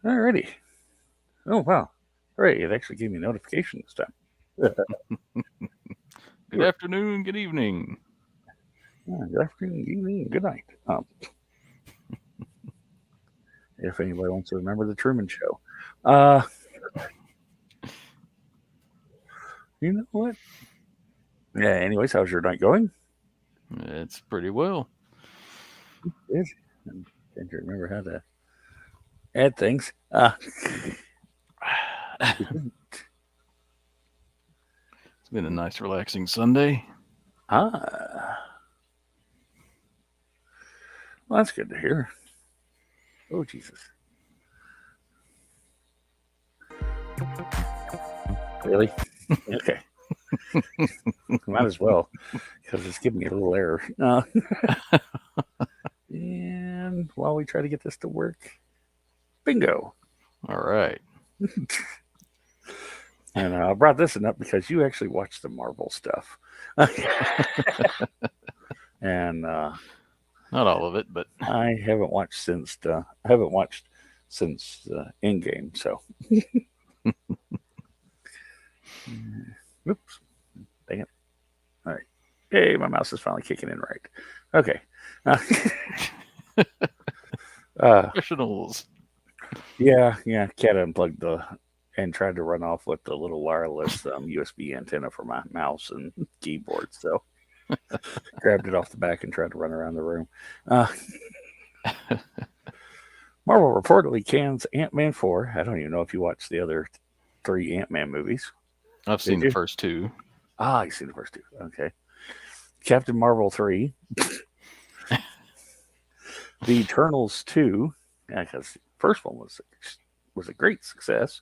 Alrighty. Oh, wow. Hooray, it actually gave me a notification this time. Good afternoon, good evening. Good afternoon, good evening, good night. If anybody wants to remember the Truman Show. Uh, you know what? Yeah, anyways, how's your night going? It's pretty well. Good. I'm trying to remember how to add things. It's been a nice, relaxing Sunday. ah, well, that's good to hear. Oh, Jesus. Really? Okay. Might as well, because it's giving me a little error. And while we try to get this to work, bingo. All right. And I brought this one up because you actually watched the Marvel stuff. And Not all of it, but I haven't watched since Endgame. So, oops, dang it! All right, hey, my mouse is finally kicking in right. Okay, uh, professionals. yeah. Cat unplugged the and tried to run off with the little wireless USB antenna for my mouse and keyboard. So, grabbed it off the back and tried to run around the room. Uh, Marvel reportedly cans Ant Man 4. I don't even know if you watched the other three Ant Man movies. I've seen Did the you? first two. Ah, you seen the first two. Okay. Captain Marvel 3. The Eternals 2. Yeah, because the first one was a great success.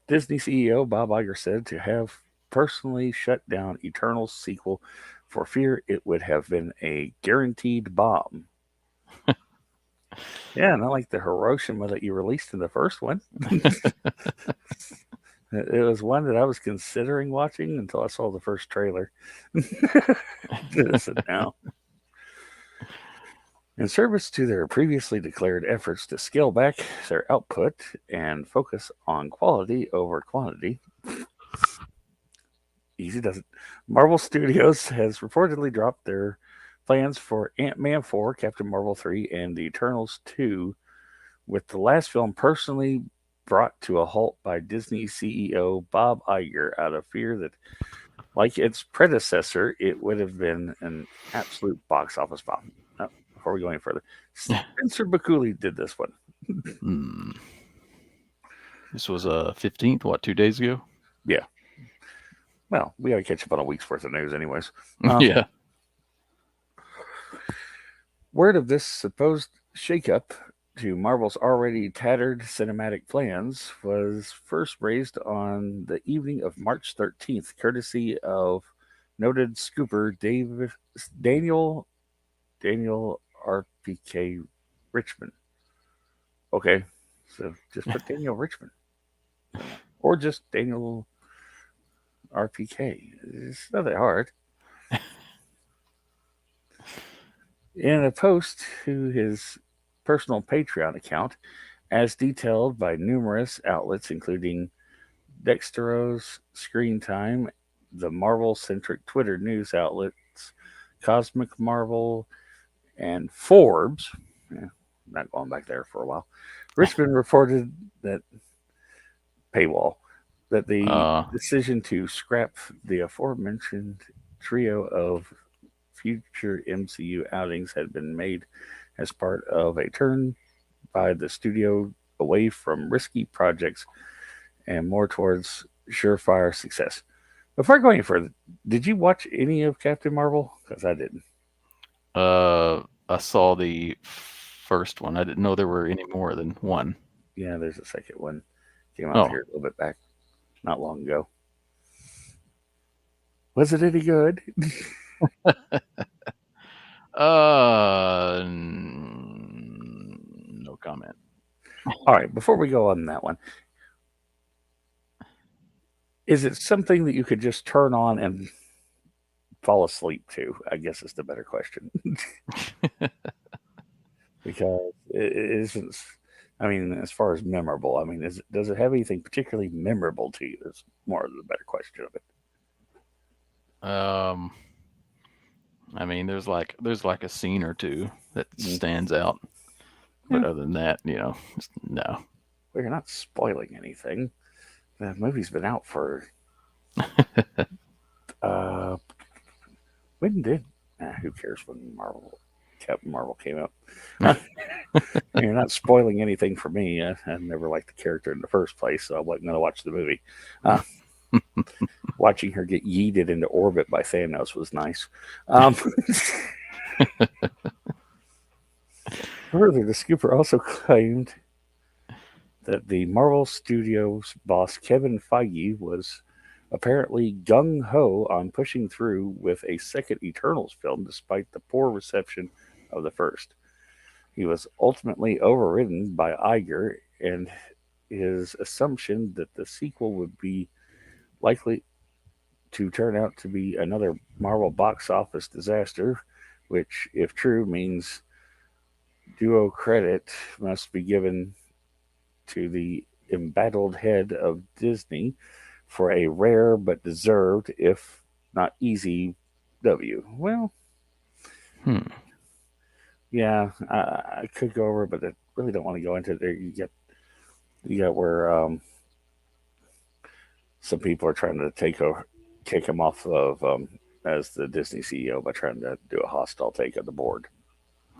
Disney CEO Bob Iger said to have personally shut down Eternals sequel for fear it would have been a guaranteed bomb. Yeah, not like the Hiroshima that you released in the first one. It was one that I was considering watching until I saw the first trailer. I said, no. In service to their previously declared efforts to scale back their output and focus on quality over quantity, easy does it. Marvel Studios has reportedly dropped their plans for Ant Man 4, Captain Marvel 3, and The Eternals 2, with the last film personally brought to a halt by Disney CEO Bob Iger out of fear that, like its predecessor, it would have been an absolute box office bomb. Before we go any further, Spencer Bakuli did this one. Hmm. This was 15th, what, 2 days ago? Yeah. Well, we got to catch up on a week's worth of news, anyways. Uh, Yeah. Word of this supposed shakeup to Marvel's already tattered cinematic plans was first raised on the evening of March 13th, courtesy of noted scooper Daniel Daniel RPK Richmond. Okay, so just put Daniel Richmond, or just Daniel RPK. It's not that hard. In a post to his personal Patreon account, as detailed by numerous outlets, including Dextero's Screen Time, the Marvel centric Twitter news outlets, Cosmic Marvel, and Forbes. Yeah, not going back there for a while. Richmond reported that paywall that the Uh, decision to scrap the aforementioned trio of future MCU outings had been made as part of a turn by the studio away from risky projects and more towards surefire success. Before I go any further, did you watch any of Captain Marvel? Because I didn't. I saw the first one. I didn't know there were any more than one. Yeah, there's a second one. Came out Oh. here a little bit back, not long ago. Was it any good? No comment. All right, before we go on that one, is it something that you could just turn on and fall asleep to? I guess is the better question. Because It isn't. I mean, as far as memorable, I mean, does it have anything particularly memorable to you? Is more the better question of it. Um, I mean, there's like a scene or two that Mm. stands out, Yeah, but other than that, no. well, you're not spoiling anything. The movie's been out for uh, when did? Who cares when Captain Marvel came out? Uh, you're not spoiling anything for me. I never liked the character in the first place, so I wasn't going to watch the movie. Uh, Watching her get yeeted into orbit by Thanos was nice. Um, Further, the scooper also claimed that the Marvel Studios boss Kevin Feige was apparently gung ho on pushing through with a second Eternals film despite the poor reception of the first. He was ultimately overridden by Iger and his assumption that the sequel would be likely to turn out to be another Marvel box office disaster, which, if true, means duo credit must be given to the embattled head of Disney for a rare but deserved, if not easy, W. Well, Hmm. yeah, I could go over it, but I really don't want to go into it. There, you got where some people are trying to take him off of as the Disney CEO by trying to do a hostile take of the board.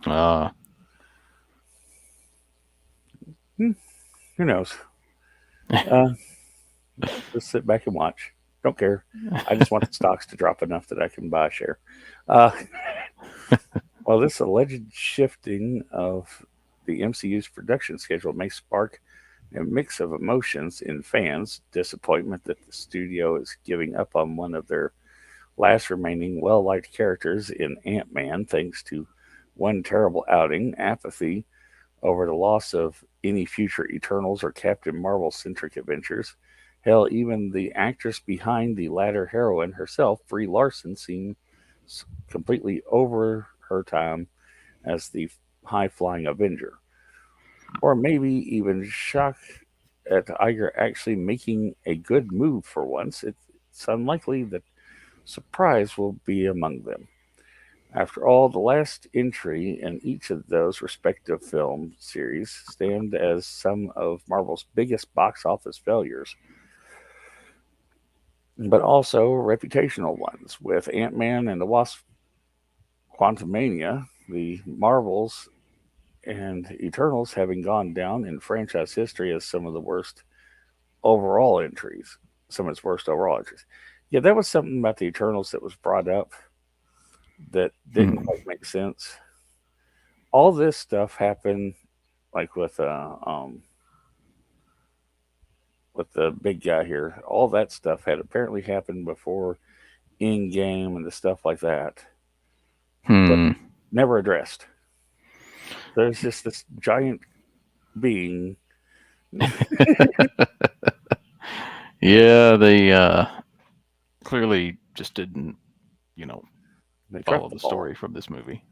Uh, Hmm, who knows? Uh, just sit back and watch. Don't care. I just want the stocks to drop enough that I can buy a share. Uh, While this alleged shifting of the MCU's production schedule may spark a mix of emotions in fans, disappointment that the studio is giving up on one of their last remaining well liked characters in Ant Man thanks to one terrible outing, apathy over the loss of any future Eternals or Captain Marvel centric adventures. Hell, even the actress behind the latter heroine herself, Brie Larson, seems completely over her time as the high flying Avenger. Or maybe even shocked at Iger actually making a good move for once. It's unlikely that surprise will be among them. After all, the last entry in each of those respective film series stand as some of Marvel's biggest box office failures, but also reputational ones. With Ant Man and the Wasp Quantumania, the Marvels and Eternals having gone down in franchise history as overall entries, some of its worst overall entries. Yeah, that was something about the Eternals that was brought up that didn't hmm. quite make sense. All this stuff happened like with the big guy here. All that stuff had apparently happened before in game and the stuff like that, but Hmm. never addressed. There's just this giant being. Yeah, they clearly just didn't, you know, They follow dropped the the ball. story from this movie.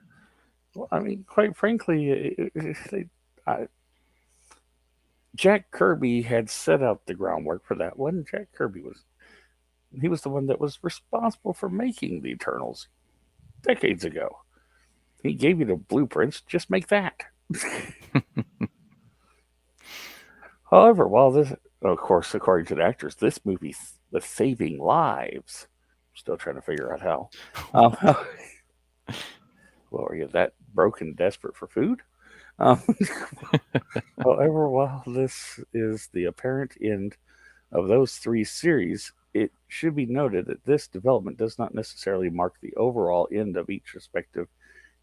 Well, I mean, quite frankly, Jack Kirby had set up the groundwork for that one. Jack Kirby was the one that was responsible for making the Eternals decades ago. He gave you the blueprints. Just make that. However, while this, of course, according to the actors, this movie was saving lives. Still trying to figure out how. Um, well, are you that broken, desperate for food? Um, However, while this is the apparent end of those three series, it should be noted that this development does not necessarily mark the overall end of each respective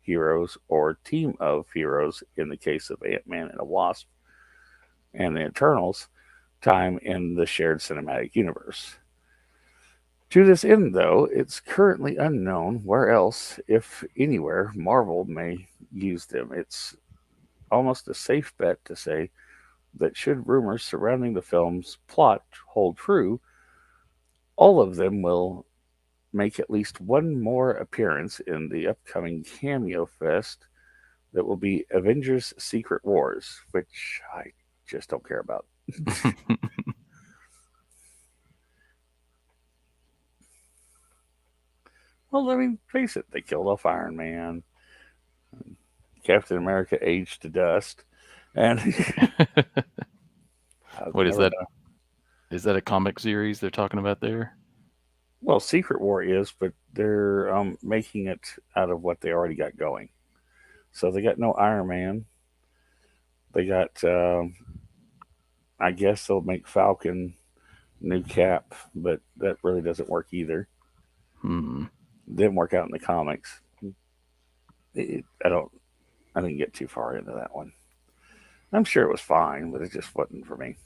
heroes or team of heroes in the case of Ant Man and the Wasp and the Eternals time in the shared cinematic universe. To this end, though, it's currently unknown where else, if anywhere, Marvel may use them. It's almost a safe bet to say that should rumors surrounding the film's plot hold true, all of them will make at least one more appearance in the upcoming Cameo Fest that will be Avengers Secret Wars, which I just don't care about. Well, I mean, face it, they killed off Iron Man. Captain America aged to dust. And I've What is never that? been. Is that a comic series they're talking about there? Well, Secret War is, but they're making it out of what they already got going. So they got no Iron Man. They got, I guess they'll make Falcon new Cap, but that really doesn't work either. Hmm. Didn't work out in the comics. I don't. I didn't get too far into that one. I'm sure it was fine, but it just wasn't for me.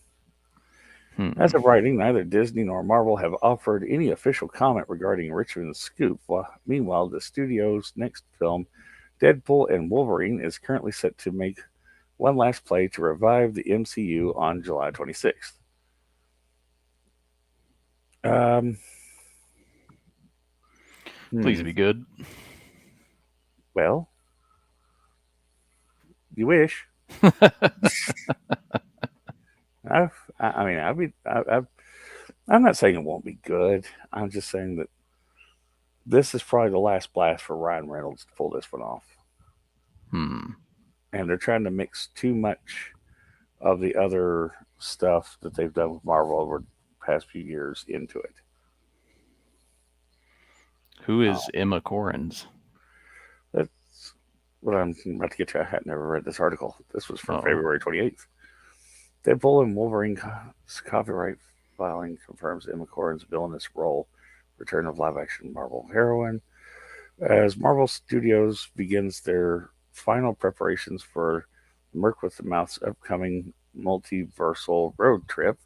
Hmm. As of writing, neither Disney nor Marvel have offered any official comment regarding Richmond's scoop. Meanwhile, the studio's next film, Deadpool and Wolverine, is currently set to make one last play to revive the MCU on July 26th. Um, Please hmm. be good. Well, you wish. I've, I mean, I'm not saying it won't be good. I'm just saying that this is probably the last blast for Ryan Reynolds to pull this one off. Hmm. And they're trying to mix too much of the other stuff that they've done with Marvel over the past few years into it. Who is Oh, Emma Corrins? that's what I'm about to get to. I had never read this article. This was from Oh. February 28th. Deadpool and Wolverine copyright filing confirms Emma Corrin's villainous role. Return of live action Marvel heroine. As Marvel Studios begins their final preparations for Merc with the Mouth's upcoming multiversal road trip,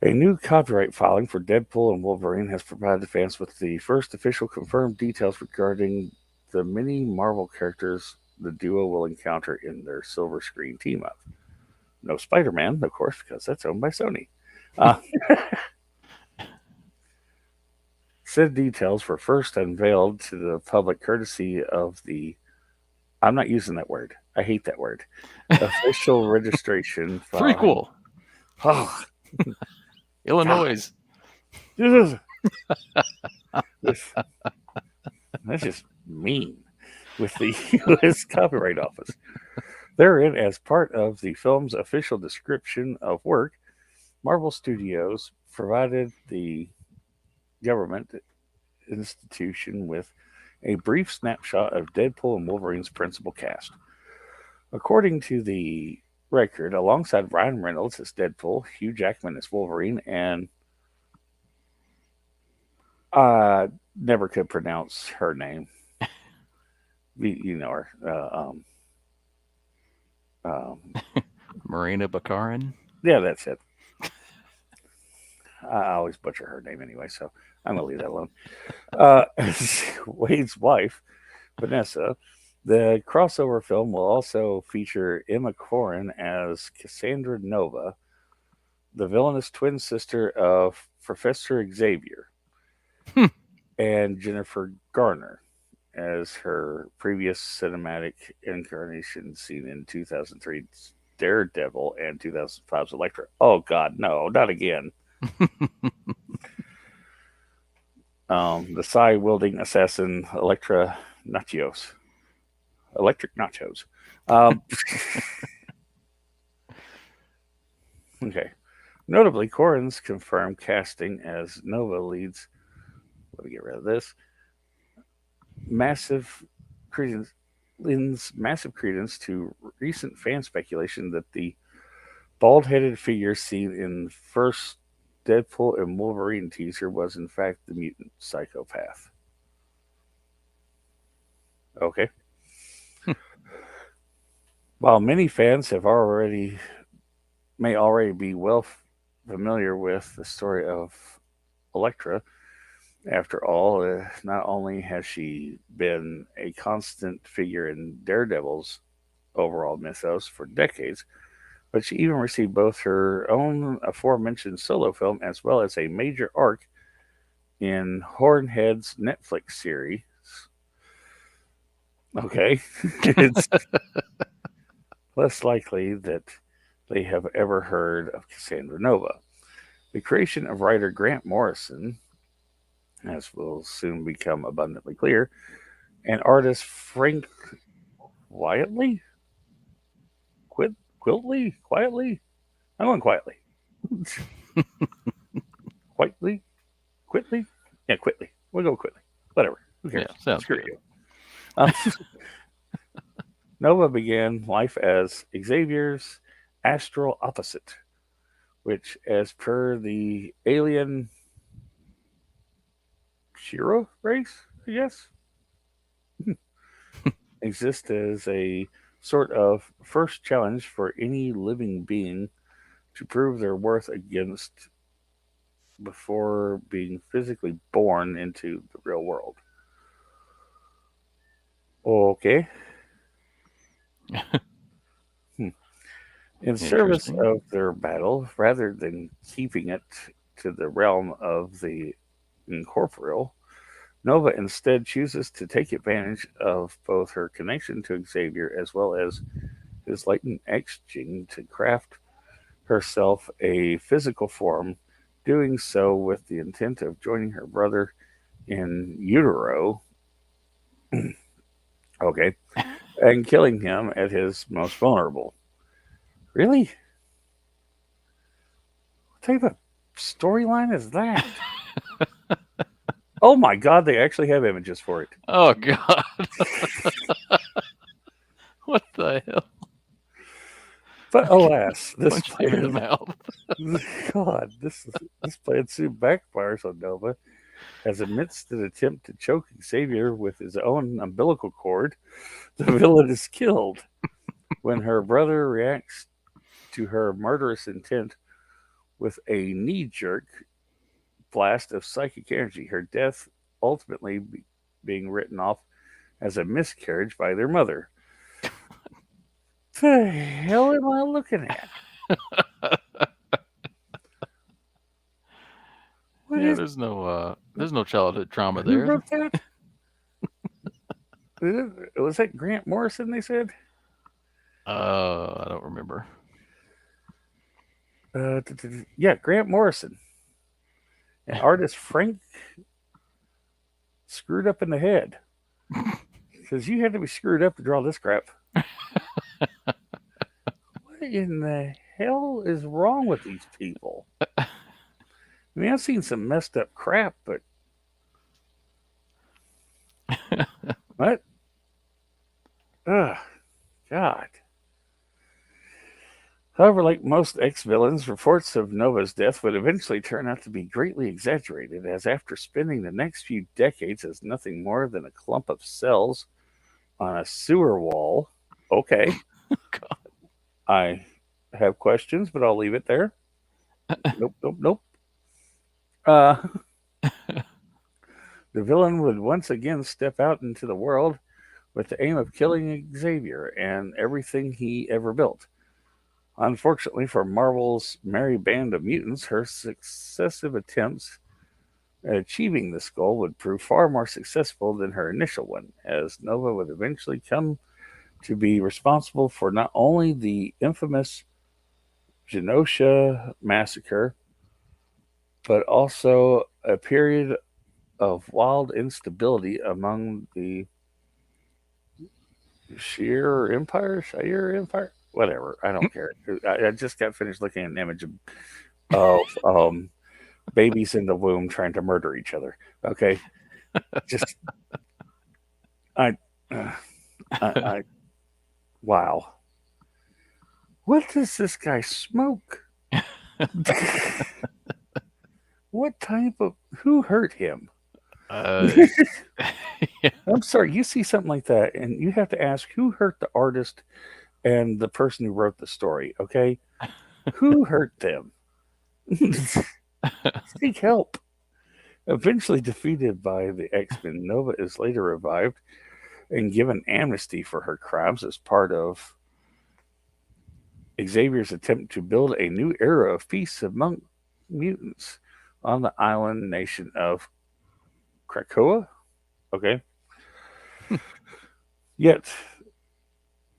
a new copyright filing for Deadpool and Wolverine has provided fans with the first official confirmed details regarding the many Marvel characters the duo will encounter in their silver screen team up. No Spider Man, of course, because that's owned by Sony. Uh, Said details were first unveiled to the public courtesy of the, I'm not using that word, I hate that word, official registration filing. Prequel. Oh, God. Illinois. This, this, that's just mean with the U.S. Copyright Office. Therein, as part of the film's official description of work, Marvel Studios provided the government institution with a brief snapshot of Deadpool and Wolverine's principal cast. According to the record, alongside Ryan Reynolds as Deadpool, Hugh Jackman as Wolverine, and I never could pronounce her name. You know her. Um, Marina Baccarin. yeah, that's it. I always butcher her name anyway, so I'm gonna leave that alone. Uh, Wade's wife, Vanessa. The crossover film will also feature Emma Corrin as Cassandra Nova, the villainous twin sister of Professor Xavier, and Jennifer Garner as her previous cinematic incarnation seen in 2003's Daredevil and 2005's Elektra. Oh, God, no, not again. The psi wielding assassin Electra Nachos. Electric Nachos. Um, okay. Notably, Corrin's confirmed casting as Nova leads. Let me get rid of this. Massive credence lends massive credence to recent fan speculation that the bald-headed figure seen in the first Deadpool and Wolverine teaser was in fact the mutant psychopath. Okay. While many fans have already may already be well familiar with the story of Elektra, after all, not only has she been a constant figure in Daredevil's overall mythos for decades, but she even received both her own aforementioned solo film as well as a major arc in Hornhead's Netflix series, Okay. It's less likely that they have ever heard of Cassandra Nova. The creation of writer Grant Morrison, as will soon become abundantly clear, and artist Frank Quietly? Quiltley? Quietly? I'm going quietly. Quietly? Quitly? Yeah, Quitly. We'll go Quitly. Whatever. Who Yeah, cares? sounds Screw good. you. Um, Nova began life as Xavier's astral opposite, which, as per the alien Shira race, I guess, exists as a sort of first challenge for any living being to prove their worth against before being physically born into the real world. Okay. Hmm. In service Interesting. of their battle, rather than keeping it to the realm of the incorporeal, Nova instead chooses to take advantage of both her connection to Xavier as well as his latent X gene to craft herself a physical form, doing so with the intent of joining her brother in utero, okay, and killing him at his most vulnerable. Really? What type of storyline is that? Oh my god, they actually have images for it. Oh God, what the hell? But alas, this Punched him in the plan, mouth. God, this plan soon backfires on Nova, as amidst an attempt to choke Xavier with his own umbilical cord, the villain is killed. When her brother reacts to her murderous intent with a knee jerk blast of psychic energy, her death ultimately being written off as a miscarriage by their mother. The hell am I looking at? What Yeah, is? there's no childhood trauma Who there. wrote that? Was that Grant Morrison? They said. I don't remember. Yeah, Grant Morrison and artist Frank screwed up in the head because you had to be screwed up to draw this crap. What in the hell is wrong with these people? I mean, I've seen some messed up crap, but what? Ugh, God. However, like most ex villains, reports of Nova's death would eventually turn out to be greatly exaggerated, as after spending the next few decades as nothing more than a clump of cells on a sewer wall, okay, I have questions, but I'll leave it there. Nope, nope, nope. Uh, the villain would once again step out into the world with the aim of killing Xavier and everything he ever built. Unfortunately for Marvel's merry band of mutants, her successive attempts at achieving this goal would prove far more successful than her initial one, as Nova would eventually come to be responsible for not only the infamous Genosha massacre, but also a period of wild instability among the Shire Empire, whatever. I don't care. I just got finished looking at an image of babies in the womb trying to murder each other. Okay, just I, uh, I wow. What does this guy smoke? What type of who hurt him? Uh, yeah, I'm sorry, you see something like that, and you have to ask who hurt the artist and the person who wrote the story. Okay, who hurt them? Seek help. Eventually defeated by the X Men, Nova is later revived and given amnesty for her crimes as part of Xavier's attempt to build a new era of peace among mutants on the island nation of Krakoa. Okay. Yet,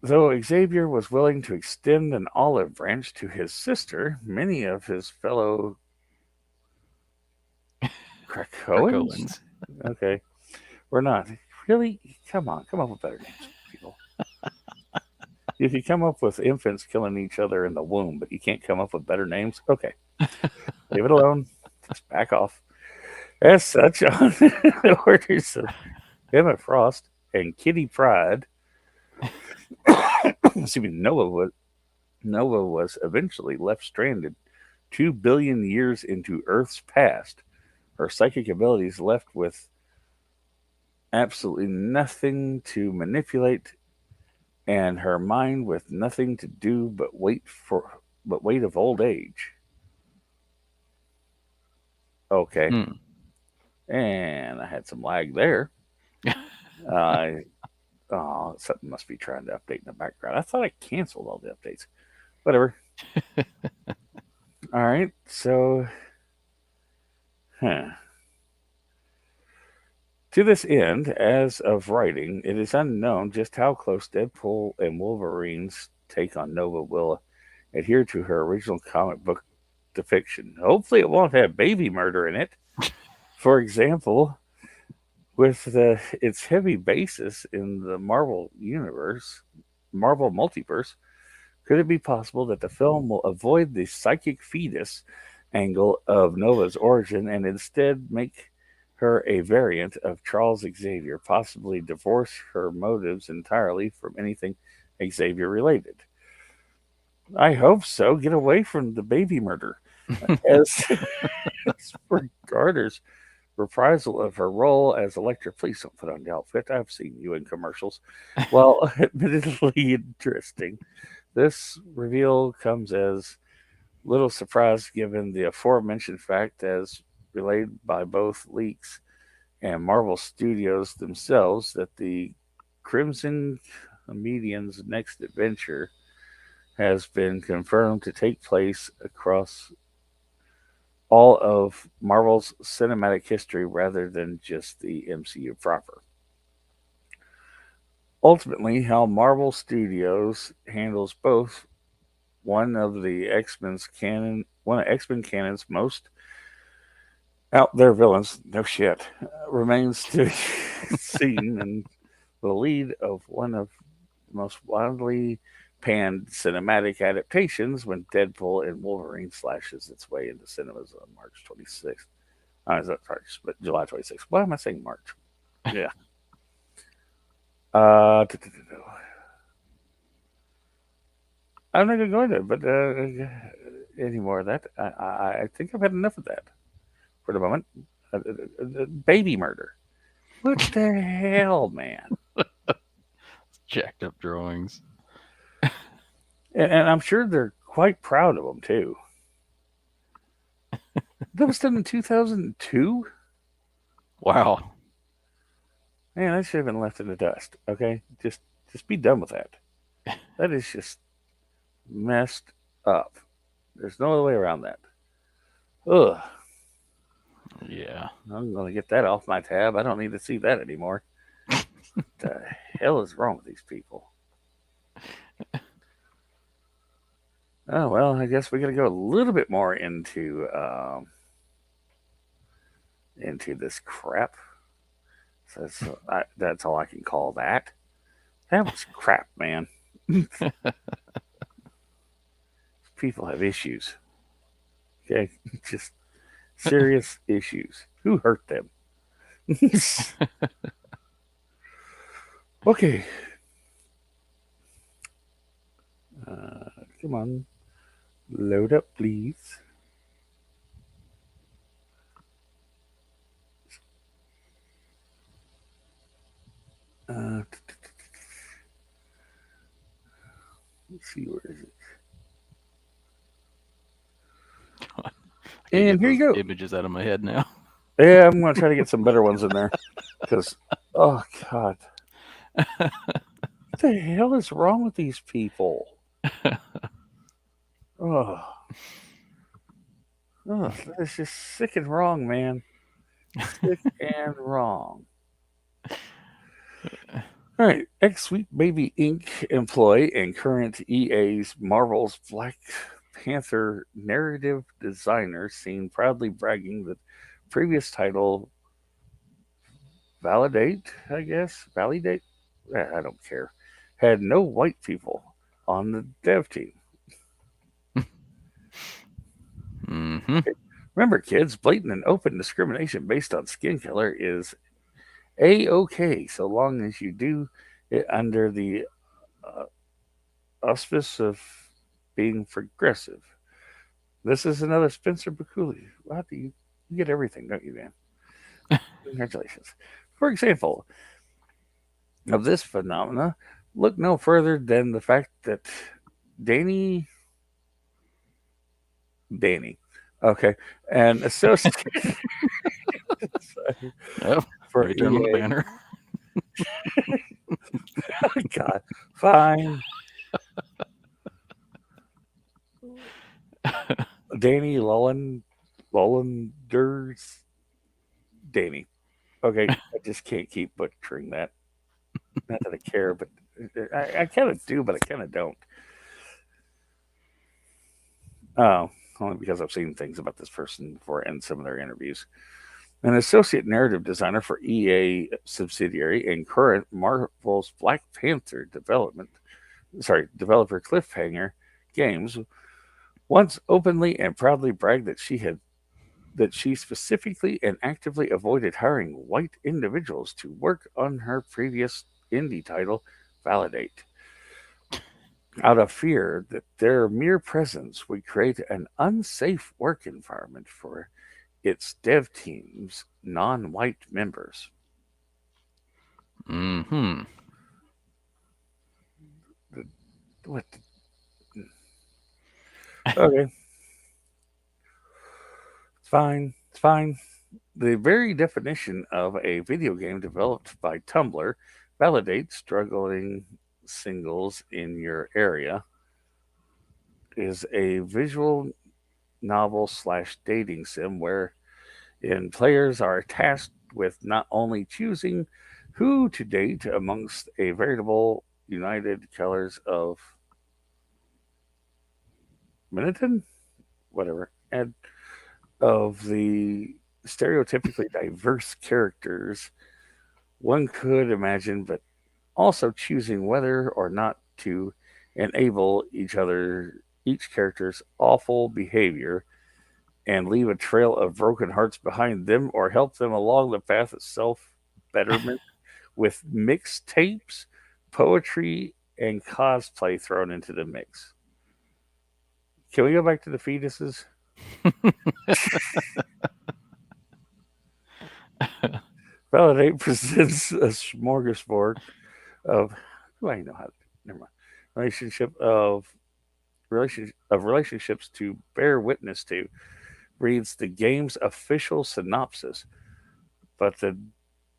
though Xavier was willing to extend an olive branch to his sister, many of his fellow Krakoans? Krakoans. Okay, we're not. Really? Come on, come up with better names, people. You can come up with infants killing each other in the womb, but you can't come up with better names? Okay, leave it alone. Just back off. As such, on the orders of Emma Frost and Kitty Pryde, excuse me, Nova was eventually left stranded 2 billion years into Earth's past. Her psychic abilities left with absolutely nothing to manipulate, and her mind with nothing to do but wait of old age. Okay, Hmm. and I had some lag there. Uh, something must be trying to update in the background. I thought I canceled all the updates. Whatever. All right. So, huh. To this end, as of writing, it is unknown just how close Deadpool and Wolverine's take on Nova will adhere to her original comic book depiction. Hopefully, it won't have baby murder in it. For example, with its heavy basis in the Marvel multiverse, could it be possible that the film will avoid the psychic fetus angle of Nova's origin and instead make her a variant of Charles Xavier, possibly divorce her motives entirely from anything Xavier related? I hope so. Get away from the baby murder. As, as for Carter's reprisal of her role as Electra, please don't put on the outfit. I've seen you in commercials. Well, admittedly interesting, this reveal comes as little surprise given the aforementioned fact, as relayed by both leaks and Marvel Studios themselves, that the Crimson Comedian's next adventure has been confirmed to take place across all of Marvel's cinematic history rather than just the MCU proper. Ultimately, how Marvel Studios handles both one of X Men canon's most out there villains, no shit, remains to be seen, and the lead of one of the most widely panned cinematic adaptations when Deadpool and Wolverine slashes its way into cinemas on March 26th. Sorry, but July 26th. Why am I saying March? Yeah. Uh, I'm not going to go into it, but any more of that. I think I've had enough of that for the moment. Baby murder. What the hell, man? Jacked up drawings. And I'm sure they're quite proud of them too. That was done in 2002. Wow. Man, that should have been left in the dust. Okay, just be done with that. That is just messed up. There's no other way around that. Ugh. Yeah. I'm gonna get that off my tab. I don't need to see that anymore. What the hell is wrong with these people? Oh well, I guess we got to go a little bit more into this crap. So that's all I can call that. That was crap, man. People have issues. Okay, just serious issues. Who hurt them? Okay, come on, load up, please. Uh, let's see, where is it? I can't And get here you those go. images out of my head now. Yeah, I'm gonna try to get some better ones in there because, oh god, what the hell is wrong with these people? Oh, oh, that's just sick and wrong, man. Sick and wrong. All right, X-Sweet Baby Inc. employee and current EA's Marvel's Black Panther narrative designer seen proudly bragging that previous title Validate, I guess, Validate, I don't care, had no white people on the dev team. Mm-hmm. Okay. Remember, kids, blatant and open discrimination based on skin color is a-okay so long as you do it under the uh, auspice of being progressive. This is another Spencer Bakuli. Wow, you get everything, don't you, man? Congratulations. For example, of this phenomena, look no further than the fact that Danny, Danny, okay, an associate Yep. for Right there on the EA. banner. God, fine, Danny Lollanders, Danny. Okay, I just can't keep butchering that. Not that I care, but I kind of do, but I kind of don't. Oh, only because I've seen things about this person before in some of their interviews. An associate narrative designer for EA subsidiary and current Marvel's Black Panther developer Cliffhanger Games, once openly and proudly bragged that she specifically and actively avoided hiring white individuals to work on her previous indie title, Validate, out of fear that their mere presence would create an unsafe work environment for its dev team's non white members. Mm-hmm. What? Okay, it's fine. It's fine. The very definition of a video game developed by Tumblr validates struggling singles in your area is a visual novel slash dating sim wherein players are tasked with not only choosing who to date amongst a veritable united colors of Miniton, whatever, and of the stereotypically diverse characters one could imagine, but also choosing whether or not to enable each character's awful behavior and leave a trail of broken hearts behind them or help them along the path of self betterment with mixtapes, poetry, and cosplay thrown into the mix. Can we go back to the fetuses? Validate presents a smorgasbord of who I know how to never mind relationship of relationships to bear witness to reads the game's official synopsis. But the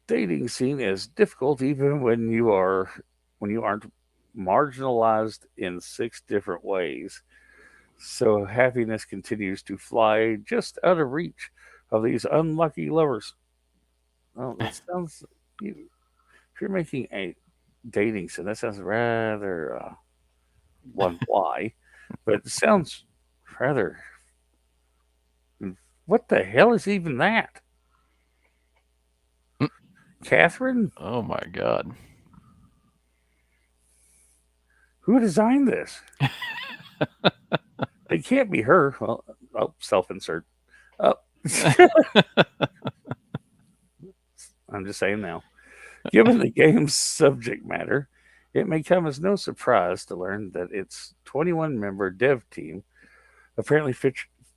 dating scene is difficult even when you aren't marginalized in six different ways. So happiness continues to fly just out of reach of these unlucky lovers. Well, that sounds if you're making a dating sim, that sounds rather one why, but it sounds rather. What the hell is even that, Catherine? Oh my God. Who designed this? It can't be her. Well, oh, self-insert. Oh, I'm just saying now. Given the game's subject matter, it may come as no surprise to learn that its 21-member dev team apparently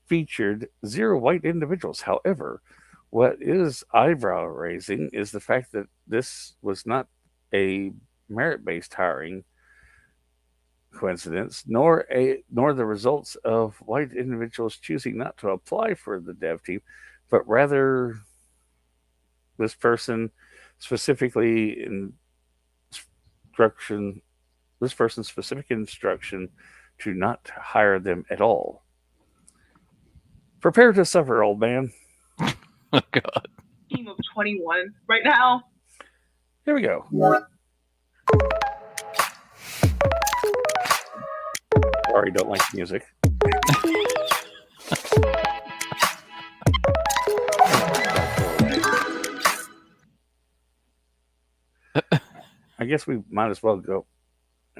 featured zero white individuals. However, what is eyebrow raising is the fact that this was not a merit based hiring coincidence, nor the results of white individuals choosing not to apply for the dev team, but rather this person specifically instruction this person's specific instruction to not hire them at all. Prepare to suffer, old man. Oh God. Team of 21 right now. Here we go. Sorry, don't like the music. Don't go away. I guess we might as well go.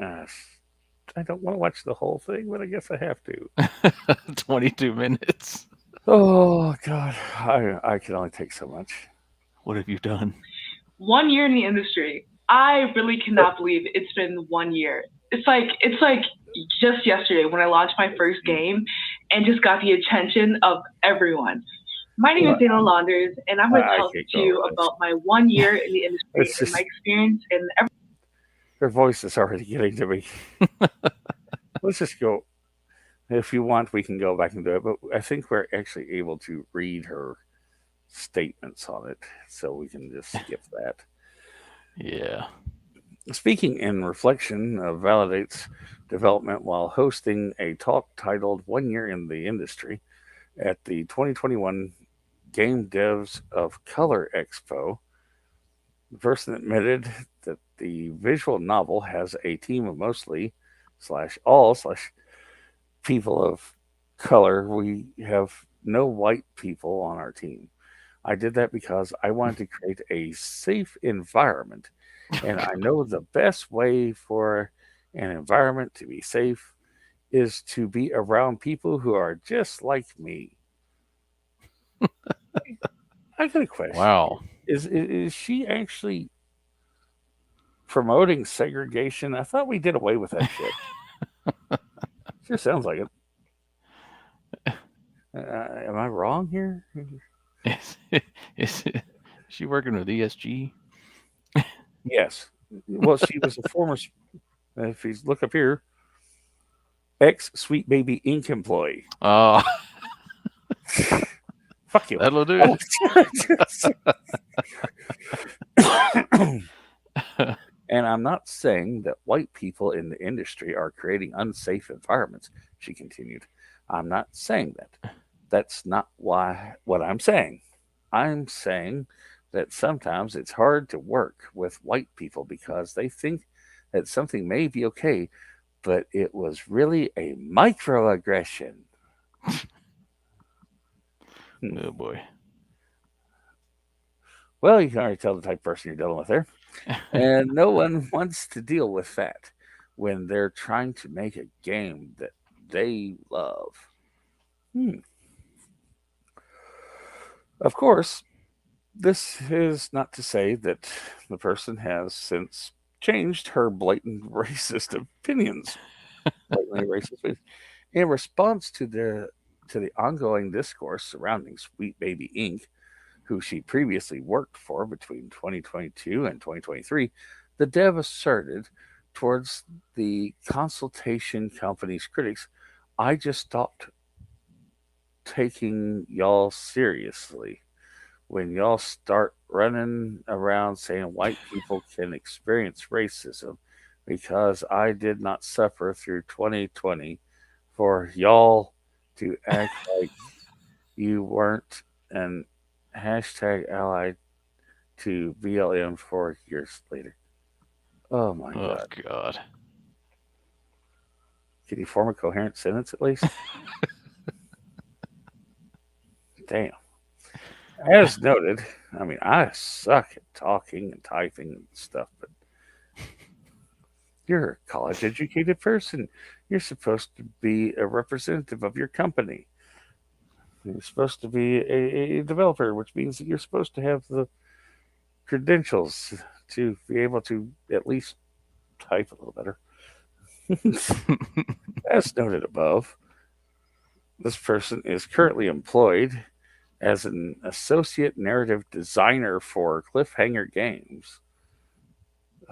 Uh, I don't want to watch the whole thing, but I guess I have to. 22 minutes. Oh God, I can only take so much. What have you done? 1 year in the industry. I really cannot believe it's been 1 year. It's like just yesterday when I launched my first game and just got the attention of everyone. My name is Well, Dana Launders, and I'm going to I tell can't go you over this. about my 1 year in the industry It's and my just experience and her voice is already getting to me. Let's just go. If you want, we can go back and do it. But I think we're actually able to read her statements on it, so we can just skip that. Yeah. Speaking in reflection validates development while hosting a talk titled 1 Year in the Industry at the 2021 Game Devs of Color Expo. The person admitted that the visual novel has a team of mostly slash all slash people of color. We have no white people on our team. I did that because I wanted to create a safe environment. And I know the best way for an environment to be safe is to be around people who are just like me. I got a question here. Wow. Is she actually promoting segregation? I thought we did away with that shit. Sure sounds like it. Am I wrong here? Is, is she working with ESG? Yes. Well, she was a former, if you look up here, ex Sweet Baby Inc. employee. Oh, Fuck you. that'll do And I'm not saying that white people in the industry are creating unsafe environments, she continued. I'm not saying that. That's not what I'm saying. I'm saying that sometimes it's hard to work with white people because they think that something may be okay, but it was really a microaggression. Oh boy. Well, you can already tell the type of person you're dealing with there. And no one wants to deal with that when they're trying to make a game that they love. Hmm. Of course, this is not to say that the person has since changed her blatant racist opinions. Blatantly racist opinions. In response to the ongoing discourse surrounding Sweet Baby Inc., who she previously worked for between 2022 and 2023, the dev asserted towards the consultation company's critics, I just stopped taking y'all seriously when y'all start running around saying white people can experience racism because I did not suffer through 2020 for y'all to act like you weren't an hashtag ally to BLM 4 years later. Oh my Oh God. God. Can you form a coherent sentence at least? Damn. As noted, I mean, I suck at talking and typing and stuff, but you're a college educated person. You're supposed to be a representative of your company. You're supposed to be a developer, which means that you're supposed to have the credentials to be able to at least type a little better. As noted above, this person is currently employed as an associate narrative designer for Cliffhanger Games.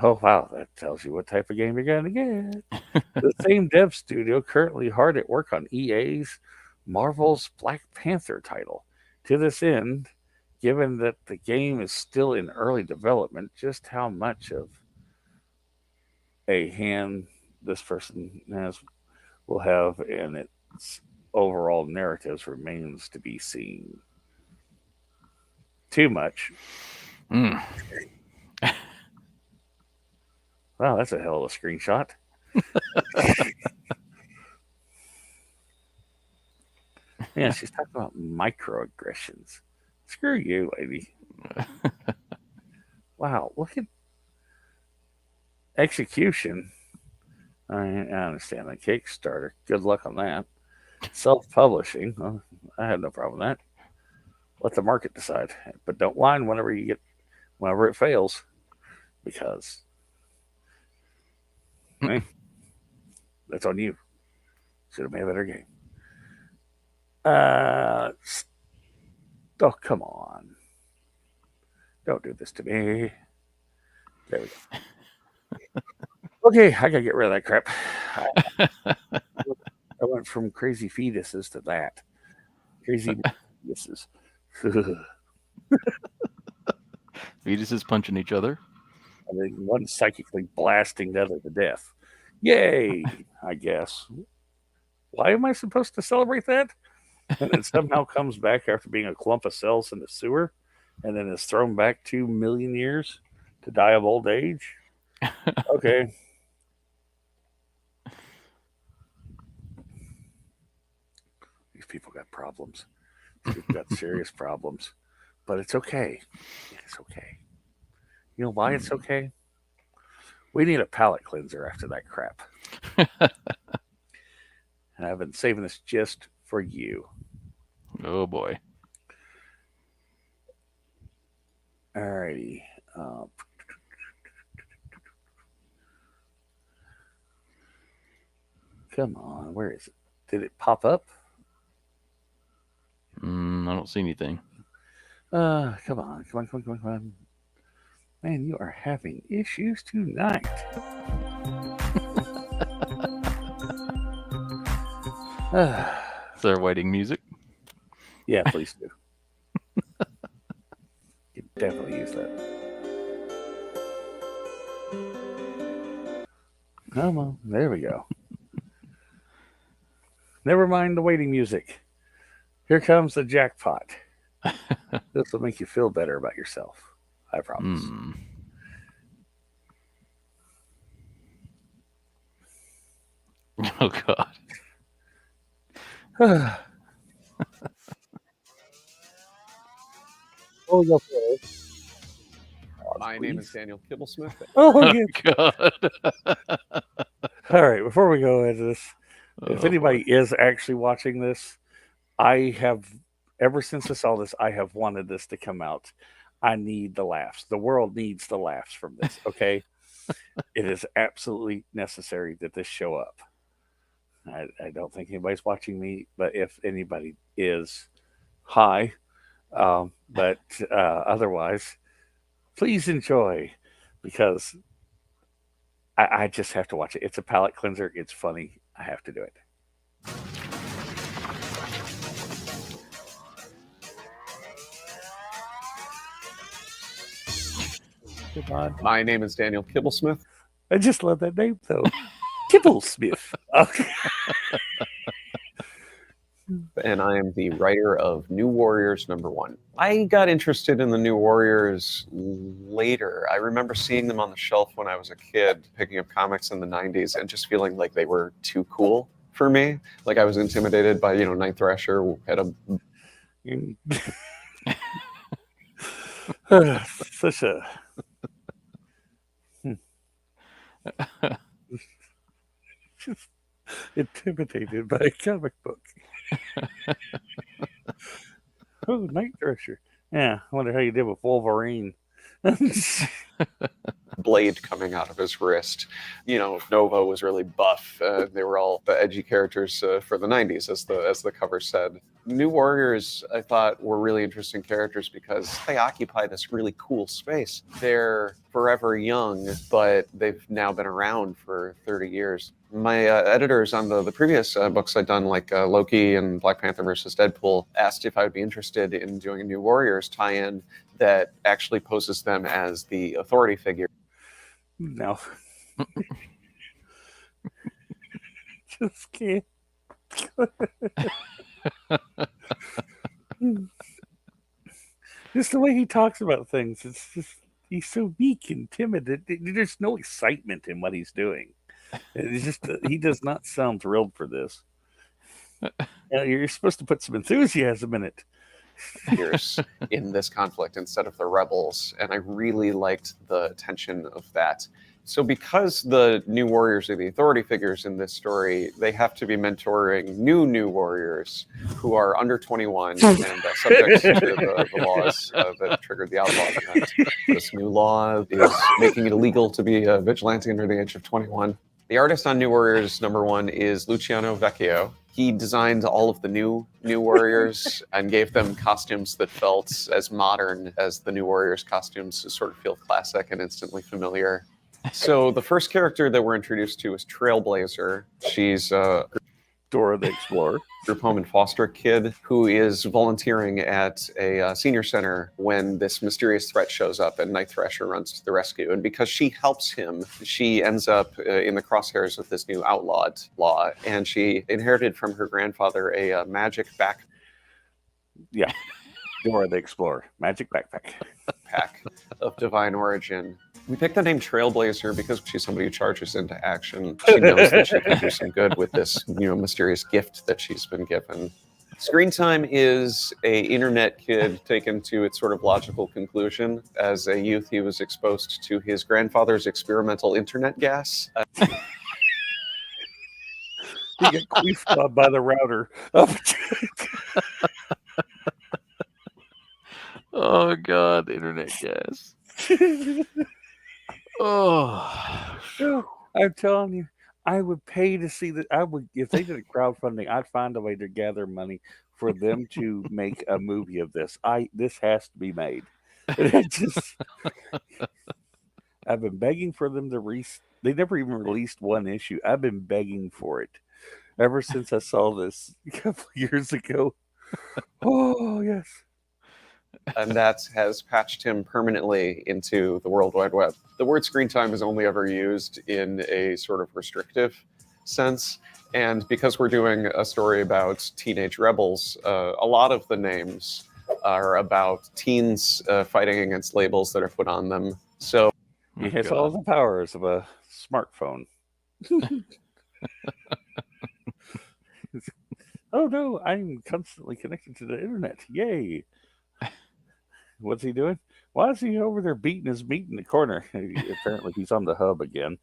Oh, wow, that tells you what type of game you're going to get. The same dev studio currently hard at work on EA's Marvel's Black Panther title. To this end, given that the game is still in early development, just how much of a hand this person has will have in its overall narratives remains to be seen. Too much. Mm. Wow, that's a hell of a screenshot. Yeah, she's talking about microaggressions. Screw you, lady. Wow, look at execution. I understand that Kickstarter. Good luck on that. Self-publishing. Well, I have no problem with that. Let the market decide, but don't whine whenever it fails, because hey, that's on you. Should have made a better game. Uh, oh come on! Don't do this to me. There we go. Okay, I gotta get rid of that crap. I went from crazy fetuses to that. Crazy fetuses. Fetuses punching each other. I mean, one psychically blasting the other to death. Yay, I guess. Why am I supposed to celebrate that? And it somehow comes back after being a clump of cells in the sewer and then is thrown back 2 million years to die of old age? Okay. These people got problems. These people got serious problems. But it's okay. It's okay. You know why it's okay? We need a palate cleanser after that crap. And I've been saving this just for you. Oh boy. Alrighty. Come on. Where is it? Did it pop up? I don't see anything. Come on. Come on, come on, come on, come on. Man, you are having issues tonight. Is there waiting music? Yeah, please do. You definitely use that. Come on. There we go. Never mind the waiting music. Here comes the jackpot. This will make you feel better about yourself. I promise. Oh god. Oh, go for it. My name is Daniel Kibblesmith. Oh, Oh yeah. god. All right. Before we go into this, if Oh, anybody boy. is actually watching this, I have, ever since I saw this, I have wanted this to come out. I need the laughs. The world needs the laughs from this. Okay. It is absolutely necessary that this show up. I don't think anybody's watching me, but if anybody is, hi. But otherwise, please enjoy because I just have to watch it. It's a palate cleanser. It's funny. I have to do it. Goodbye. My name is Daniel Kibblesmith. I just love that name though. Kibblesmith. Okay. And I am the writer of New Warriors #1. I got interested in the New Warriors later. I remember seeing them on the shelf when I was a kid, picking up comics in the 90s and just feeling like they were too cool for me. Like I was intimidated by, Night Thrasher who had a Such a just intimidated by a comic book. Oh, Night Thrasher. Yeah, I wonder how you did with Wolverine. blade coming out of his wrist. Nova was really buff. They were all the edgy characters for the 90s, as the cover said. New Warriors, I thought, were really interesting characters because they occupy this really cool space. They're forever young, but they've now been around for 30 years. My editors on the previous books I'd done, like Loki and Black Panther versus Deadpool, asked if I would be interested in doing a New Warriors tie-in that actually poses them as the authority figure. No. Just can't. Just the way he talks about things. It's just, he's so weak and timid. There's no excitement in what he's doing. It's just, he does not sound thrilled for this. You're supposed to put some enthusiasm in it. Figures in this conflict instead of the rebels, and I really liked the tension of that. So because the new warriors are the authority figures in this story, they have to be mentoring new warriors who are under 21 and subject to the laws that triggered the outlaw event. This new law is making it illegal to be a vigilante under the age of 21. The artist on New Warriors #1 is Luciano Vecchio. He designed all of the new warriors and gave them costumes that felt as modern as the new warriors costumes, to sort of feel classic and instantly familiar. So the first character that we're introduced to is Trailblazer. She's Dora the Explorer. Group home and foster kid who is volunteering at a senior center when this mysterious threat shows up and Night Thrasher runs to the rescue. And because she helps him, she ends up in the crosshairs of this new outlawed law. And she inherited from her grandfather a magic backpack. Yeah, Dora the Explorer, magic backpack Of divine origin. We picked the name Trailblazer because she's somebody who charges into action. She knows that she can do some good with this, mysterious gift that she's been given. Screen time is a internet kid taken to its sort of logical conclusion. As a youth, he was exposed to his grandfather's experimental internet gas. He got queefed by the router. Oh God, internet gas. Oh, I'm telling you, I would pay to see that. I would, if they did a crowdfunding, I'd find a way to gather money for them to make a movie of this. This has to be made. I've been begging for them to release. They never even released one issue. I've been begging for it ever since I saw this a couple of years ago. Oh yes. And that has patched him permanently into the World Wide Web. The word screen time is only ever used in a sort of restrictive sense. And because we're doing a story about teenage rebels, a lot of the names are about teens fighting against labels that are put on them. So he has all the powers of a smartphone. Oh no, I'm constantly connected to the internet. Yay. What's he doing? Why is he over there beating his meat in the corner? Apparently he's on the hub again.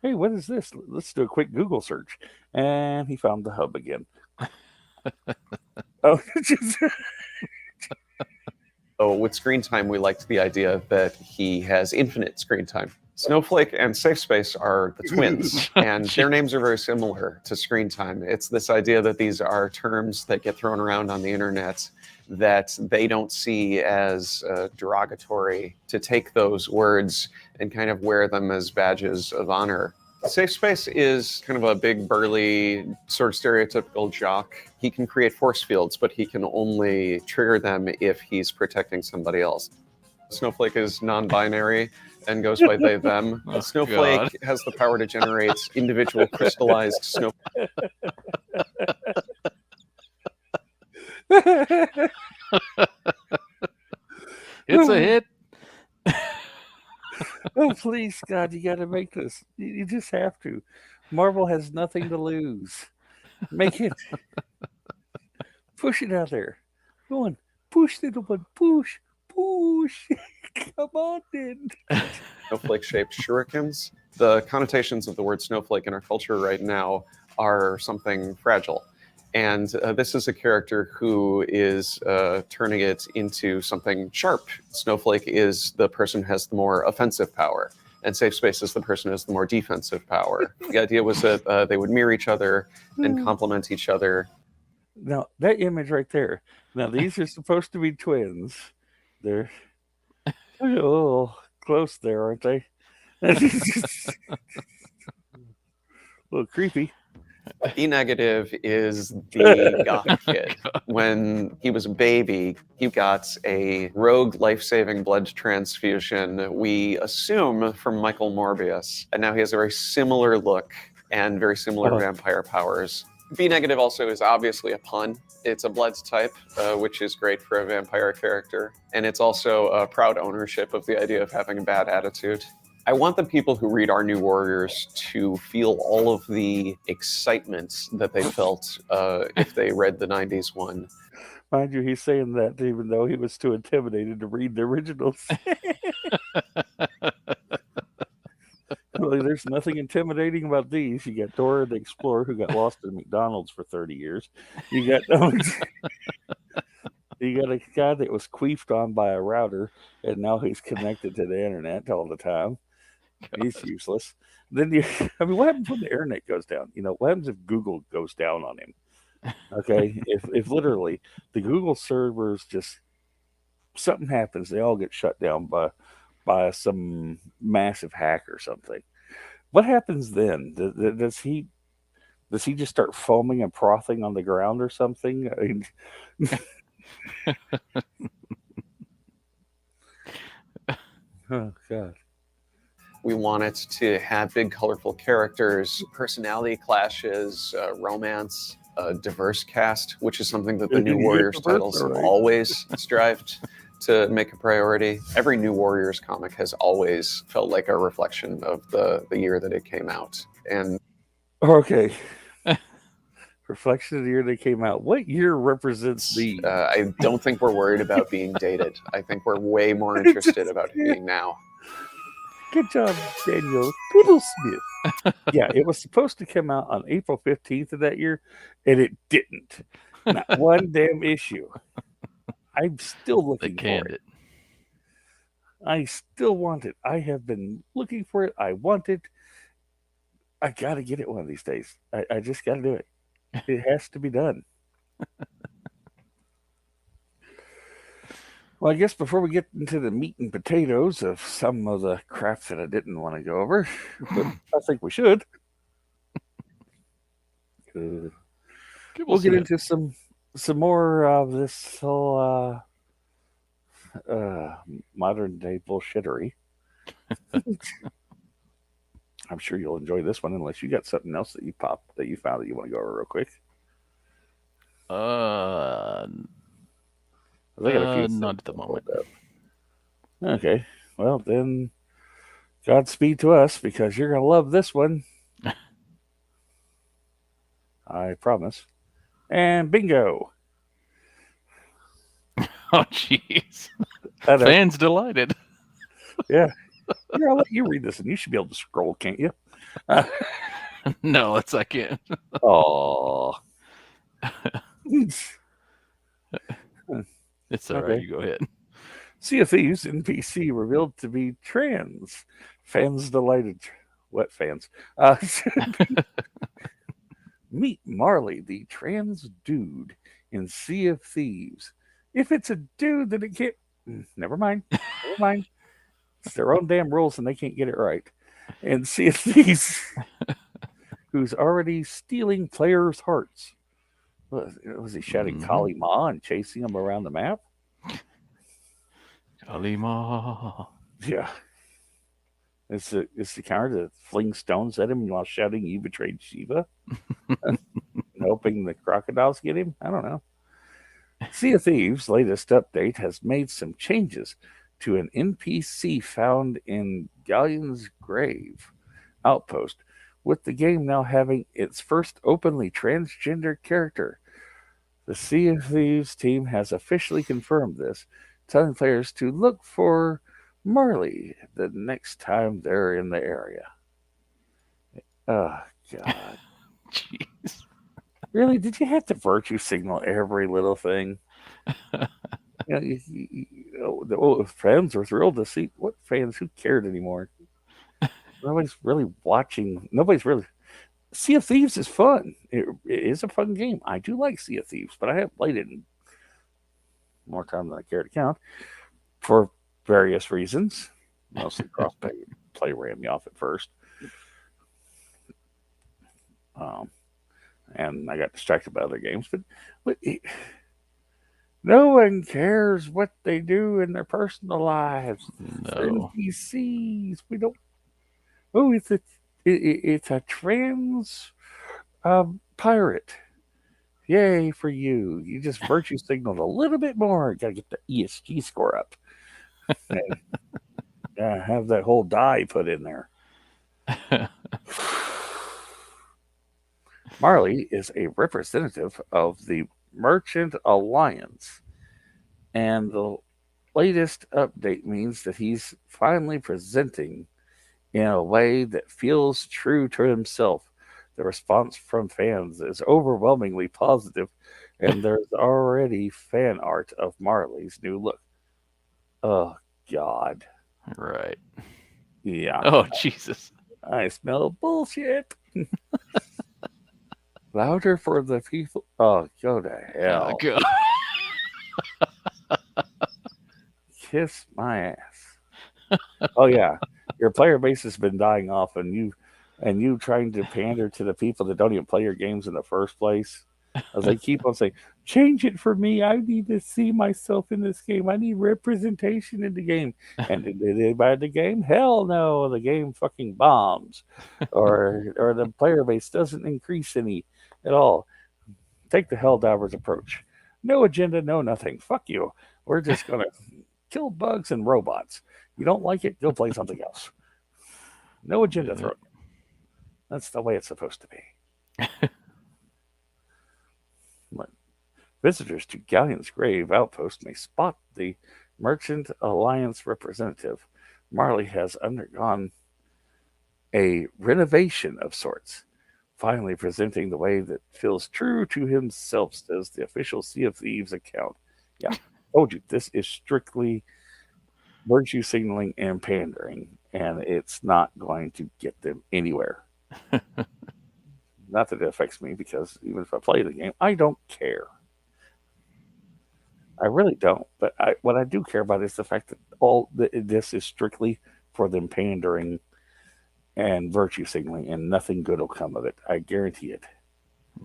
Hey, what is this? Let's do a quick Google search. And he found the hub again. So with screen time, we liked the idea that he has infinite screen time. Snowflake and Safe Space are the twins, and their names are very similar to screen time. It's this idea that these are terms that get thrown around on the internet that they don't see as derogatory, to take those words and kind of wear them as badges of honor. Safe Space is kind of a big, burly, sort of stereotypical jock. He can create force fields, but he can only trigger them if he's protecting somebody else. Snowflake is non-binary and goes by they, them. Oh, Snowflake God. has the power to generate individual crystallized snow. It's a hit. Oh, please, God, you got to make this. You just have to. Marvel has nothing to lose. Make it. Push it out there. Go on. Push, little one. Push. Push. Come on, then. Snowflake-shaped shurikens. The connotations of the word snowflake in our culture right now are something fragile. And this is a character who is turning it into something sharp. Snowflake is the person who has the more offensive power, and Safe Space is the person who has the more defensive power. The idea was that they would mirror each other and complement each other. Now, that image right there. Now, these are supposed to be twins. They're a little close there, aren't they? A little creepy. E-Negative is the goth kid. When he was a baby, he got a rogue life-saving blood transfusion, we assume from Michael Morbius. And now he has a very similar look and very similar vampire powers. B negative also is obviously a pun. It's a Bloods type, which is great for a vampire character. And it's also a proud ownership of the idea of having a bad attitude. I want the people who read our new warriors to feel all of the excitement that they felt if they read the 90s one. Mind you, he's saying that even though he was too intimidated to read the originals. Well, there's nothing intimidating about these. You got Dora the Explorer, who got lost in McDonald's for 30 years. You got you got a guy that was queefed on by a router, and now he's connected to the internet all the time. He's useless. Then I mean, what happens when the internet goes down? What happens if Google goes down on him? Okay, if literally the Google servers just something happens, they all get shut down by some massive hack or something. What happens then? Does he just start foaming and frothing on the ground or something? I mean, oh god. We want it to have big, colorful characters, personality clashes, romance, a diverse cast, which is something that the New Warriors titles have always strived to make a priority. Every New Warriors comic has always felt like a reflection of the year that it came out. And okay. Reflection of the year they came out. What year represents the? I don't think we're worried about being dated. I think we're way more interested about it being now. Good job, Daniel Poodlesmith. Yeah, it was supposed to come out on April 15th of that year, and it didn't. Not one damn issue. I'm still looking for it. I still want it. I have been looking for it. I want it. I got to get it one of these days. I just got to do it. It has to be done. Well, I guess before we get into the meat and potatoes of some of the crap that I didn't want to go over, but I think we should. We'll get into some more of this whole modern day bullshittery. I'm sure you'll enjoy this one, unless you got something else that you found that you want to go over real quick. I got a few. Not at the moment. Okay, well then, Godspeed to us, because you're gonna love this one. I promise. And bingo. Oh, jeez. Fans delighted. Yeah. Here, I'll let you read this, and you should be able to scroll, can't you? No, I can't. Oh. It's all right. You go ahead. Sea of Thieves NPC revealed to be trans. Fans delighted. What fans? Meet Marley, the trans dude in Sea of Thieves. If it's a dude, then it can't. Never mind. Never mind. It's their own damn rules, and they can't get it right. And Sea of Thieves, who's already stealing players' hearts. Was he shouting Kali Ma and chasing them around the map? Kali Ma. Yeah. It's the counter that fling stones at him while shouting, "You betrayed Shiva," and hoping the crocodiles get him. I don't know. Sea of Thieves' latest update has made some changes to an NPC found in Galleon's Grave outpost, with the game now having its first openly transgender character. The Sea of Thieves team has officially confirmed this, telling players to look for Marley the next time they're in the area. Oh, God. Jeez. Really? Did you have to virtue signal every little thing? The fans were thrilled to see. What fans? Who cared anymore? Nobody's really watching. Nobody's really. Sea of Thieves is fun. It is a fun game. I do like Sea of Thieves, but I have played it in more time than I care to count for various reasons. Mostly cross-play ran me off at first. And I got distracted by other games. But no one cares what they do in their personal lives. No. NPCs. We don't. Oh, it's a trans Pirate. Yay for you. You just virtue signaled a little bit more. Got to get the ESG score up. And have that whole die put in there. Marley is a representative of the Merchant Alliance, and the latest update means that he's finally presenting in a way that feels true to himself. The response from fans is overwhelmingly positive, and there's already fan art of Marley's new look. Oh, God. Right. Yeah, Oh, Jesus. I smell bullshit. Louder for the people. Oh, go to Oh, hell. God. Kiss my ass. Oh yeah, your player base has been dying off, and you trying to pander to the people that don't even play your games in the first place. As they keep on saying, "Change it for me. I need to see myself in this game. I need representation in the game." And did they buy the game? Hell no. The game fucking bombs, or the player base doesn't increase any at all. Take the Helldivers approach. No agenda, no nothing. Fuck you. We're just gonna kill bugs and robots. You don't like it, go play something else. No agenda Yeah. thrown. That's the way it's supposed to be. But visitors to Galleon's Grave outpost may spot the Merchant Alliance representative. Marley has undergone a renovation of sorts, finally presenting the way that feels true to himself, says the official Sea of Thieves account. Yeah, told you, this is strictly virtue signaling and pandering, and it's not going to get them anywhere. Not that it affects me, because even if I play the game, I don't care. I really don't. But what I do care about is the fact that this is strictly for them pandering and virtue signaling, and nothing good will come of it. I guarantee it.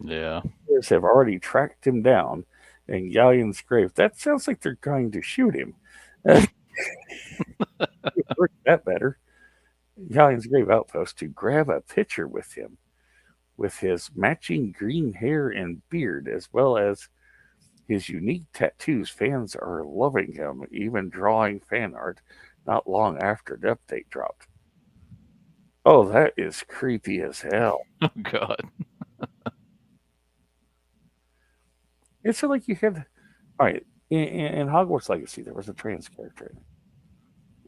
Yeah. Players have already tracked him down in Galleon's grave. That sounds like they're trying to shoot him. That better. Galleon's grave outpost to grab a picture with him, with his matching green hair and beard, as well as his unique tattoos. Fans are loving him, even drawing fan art not long after the update dropped. Oh, that is creepy as hell. Oh, God. It's like you had, all right, in Hogwarts Legacy, there was a trans character in it.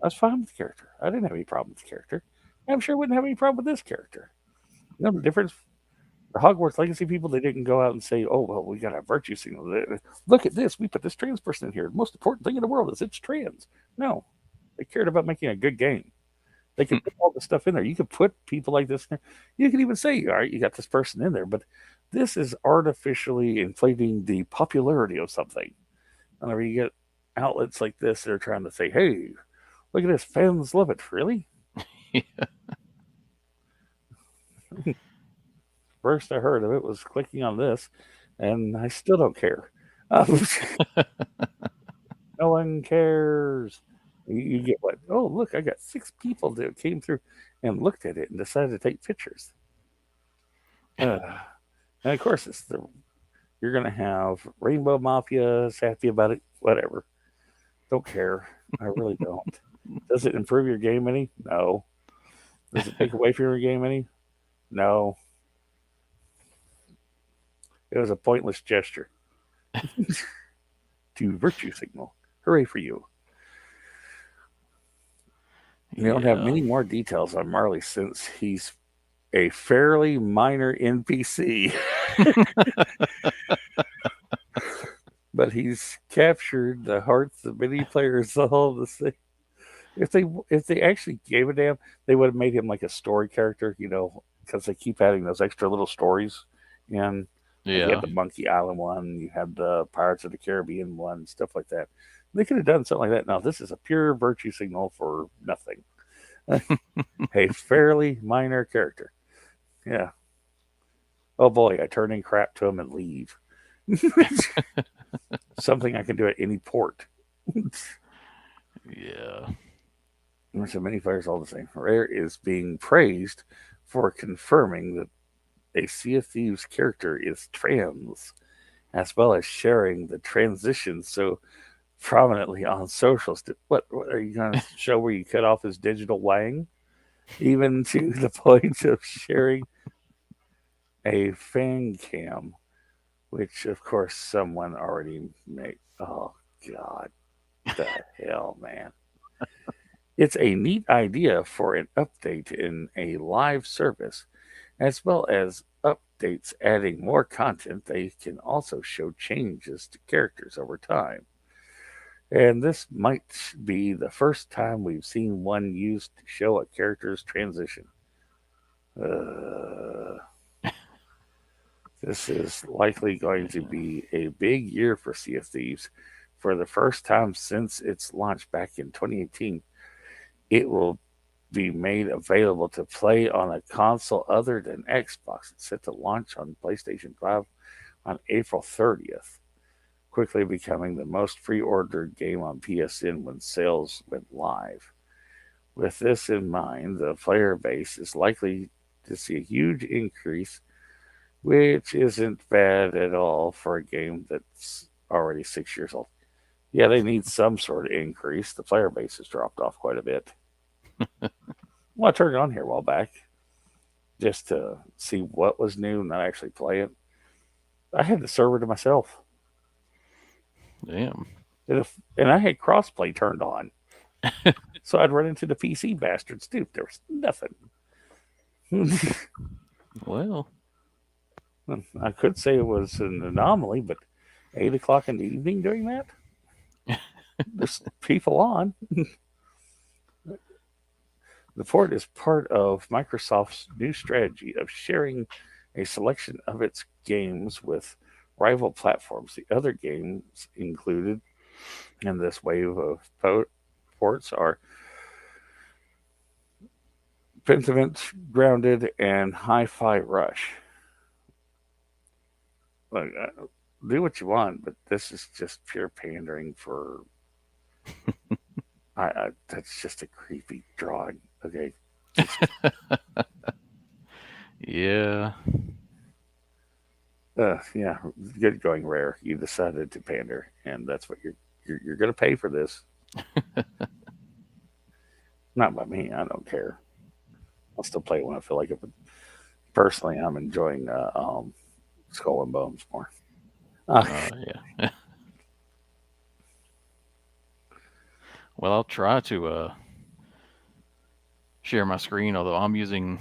I was fine with the character. I didn't have any problem with the character. I'm sure I wouldn't have any problem with this character. You know the difference? The Hogwarts Legacy people, they didn't go out and say, "Oh well, we got a virtue signal. Look at this. We put this trans person in here. The most important thing in the world is it's trans." No, they cared about making a good game. They could put all the stuff in there. You could put people like this in there. You could even say, "All right, you got this person in there," but this is artificially inflating the popularity of something. Whenever you get outlets like this, they're trying to say, "Hey, look at this. Fans love it." Really? Yeah. First I heard of it was clicking on this, and I still don't care. Um, no one cares. You get what? Oh, look, I got 6 people that came through and looked at it and decided to take pictures. And of course, you're going to have Rainbow Mafias happy about it. Whatever. Don't care. I really don't. Does it improve your game any? No. Does it take away from your game any? No. It was a pointless gesture to virtue signal. Hooray for you. We don't have Yeah. many more details on Marley since he's a fairly minor NPC, but he's captured the hearts of many players all the same. If they actually gave a damn, they would have made him like a story character, because they keep adding those extra little stories. And like you had Yeah. the Monkey Island one, you had the Pirates of the Caribbean one, stuff like that. They could have done something like that. Now this is a pure virtue signal for nothing. A fairly minor character. Yeah. Oh boy, I turn in crap to him and leave. Something I can do at any port. Yeah. There's so many players all the same. Rare is being praised for confirming that a Sea of Thieves character is trans, as well as sharing the transition so prominently on socials. What are you going to show where you cut off his digital wang? Even to the point of sharing a fan cam, which of course someone already made. Oh God, the hell, man! It's a neat idea for an update in a live service, as well as updates adding more content. They can also show changes to characters over time. And this might be the first time we've seen one used to show a character's transition. Uh, this is likely going to be a big year for Sea of Thieves. For the first time since its launch back in 2018, it will be made available to play on a console other than Xbox. It's set to launch on PlayStation 5 on April 30th, quickly becoming the most pre ordered game on PSN when sales went live. With this in mind, the player base is likely to see a huge increase, which isn't bad at all for a game that's already 6 years old. Yeah, they need some sort of increase. The player base has dropped off quite a bit. Well, I turned it on here a while back just to see what was new and not actually play it. I had the server to myself. Damn. And I had crossplay turned on. So I'd run into the PC bastards too. There was nothing. Well, I could say it was an anomaly, but 8 o'clock in the evening doing that? There's people on. The port is part of Microsoft's new strategy of sharing a selection of its games with rival platforms. The other games included in this wave of ports are Pentiment, Grounded, and Hi-Fi Rush. Look, do what you want, but this is just pure pandering for. That's just a creepy drawing. Okay. yeah. Yeah, good going, Rare. You decided to pander, and that's what you're going to pay for this. Not by me. I don't care. I'll still play it when I feel like it. But personally, I'm enjoying Skull and Bones more. Yeah. Well, I'll try to share my screen, although I'm using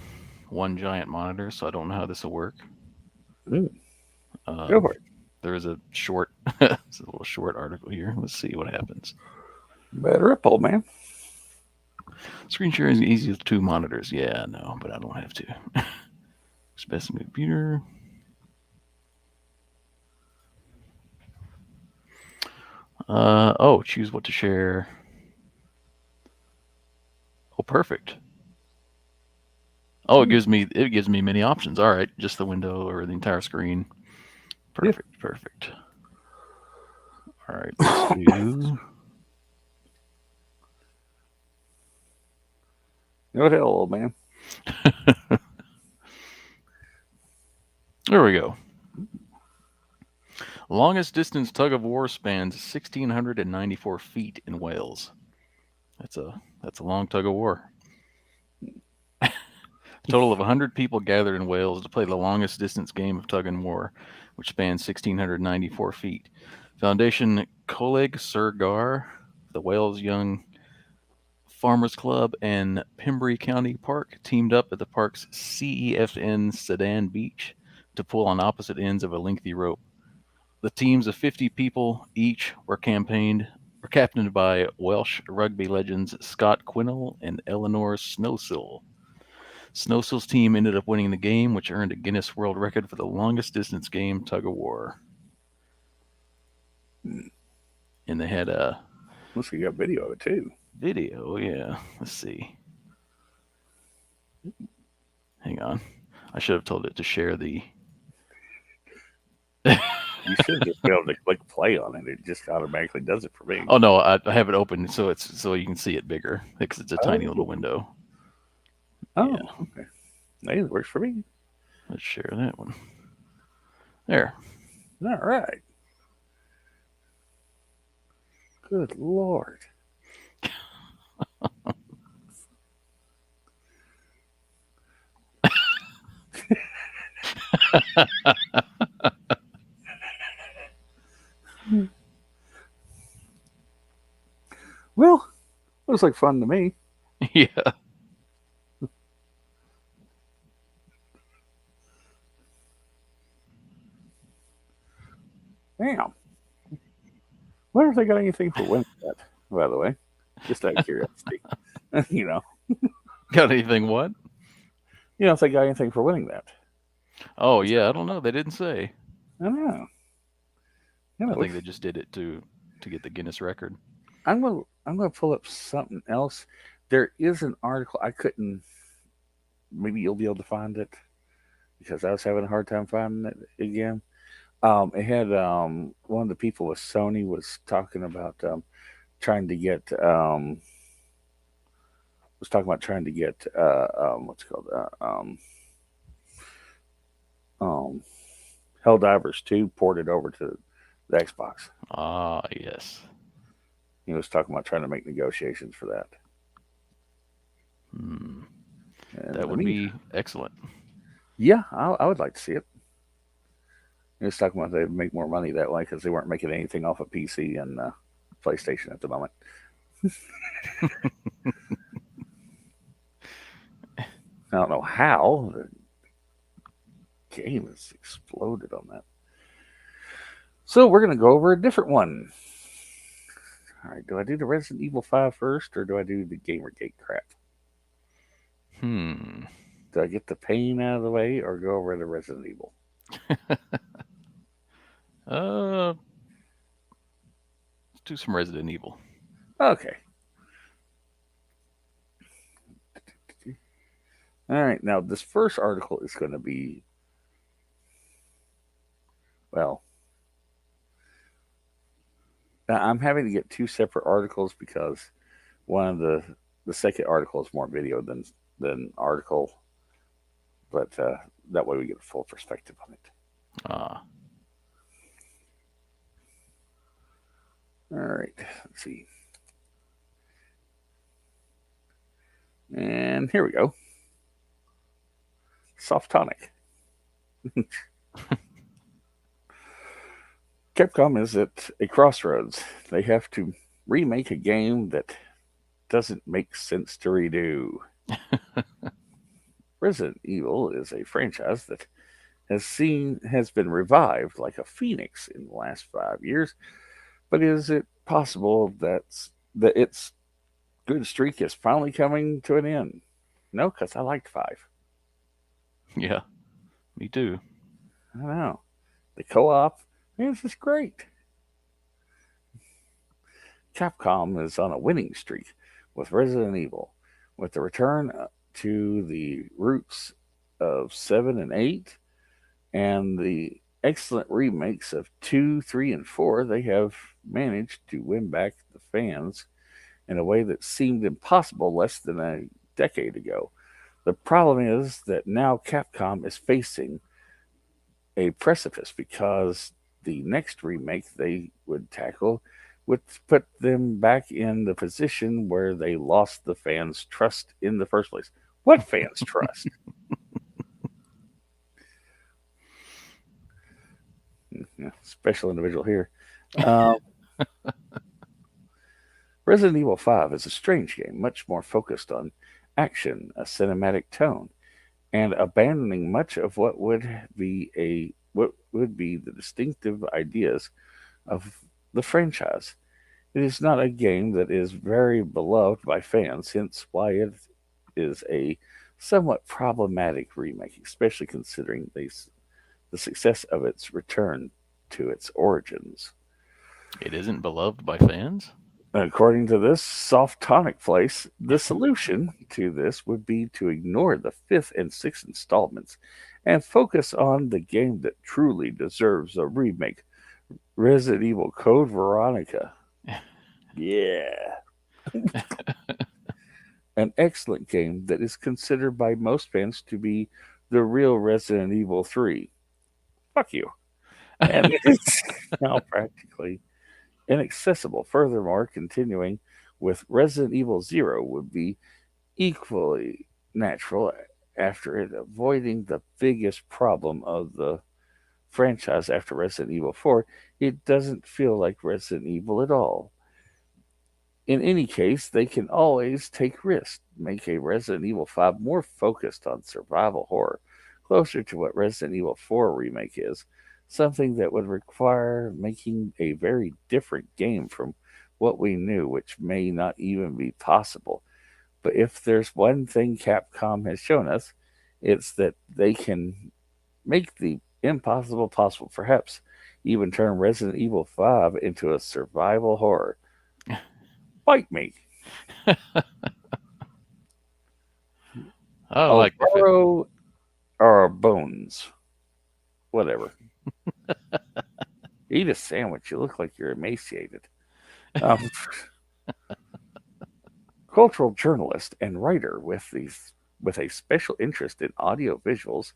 one giant monitor, so I don't know how this will work. Go for it. There is a short, it's a little short article here. Let's see what happens. Better up, old man. Screen sharing is easy with two monitors. Yeah, no, but I don't have to. Specimen computer. Choose what to share. Oh, perfect. Oh, it gives me many options. All right, just the window or the entire screen. Perfect, yeah. Perfect. All right, let's do. Go to hell, old man. There we go. Longest distance tug of war spans 1,694 feet in Wales. That's a long tug of war. A total of 100 people gathered in Wales to play the longest distance game of tug and war, which spans 1,694 feet. Foundation Coleg Sir Gar, the Wales Young Farmers Club, and Pembrey County Park teamed up at the park's CEFN Sedan Beach to pull on opposite ends of a lengthy rope. The teams of 50 people each were captained by Welsh rugby legends Scott Quinnell and Eleanor Snowsill. Snowsill's team ended up winning the game, which earned a Guinness World Record for the longest distance game tug of war. And they had a. Looks like you got video of it too. Video, yeah. Let's see. Hang on. I should have told it to share the. You should just be able to click play on it. It just automatically does it for me. Oh no, I have it open so you can see it bigger because it's a tiny little window. Oh, yeah. Okay. Hey, it works for me. Let's share that one. There. All right. Good Lord. Well, looks like fun to me. Yeah. Damn. Wonder if they got anything for winning that, by the way. Just out of curiosity. you know. Got anything what? If they got anything for winning that. Oh, yeah. I don't know. They didn't say. I don't know. I think they just did it to get the Guinness record. I'm gonna pull up something else. There is an article I couldn't. Maybe you'll be able to find it because I was having a hard time finding it again. It had one of the people with Sony was talking about trying to get trying to get what's it called um, Helldivers 2 ported over to the Xbox. Ah, yes. He was talking about trying to make negotiations for that. Hmm. And That would be excellent. Yeah, I would like to see it. He was talking about they'd make more money that way because they weren't making anything off of PC and PlayStation at the moment. I don't know how the game has exploded on that. So we're going to go over a different one. All right, do I do the Resident Evil 5 first or do I do the Gamergate crap? Hmm. Do I get the pain out of the way or go over to Resident Evil? Let's do some Resident Evil. Okay. All right, now this first article is going to be, well, I'm having to get two separate articles because one of the second article is more video than article, but that way we get a full perspective on it. Ah. All right, let's see. And here we go. Soft tonic. Capcom is at a crossroads. They have to remake a game that doesn't make sense to redo. Resident Evil is a franchise that has been revived like a phoenix in the last 5 years. But is it possible that its good streak is finally coming to an end? No, because I liked 5. Yeah. Me too. I don't know. The co-op is just great. Capcom is on a winning streak with Resident Evil, with the return to the roots of 7 and 8 and the excellent remakes of 2, 3, and 4. They have managed to win back the fans in a way that seemed impossible less than a decade ago. The problem is that now Capcom is facing a precipice because the next remake they would tackle would put them back in the position where they lost the fans' trust in the first place. What fans' trust? Special individual here. Resident Evil 5 is a strange game, much more focused on action, a cinematic tone, and abandoning much of what would be the distinctive ideas of the franchise. It is not a game that is very beloved by fans, hence why it is a somewhat problematic remake, especially considering the success of its return to its origins. It isn't beloved by fans? According to this soft tonic place, the solution to this would be to ignore the fifth and sixth installments and focus on the game that truly deserves a remake, Resident Evil Code Veronica. Yeah. An excellent game that is considered by most fans to be the real Resident Evil 3. Fuck you. And it's now practically inaccessible. Furthermore, continuing with Resident Evil Zero would be equally natural after it avoiding the biggest problem of the franchise after Resident Evil 4. It doesn't feel like Resident Evil at all. In any case, they can always take risks, make a Resident Evil 5 more focused on survival horror, closer to what Resident Evil 4 remake is, something that would require making a very different game from what we knew, which may not even be possible. But if there's one thing Capcom has shown us, it's that they can make the impossible possible, perhaps even turn Resident Evil 5 into a survival horror. Bite me. I I'll like the borrow our bones. Whatever. Eat a sandwich. You look like you're emaciated. Um, cultural journalist and writer with a special interest in audio visuals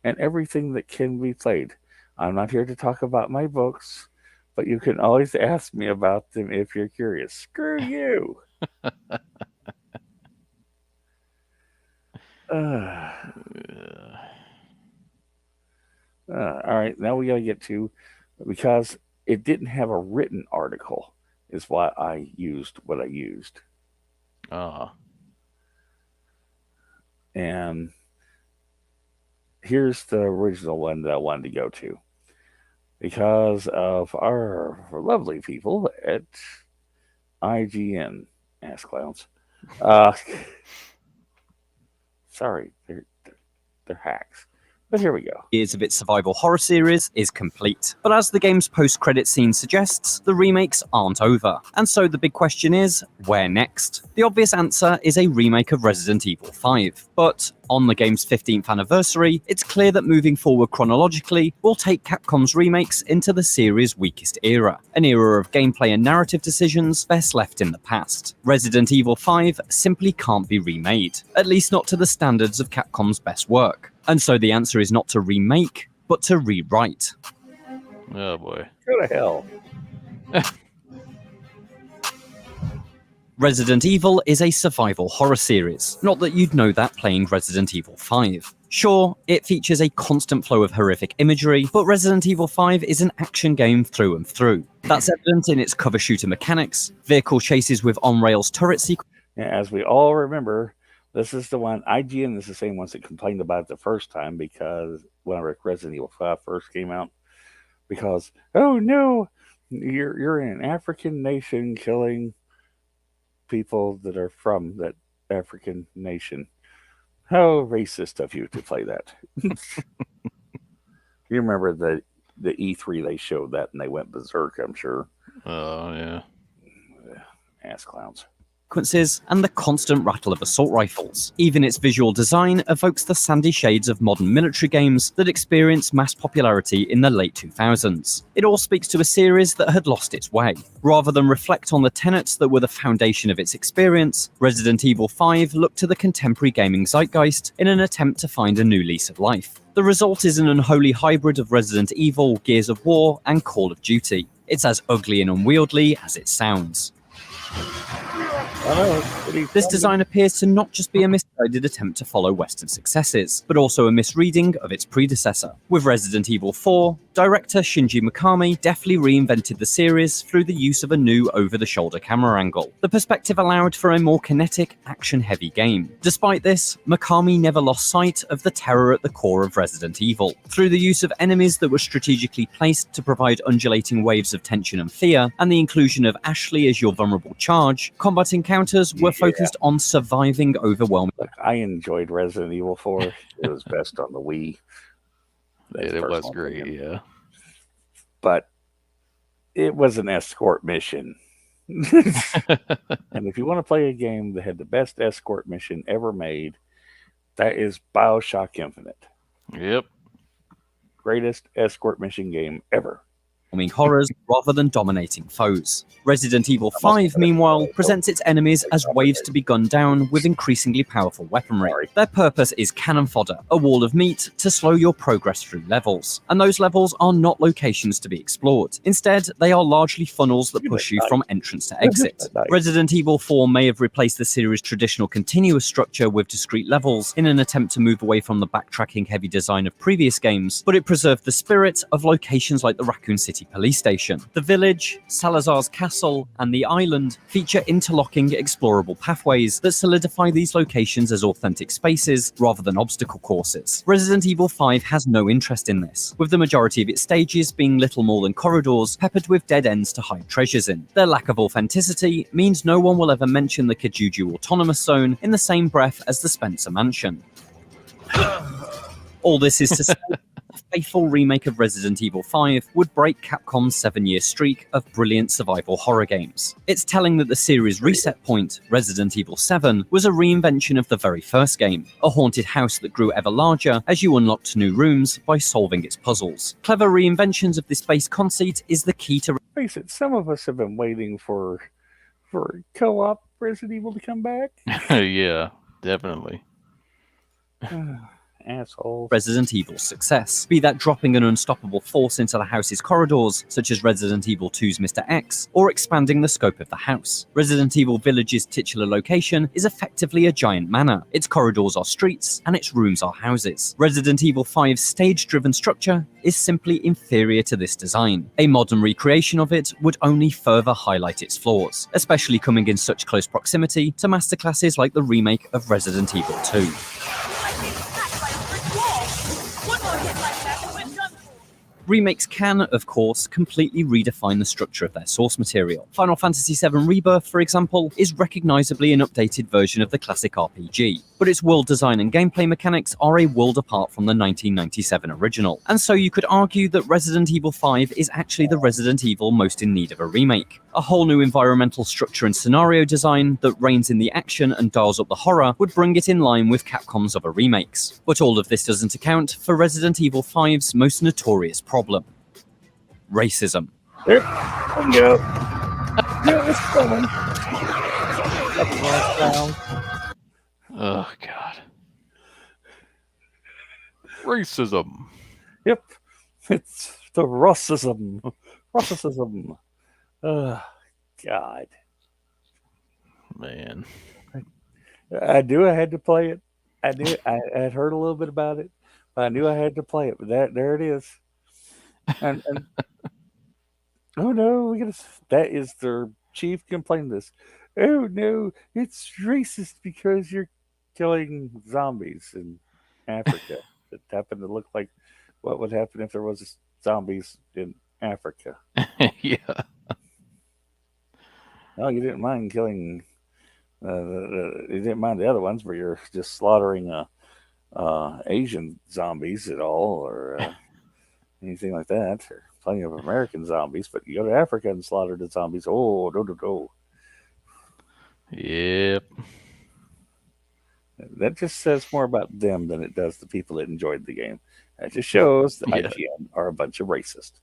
and everything that can be played. I'm not here to talk about my books, but you can always ask me about them if you're curious. Screw you. Uh, all right, now we got to get to, because it didn't have a written article, is why I used what I used. Ah, And here's the original one that I wanted to go to because of our lovely people at IGN, ass clowns. Uh, sorry, they're hacks. But here we go. Years of its survival horror series is complete. But as the game's post-credit scene suggests, the remakes aren't over. And so the big question is, where next? The obvious answer is a remake of Resident Evil 5. But on the game's 15th anniversary, it's clear that moving forward chronologically will take Capcom's remakes into the series' weakest era, an era of gameplay and narrative decisions best left in the past. Resident Evil 5 simply can't be remade, at least not to the standards of Capcom's best work. And so the answer is not to remake, but to rewrite. oh boy. Go to hell. Resident Evil is a survival horror series. Not that you'd know that playing Resident Evil 5. Sure, it features a constant flow of horrific imagery, but Resident Evil 5 is an action game through and through. That's evident in its cover shooter mechanics, vehicle chases with on-rails turret sequences. As we all remember, this is the one, IGN is the same ones that complained about it the first time because when Resident Evil 5 first came out, because, oh no, you're in an African nation killing people that are from that African nation. How racist of you to play that. You remember the E3 they showed that and they went berserk, I'm sure. Oh yeah. Ass clowns. And the constant rattle of assault rifles. Even its visual design evokes the sandy shades of modern military games that experienced mass popularity in the late 2000s. It all speaks to a series that had lost its way. Rather than reflect on the tenets that were the foundation of its experience, Resident Evil 5 looked to the contemporary gaming zeitgeist in an attempt to find a new lease of life. The result is an unholy hybrid of Resident Evil, Gears of War, and Call of Duty. It's as ugly and unwieldy as it sounds. This design appears to not just be a misguided attempt to follow Western successes, but also a misreading of its predecessor. With Resident Evil 4, director Shinji Mikami deftly reinvented the series through the use of a new over-the-shoulder camera angle. The perspective allowed for a more kinetic, action-heavy game. Despite this, Mikami never lost sight of the terror at the core of Resident Evil. Through the use of enemies that were strategically placed to provide undulating waves of tension and fear, and the inclusion of Ashley as your vulnerable charge, combat encounters were focused on surviving overwhelming. Look, I enjoyed Resident Evil 4. It was best on the Wii. It was great, yeah. But it was an escort mission. And if you want to play a game that had the best escort mission ever made, that is BioShock Infinite. Yep. Greatest escort mission game ever. horrors rather than dominating foes. Resident Evil 5, meanwhile, presents its enemies as waves to be gunned down with increasingly powerful weaponry. Their purpose is cannon fodder, a wall of meat to slow your progress through levels. And those levels are not locations to be explored. Instead, they are largely funnels that push you from entrance to exit. Resident Evil 4 may have replaced the series' traditional continuous structure with discrete levels in an attempt to move away from the backtracking-heavy design of previous games, but it preserved the spirit of locations like the Raccoon City police station. The village, Salazar's castle, and the island feature interlocking explorable pathways that solidify these locations as authentic spaces rather than obstacle courses. Resident Evil 5 has no interest in this, with the majority of its stages being little more than corridors peppered with dead ends to hide treasures in. Their lack of authenticity means no one will ever mention the Kajuju Autonomous Zone in the same breath as the Spencer Mansion. All this is to say, a faithful remake of Resident Evil 5 would break Capcom's 7-year streak of brilliant survival horror games. It's telling that the series' reset point, Resident Evil 7, was a reinvention of the very first game, a haunted house that grew ever larger as you unlocked new rooms by solving its puzzles. Clever reinventions of this base conceit is the key to... Face it, some of us have been waiting for co-op Resident Evil to come back. Yeah, definitely. Assholes. Resident Evil's success, be that dropping an unstoppable force into the house's corridors, such as Resident Evil 2's Mr. X, or expanding the scope of the house. Resident Evil Village's titular location is effectively a giant manor. Its corridors are streets, and its rooms are houses. Resident Evil 5's stage-driven structure is simply inferior to this design. A modern recreation of it would only further highlight its flaws, especially coming in such close proximity to masterclasses like the remake of Resident Evil 2. Remakes can, of course, completely redefine the structure of their source material. Final Fantasy VII Rebirth, for example, is recognisably an updated version of the classic RPG, but its world design and gameplay mechanics are a world apart from the 1997 original. And so you could argue that Resident Evil 5 is actually the Resident Evil most in need of a remake. A whole new environmental structure and scenario design that reins in the action and dials up the horror would bring it in line with Capcom's other remakes. But all of this doesn't account for Resident Evil 5's most notorious problem: racism. There we go. Yeah, it's coming. Oh, God. Racism. Yep. It's the racism. Racism. God. Man. I knew I had to play it. I knew I had heard a little bit about it, but I knew I had to play it. But there it is. And oh no, that is their chief complaint. This, oh no, it's racist because you're killing zombies in Africa. That happen to look like what would happen if there was zombies in Africa. Yeah. No, you didn't mind killing. You didn't mind the other ones where you're just slaughtering Asian zombies at all, or anything like that. Or plenty of American zombies, but you go to Africa and slaughter the zombies. Oh, no. Yep. That just says more about them than it does the people that enjoyed the game. That just shows that IGN are a bunch of racists.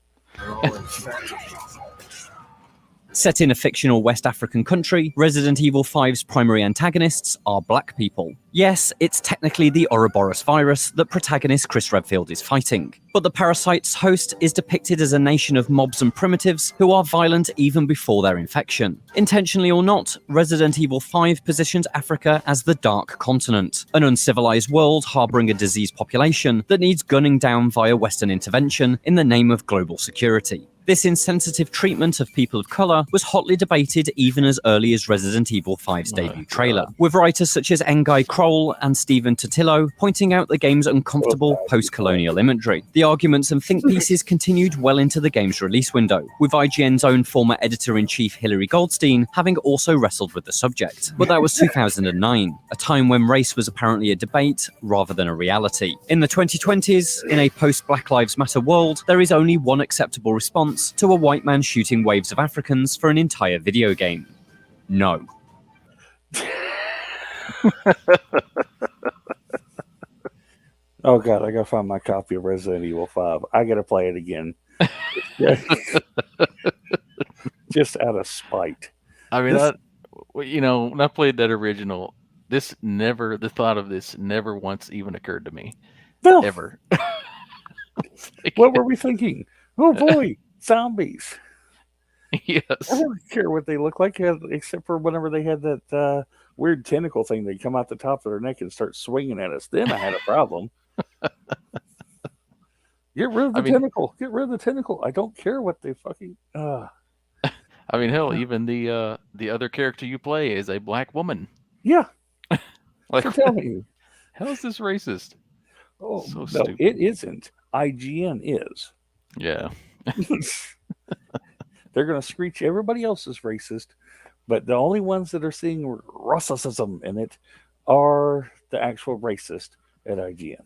Set in a fictional West African country, Resident Evil 5's primary antagonists are black people. Yes, it's technically the Ouroboros virus that protagonist Chris Redfield is fighting, but the parasite's host is depicted as a nation of mobs and primitives who are violent even before their infection. Intentionally or not, Resident Evil 5 positions Africa as the Dark Continent, an uncivilized world harboring a diseased population that needs gunning down via Western intervention in the name of global security. This insensitive treatment of people of colour was hotly debated even as early as Resident Evil 5's debut trailer, with writers such as Ngai Kroll and Stephen Totillo pointing out the game's uncomfortable post-colonial imagery. The arguments and think pieces continued well into the game's release window, with IGN's own former editor-in-chief Hilary Goldstein having also wrestled with the subject. But that was 2009, a time when race was apparently a debate rather than a reality. In the 2020s, in a post-Black Lives Matter world, there is only one acceptable response to a white man shooting waves of Africans for an entire video game: no. Oh god, I gotta find my copy of Resident Evil 5. I gotta play it again. Yeah. Just out of spite. I mean, This- when I played that original, the thought of this never once even occurred to me, No, ever. It's like, what were we thinking? Oh boy, zombies. I yes. don't care what they look like, except for whenever they had that weird tentacle thing. They come out the top of their neck and start swinging at us. Then I had a problem. Get rid of the I mean, tentacle. Get rid of the tentacle. I don't care what they fucking. hell, even the other character you play is a black woman. Yeah. Like, So tell me. how is this racist? Oh So no, stupid. it isn't. IGN is. Yeah. They're going to screech everybody else is racist, but the only ones that are seeing racism in it are the actual racist at IGN.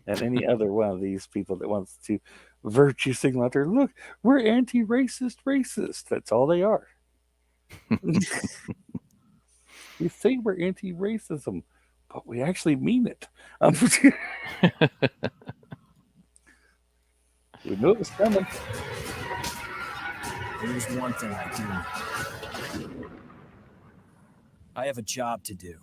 And any other one of these people that wants to virtue signal out there, look, we're anti-racist. That's all they are. We say we're anti-racism, but we actually mean it. We knew it was coming. There's one thing I do. I have a job to do,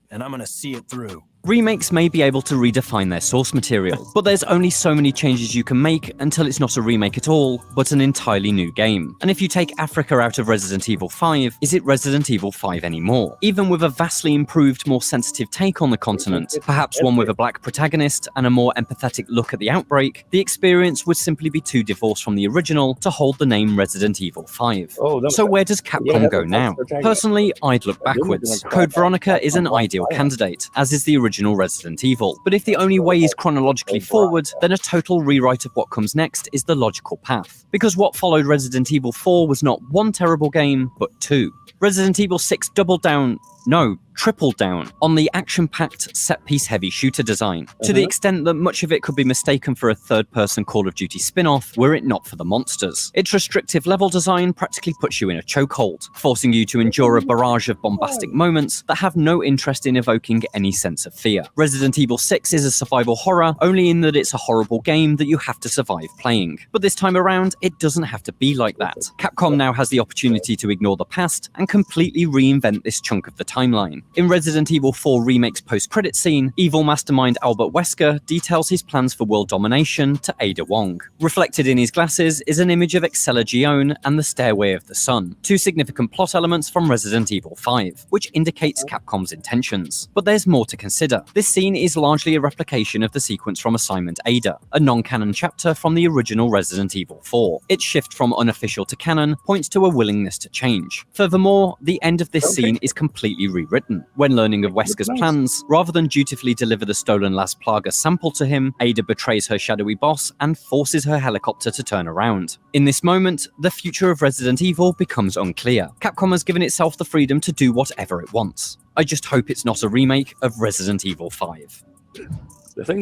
and I'm gonna see it through. Remakes may be able to redefine their source material, but there's only so many changes you can make until it's not a remake at all, but an entirely new game. And if you take Africa out of Resident Evil 5, is it Resident Evil 5 anymore? Even with a vastly improved, more sensitive take on the continent, perhaps one with a black protagonist and a more empathetic look at the outbreak, the experience would simply be too divorced from the original to hold the name Resident Evil 5. Oh, no, So where does Capcom go now? Personally, I'd look backwards. Code Veronica is an ideal candidate, as is the original Resident Evil. But if the only way is chronologically forward, then a total rewrite of what comes next is the logical path. Because what followed Resident Evil 4 was not one terrible game, but two. Resident Evil 6 doubled down, no, tripled down on the action-packed, set-piece heavy shooter design, to the extent that much of it could be mistaken for a third-person Call of Duty spin-off were it not for the monsters. Its restrictive level design practically puts you in a chokehold, forcing you to endure a barrage of bombastic moments that have no interest in evoking any sense of fear. Resident Evil 6 is a survival horror, only in that it's a horrible game that you have to survive playing. But this time around, it doesn't have to be like that. Capcom now has the opportunity to ignore the past and completely reinvent this chunk of the timeline. In Resident Evil 4 Remake's post-credit scene, evil mastermind Albert Wesker details his plans for world domination to Ada Wong. Reflected in his glasses is an image of Excella Gione and the Stairway of the Sun, two significant plot elements from Resident Evil 5, which indicates Capcom's intentions. But there's more to consider. This scene is largely a replication of the sequence from Assignment Ada, a non-canon chapter from the original Resident Evil 4. Its shift from unofficial to canon points to a willingness to change. Furthermore, the end of this scene is completely rewritten. When learning of Wesker's plans, rather than dutifully deliver the stolen Las Plagas sample to him, Ada betrays her shadowy boss and forces her helicopter to turn around. In this moment, the future of Resident Evil becomes unclear. Capcom has given itself the freedom to do whatever it wants. I just hope it's not a remake of Resident Evil 5.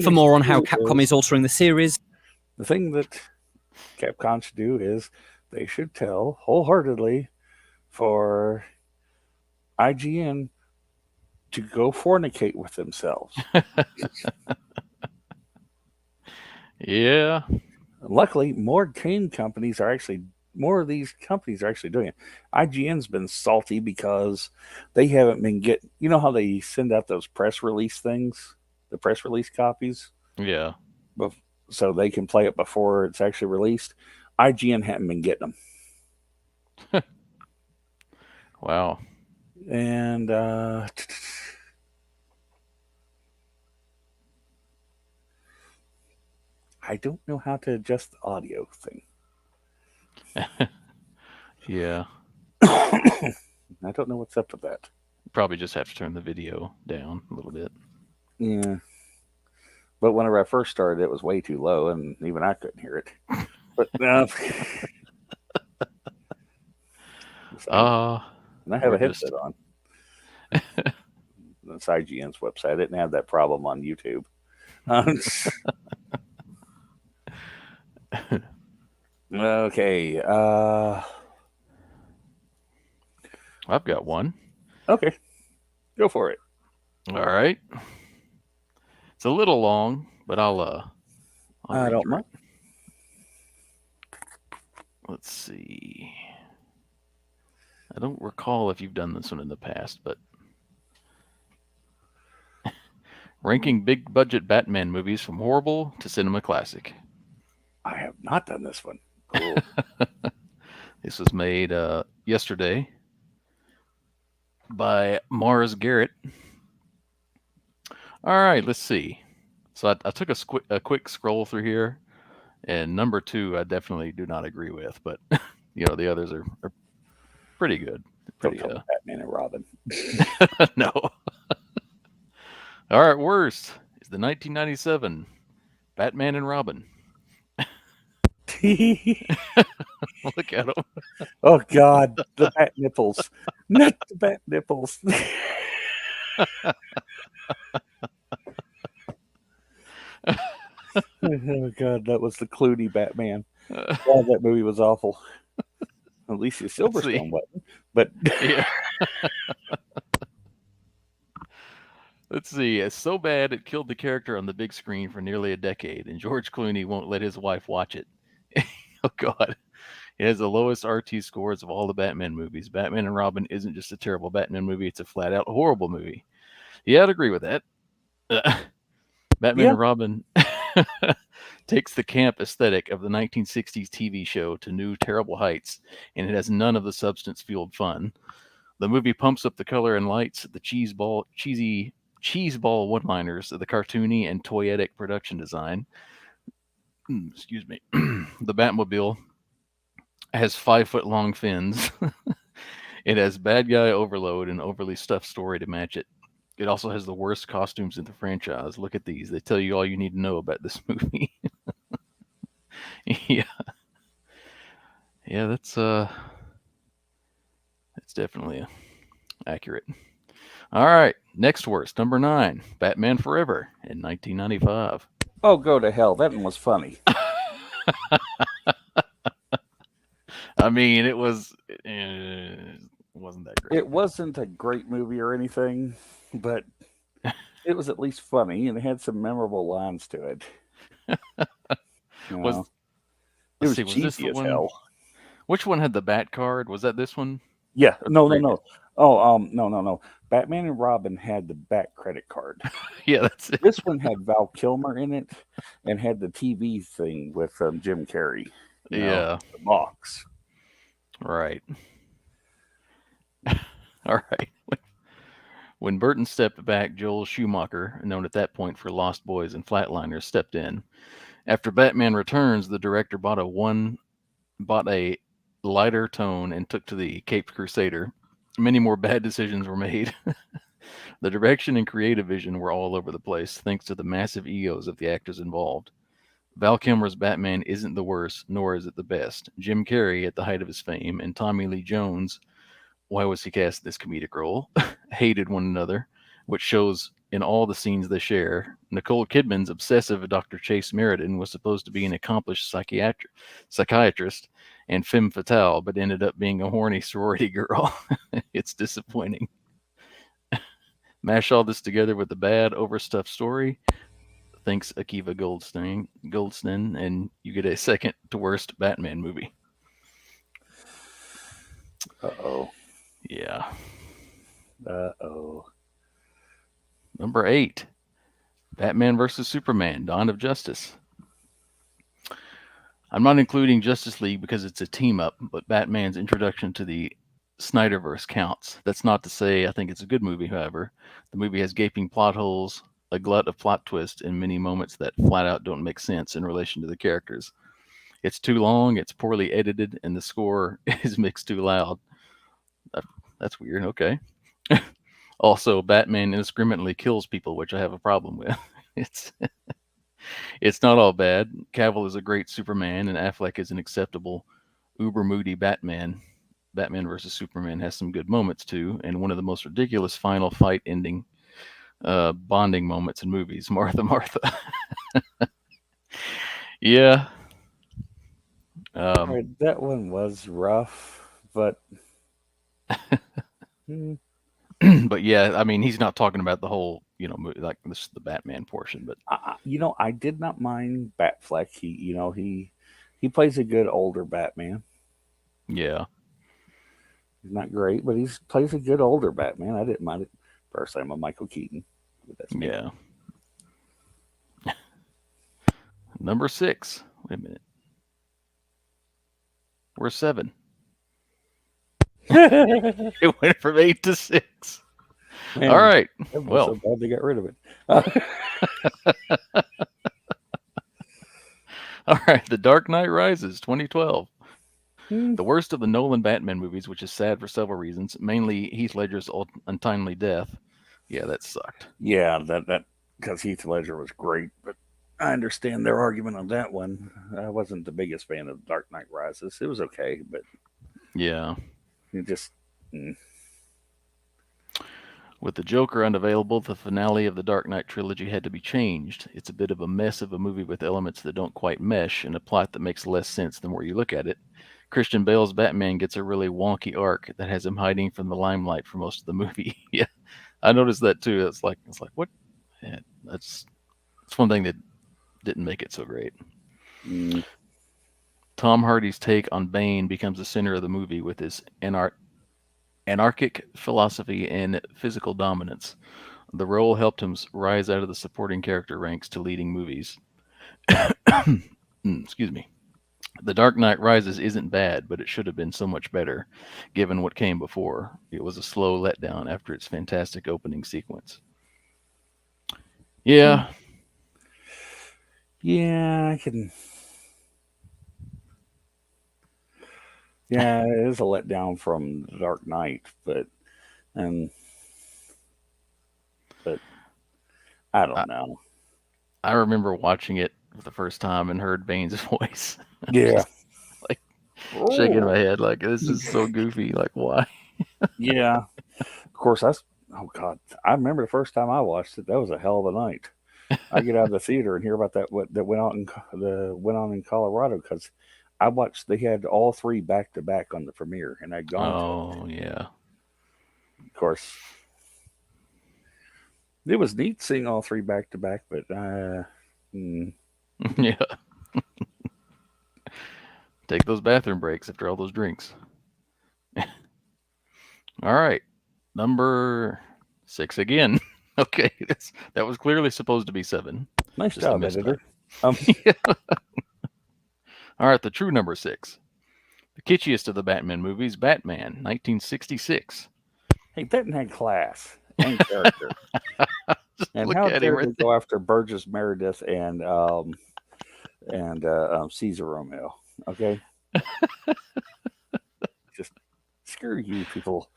For more on how Capcom is altering the series, the thing that Capcom should do is they should tell wholeheartedly for IGN to go fornicate with themselves. Yeah. Luckily, more of these companies are actually doing it. IGN's been salty because they haven't been getting, you know how they send out those press release things, the press release copies? Yeah. So they can play it before it's actually released. IGN hadn't been getting them. Wow. And I don't know how to adjust the audio thing. Yeah. I don't know what's up with that. Probably just have to turn the video down a little bit. Yeah. But whenever I first started, it was way too low, and even I couldn't hear it. But and I have a headset on. That's IGN's website. I didn't have that problem on YouTube. Okay. I've got one. Okay. Go for it. All right. It's a little long, but I'll I read don't through mind. it. Let's see. I don't recall if you've done this one in the past, but ranking big budget Batman movies from horrible to cinema classic. I have not done this one. Cool. This was made yesterday by Mars Garrett. All right, let's see. So I took a quick scroll through here, and number 2 I definitely do not agree with, but the others are pretty good. Don't Pretty tell me Batman and Robin. no. All right, worst is the 1997 Batman and Robin. Look at them. Oh God, the bat nipples, not the bat nipples. Oh God, that was the Clooney Batman. Oh, that movie was awful. Alicia Silverstone wasn't, but Yeah. Let's see. It's so bad it killed the character on the big screen for nearly a decade, and George Clooney won't let his wife watch it. Oh God. It has the lowest RT scores of all the Batman movies. Batman and Robin isn't just a terrible Batman movie, it's a flat out horrible movie. Yeah, I'd agree with that. Batman Yeah. and Robin takes the camp aesthetic of the 1960s TV show to new terrible heights, and it has none of the substance-fueled fun. The movie pumps up the color and lights, the cheesy cheeseball one-liners, the cartoony and toyetic production design. Excuse me. The Batmobile has 5-foot-long fins. It has bad guy overload and overly stuffed story to match it. It also has the worst costumes in the franchise. Look at these. They tell you all you need to know about this movie. Yeah. Yeah, that's definitely accurate. All right, next worst, number 9, Batman Forever in 1995. oh, go to hell. That one was funny. I mean, it wasn't that great. It wasn't a great movie or anything, but it was at least funny and it had some memorable lines to it. You Was know, it let's was see, was this cheesy the as one? hell. Which one had the Bat card? Was that this one? Yeah, Or the no. previous? Oh, no. Batman and Robin had the Bat credit card. Yeah, that's it. This one had Val Kilmer in it and had the TV thing with Jim Carrey. Yeah, The box. right. All right. When Burton stepped back, Joel Schumacher, known at that point for Lost Boys and Flatliners, stepped in. After Batman Returns, the director bought a lighter tone and took to the Caped Crusader. Many more bad decisions were made. The direction and creative vision were all over the place, thanks to the massive egos of the actors involved. Val Kilmer's Batman isn't the worst, nor is it the best. Jim Carrey, at the height of his fame, and Tommy Lee Jones, why was he cast in this comedic role, hated one another, which shows in all the scenes they share. Nicole Kidman's obsessive Dr. Chase Meriden was supposed to be an accomplished psychiatrist and femme fatale, but ended up being a horny sorority girl. It's disappointing. Mash all this together with the bad, overstuffed story. Thanks, Akiva Goldston, and you get a second to worst Batman movie. Uh-oh. Yeah. Uh-oh. Number 8, Batman vs. Superman, Dawn of Justice. I'm not including Justice League because it's a team up, but Batman's introduction to the Snyderverse counts. That's not to say I think it's a good movie, however. The movie has gaping plot holes, a glut of plot twists, and many moments that flat out don't make sense in relation to the characters. It's too long, it's poorly edited, and the score is mixed too loud. That's weird. Okay. Also, Batman indiscriminately kills people, which I have a problem with. It's it's not all bad. Cavill is a great Superman, and Affleck is an acceptable, uber moody Batman. Batman versus Superman has some good moments too, and one of the most ridiculous final fight ending bonding moments in movies. Martha, Martha. Yeah. All right, that one was rough, but But yeah, I mean, he's not talking about the whole, movie, like this is the Batman portion, but I did not mind Batfleck. He plays a good older Batman. Yeah. He's not great, but he plays a good older Batman. I didn't mind it. Personally, I'm a Michael Keaton, but that's me. Yeah. Number 6. Wait a minute. We're 7. Man, It went from 8 to 6. All right. I'm Well, so glad they got rid of it. all right. The Dark Knight Rises, 2012. Hmm. The worst of the Nolan Batman movies, which is sad for several reasons, mainly Heath Ledger's untimely death. Yeah, that sucked. Yeah, that because Heath Ledger was great, but I understand their argument on that one. I wasn't the biggest fan of Dark Knight Rises. It was okay, but Yeah. it just With the Joker unavailable, the finale of the Dark Knight trilogy had to be changed. It's a bit of a mess of a movie with elements that don't quite mesh and a plot that makes less sense the more you look at it. Christian Bale's Batman gets a really wonky arc that has him hiding from the limelight for most of the movie. Yeah, I noticed that too. It's like what? Yeah, that's one thing that didn't make it so great. mm, Tom Hardy's take on Bane becomes the center of the movie with his anarchic philosophy and physical dominance. The role helped him rise out of the supporting character ranks to leading movies. Excuse me. The Dark Knight Rises isn't bad, but it should have been so much better, given what came before. It was a slow letdown after its fantastic opening sequence. Yeah, yeah, I can. Yeah, it is a letdown from The Dark Knight, um, but I I, don't know. I remember watching it for the first time and heard Bane's voice. Yeah. Just like shaking Oh, my head, like this is so goofy. Like why? yeah. Of course, oh God, I remember the first time I watched it. That was a hell of a night. I get out of the theater and hear about that went out went on in Colorado because I watched. They had all three back to back on the premiere, and I'd gone to it. Oh yeah, Of course, it was neat seeing all three back to back, but mm, yeah. Take those bathroom breaks after all those drinks. All right, number 6 again. Okay, that was clearly supposed to be 7. nice Just a job, mistype. editor. Um, All right, the true number 6. The kitschiest of the Batman movies, Batman, 1966. hey, Benton had class and character, Just and look how at him dare right they there. go after Burgess Meredith and Caesar Romeo? Okay, just screw you, people.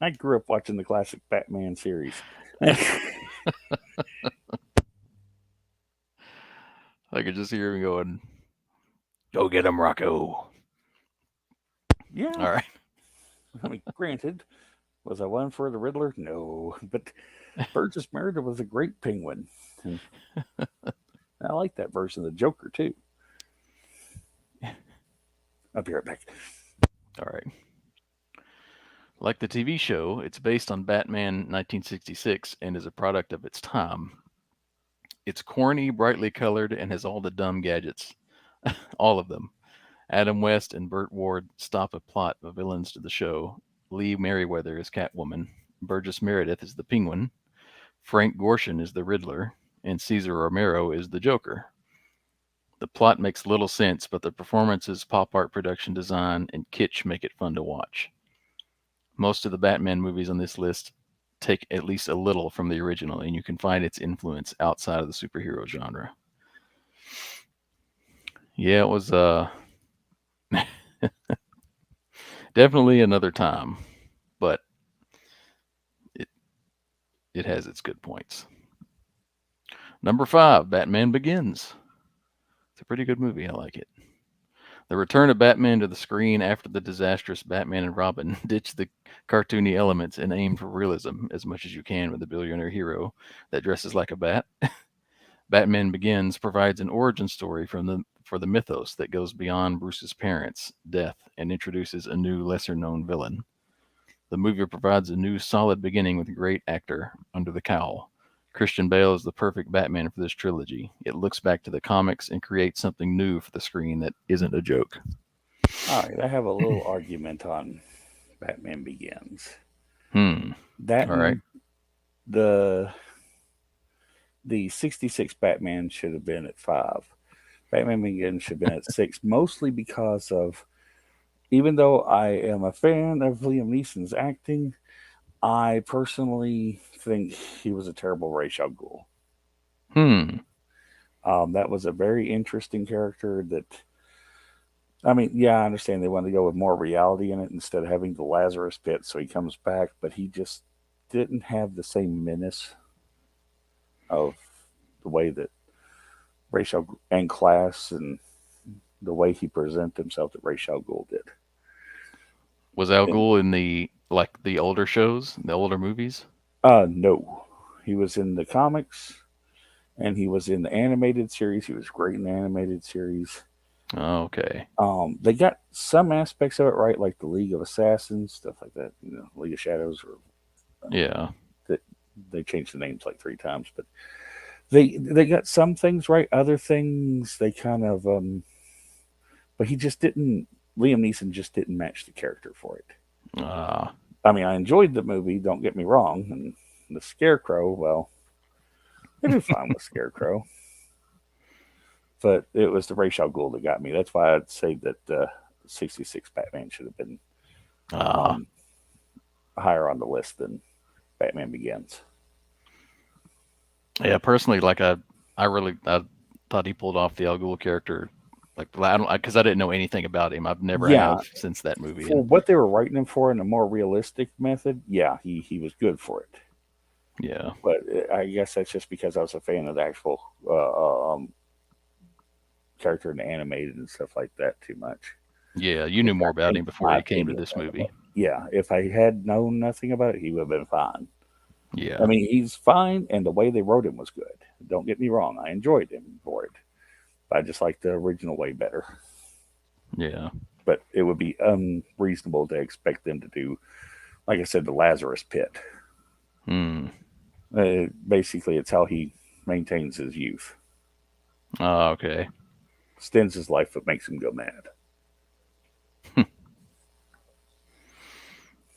I grew up watching the classic Batman series. I could just hear him going, "Go get him, Rocco." Yeah, All right. I mean, granted, was I one for the Riddler? No, but Burgess Meredith was a great Penguin, and I like that version of the Joker too. I'll be right back. All right. Like the TV show, it's based on Batman 1966 and is a product of its time. It's corny, brightly colored, and has all the dumb gadgets. All of them. Adam West and Burt Ward stop a plot of villains to the show. Lee Merriweather is Catwoman. Burgess Meredith is the Penguin. Frank Gorshin is the Riddler. And Caesar Romero is the Joker. The plot makes little sense, but the performances, pop art production design, and kitsch make it fun to watch. Most of the Batman movies on this list take at least a little from the original, and you can find its influence outside of the superhero genre. Yeah, it was definitely another time, but it it has its good points. Number 5, Batman Begins. It's a pretty good movie. I like it. The return of Batman to the screen after the disastrous Batman and Robin ditch the cartoony elements and aim for realism as much as you can with a billionaire hero that dresses like a bat. Batman Begins provides an origin story for the mythos that goes beyond Bruce's parents' death and introduces a new, lesser-known villain. The movie provides a new, solid beginning with a great actor under the cowl. Christian Bale is the perfect Batman for this trilogy. It looks back to the comics and creates something new for the screen that isn't a joke. All right, I have a little argument on Batman Begins. That All right. and the 66 Batman should have been at 5. Batman Begins should have been at 6, mostly because of, even though I am a fan of Liam Neeson's acting, I personally think he was a terrible Ra's al Ghul. That was a very interesting character that, I mean, yeah, I understand they wanted to go with more reality in it instead of having the Lazarus pit, so he comes back, but he just didn't have the same menace of the way that Rachel and class and the way he presented himself that Ra's al Ghul did. Was Al Ghul in the older shows, the older movies? No. He was in the comics and he was in the animated series. He was great in the animated series. Oh, okay. They got some aspects of it right, like the League of Assassins, stuff like that. League of Shadows, or yeah, that they changed the names like 3 times, but they got some things right. Other things they kind of, but he just didn't. Liam Neeson just didn't match the character for it. I mean, I enjoyed the movie. Don't get me wrong, and the Scarecrow. Well, they did fine with Scarecrow. But it was the Ra's al Ghul that got me. That's why I'd say that 66 Batman should have been higher on the list than Batman Begins. Yeah, personally, like I thought he pulled off the Al Ghul character, like because I didn't know anything about him. I've never have since that movie. For what they were writing him for in a more realistic method, yeah, he was good for it. Yeah, but I guess that's just because I was a fan of the actual character in the animated and stuff like that too much. Yeah, you knew more about him before he came to this movie. Yeah, if I had known nothing about it, he would have been fine. Yeah. I mean, he's fine, and the way they wrote him was good. Don't get me wrong. I enjoyed him for it. But I just like the original way better. Yeah. But it would be unreasonable to expect them to do, like I said, the Lazarus pit. Basically, it's how he maintains his youth. Oh, okay. Extends his life, but makes him go mad.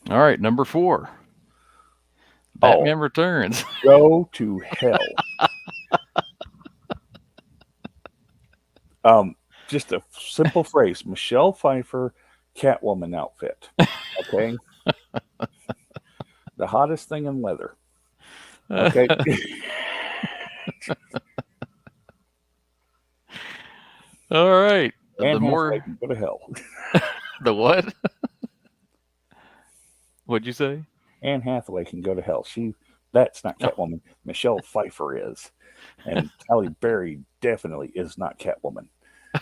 All right, number 4. Batman Returns. Go to hell. Just a simple phrase. Michelle Pfeiffer, Catwoman outfit. Okay. The hottest thing in leather. Okay. All right. And the more go to hell. The what? What'd you say? Anne Hathaway can go to hell. That's not Catwoman. Michelle Pfeiffer is. And Halle Berry definitely is not Catwoman.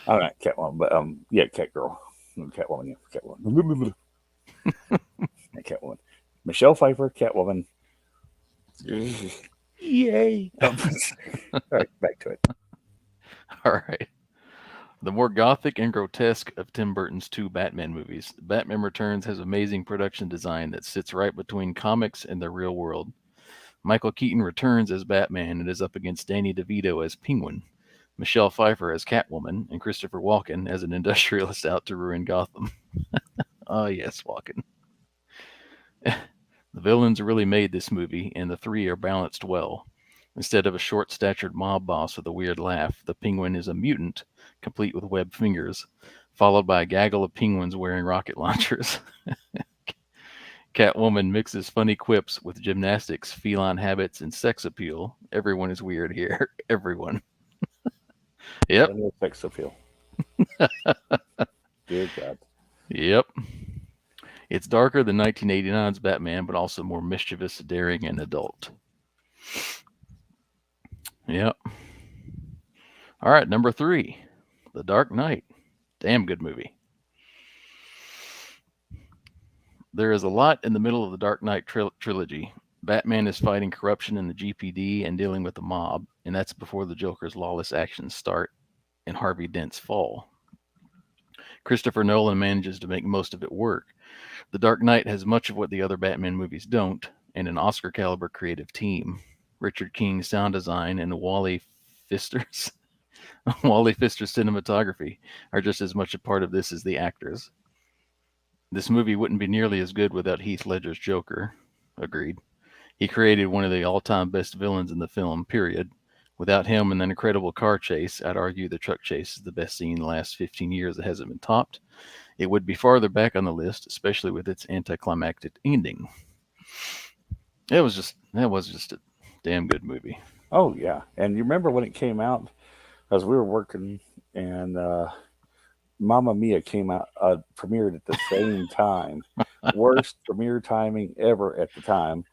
Oh, not Catwoman, but yeah, Catgirl. Catwoman, yeah, Catwoman. Catwoman. Michelle Pfeiffer, Catwoman. Yay. All right, back to it. All right. The more gothic and grotesque of Tim Burton's 2 Batman movies, Batman Returns has amazing production design that sits right between comics and the real world. Michael Keaton returns as Batman and is up against Danny DeVito as Penguin, Michelle Pfeiffer as Catwoman, and Christopher Walken as an industrialist out to ruin Gotham. Oh, yes, Walken. The villains really made this movie, and the 3 are balanced well. Instead of a short-statured mob boss with a weird laugh, the Penguin is a mutant, complete with webbed fingers, followed by a gaggle of penguins wearing rocket launchers. Catwoman mixes funny quips with gymnastics, feline habits, and sex appeal. Everyone is weird here. Everyone. Yep. Sex appeal. Dear God. Yep. It's darker than 1989's Batman, but also more mischievous, daring, and adult. Yep. All right, number 3, The Dark Knight. Damn good movie. There is a lot in the middle of the Dark Knight trilogy. Batman is fighting corruption in the GPD and dealing with the mob, and that's before the Joker's lawless actions start and Harvey Dent's fall. Christopher Nolan manages to make most of it work. The Dark Knight has much of what the other Batman movies don't, and an Oscar-caliber creative team. Richard King's sound design, and Wally Pfister's Wally Pfister's cinematography are just as much a part of this as the actors. This movie wouldn't be nearly as good without Heath Ledger's Joker. Agreed. He created one of the all-time best villains in the film, period. Without him and an incredible car chase, I'd argue the truck chase is the best scene in the last 15 years that hasn't been topped. It would be farther back on the list, especially with its anticlimactic ending. That was just a damn good movie. Oh yeah, and you remember when it came out? As we were working, and Mamma Mia came out, premiered at the same time. Worst premiere timing ever at the time.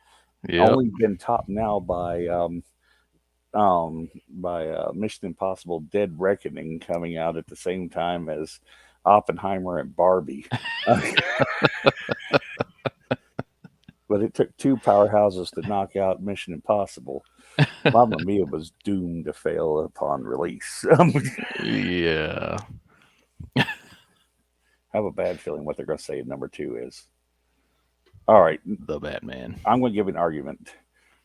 Yep. Only been topped now by Mission Impossible: Dead Reckoning coming out at the same time as Oppenheimer and Barbie. But it took two powerhouses to knock out Mission Impossible. Mamma Mia was doomed to fail upon release. Yeah. I have a bad feeling what they're going to say in number 2 is. All right, The Batman. I'm going to give an argument.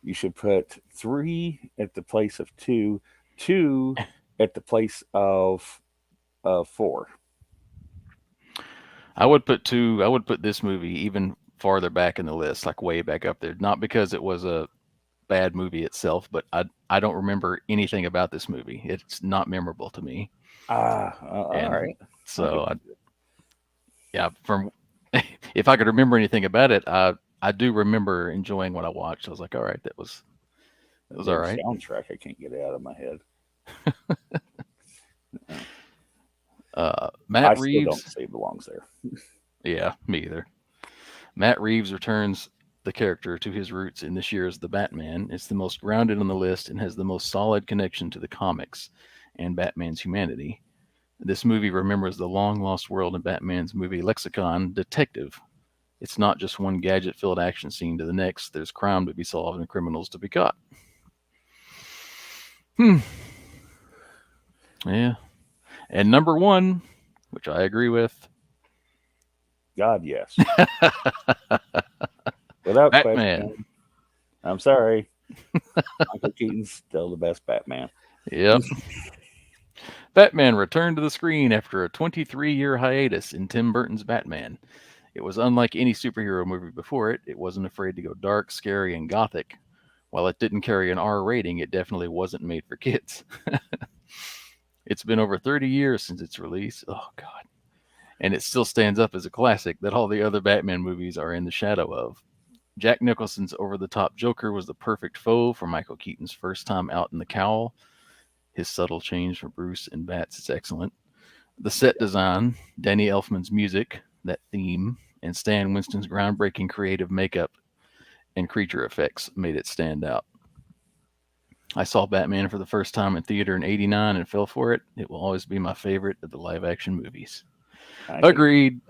You should put 3 at the place of 2, 2 at the place of 4. I would put this movie even farther back in the list, like way back up there. Not because it was a bad movie itself, but I don't remember anything about this movie. It's not memorable to me. All And right. So from if I could remember anything about it, I do remember enjoying what I watched. I was like, all right, that was all right. Soundtrack I can't get it out of my head. Matt I Reeves. still don't say it belongs there. Yeah, me either. Matt Reeves returns the character to his roots in this year's The Batman. It's the most grounded on the list and has the most solid connection to the comics and Batman's humanity. This movie remembers the long-lost world in Batman's movie lexicon, Detective. It's not just one gadget-filled action scene to the next. There's crime to be solved and criminals to be caught. Yeah. And number 1, which I agree with. God, yes. Without Batman. question. I'm sorry. Michael Keaton's still the best Batman. Yep. Batman returned to the screen after a 23-year hiatus in Tim Burton's Batman. It was unlike any superhero movie before it. It wasn't afraid to go dark, scary, and gothic. While it didn't carry an R rating, it definitely wasn't made for kids. It's been over 30 years since its release. Oh, God. And it still stands up as a classic that all the other Batman movies are in the shadow of. Jack Nicholson's over-the-top Joker was the perfect foe for Michael Keaton's first time out in the cowl. His subtle change from Bruce and Bats is excellent. The set design, Danny Elfman's music, that theme, and Stan Winston's groundbreaking creative makeup and creature effects made it stand out. I saw Batman for the first time in theater in '89 and fell for it. It will always be my favorite of the live-action movies. Agreed.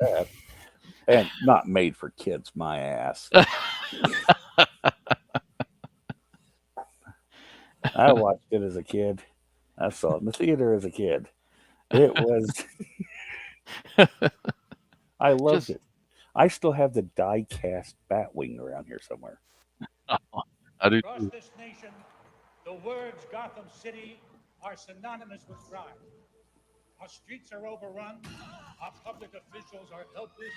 And not made for kids, my ass. I watched it as a kid. I saw it in the theater as a kid. It was. I loved it. I still have the die-cast Batwing around here somewhere. I do. Across this nation, the words Gotham City are synonymous with crime. Our streets are overrun. Our public officials are helpless.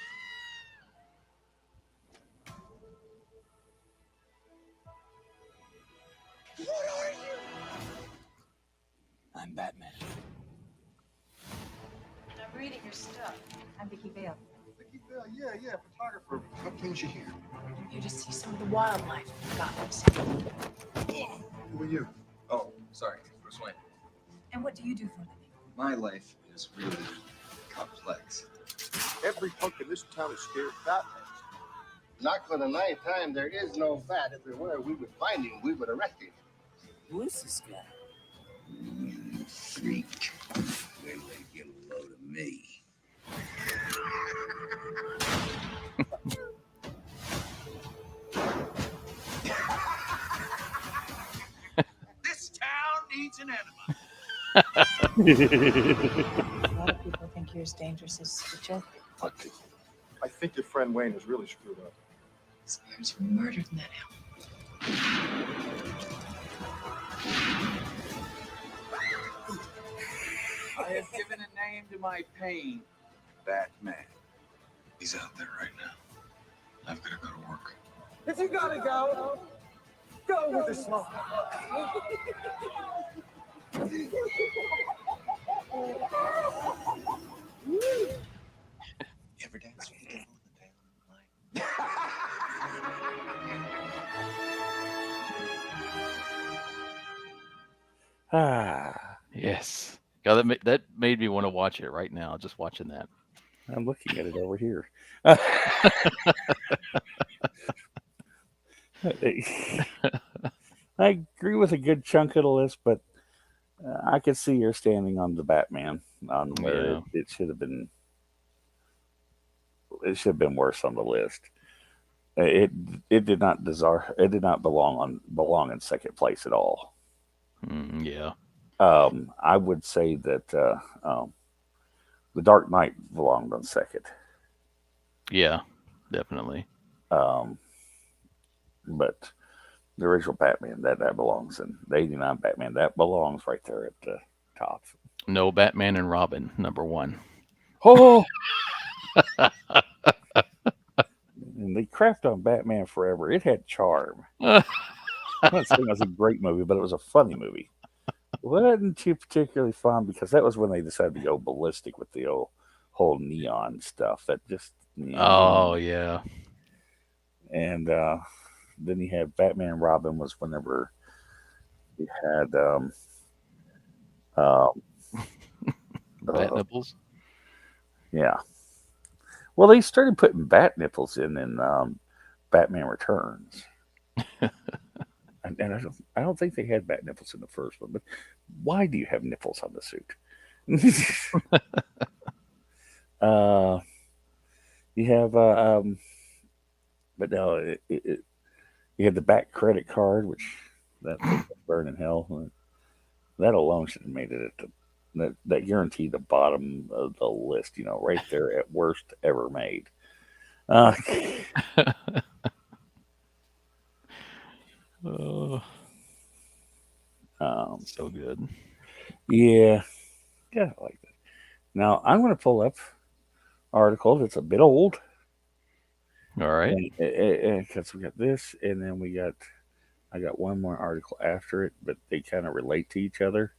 What are you? I'm Batman. I'm reading your stuff. I'm Vicky Vale. Vicky Vale, yeah, photographer. What brings you here? I'm here to see some of the wildlife in Gotham City. Who are you? Oh, sorry, Bruce Wayne. And what do you do for a living? My life is really complex. Every punk in this town is scared of Batman. Not for the ninth time, there is no bat. If there were, we would find him. We would arrest him. Who is this guy? You freak. Wait till they get a load of me. This town needs an enema. A lot of people think you're as dangerous as the Joker. Fuck it. I think your friend Wayne is really screwed up. There's who murdered in that house. came to my pain, Batman. He's out there right now. I've got to go to work. If you gotta go, go with the smile. You ever dance with the devil in the pale moonlight? Ah, Yes. God, that made me want to watch it right now. Just watching that. I'm looking at it over here. I agree with a good chunk of the list, but I could see you're standing on the Batman on where Yeah. it should have been. It should have been worse on the list. It it did not deserve. It did not belong in second place at all. Yeah. I would say that the Dark Knight belonged on second. Yeah. Definitely. Um, but the original Batman that belongs in the '89 Batman that belongs right there at the top. No, Batman and Robin, number one. Oh, and they crapped on Batman Forever. It had charm. I'm not saying it was a great movie, but it was a funny movie. It wasn't too particularly fun because that was when they decided to go ballistic with the whole neon stuff. That just Oh yeah. and then you had Batman and Robin was whenever you had um, Bat nipples. yeah. Well, they started putting bat nipples in Batman Returns, and I don't think they had bat nipples in the first one. But why do you have nipples on the suit? uh, you have but no, you had the back credit card, which that thing was burn in hell. That alone should have made it at that guaranteed the bottom of the list. Right there at worst ever made. Uh, Oh, so good. yeah, yeah, I like that. Now I'm going to pull up article that's a bit old, All right. because we got this, and then I got one more article after it, but they kind of relate to each other.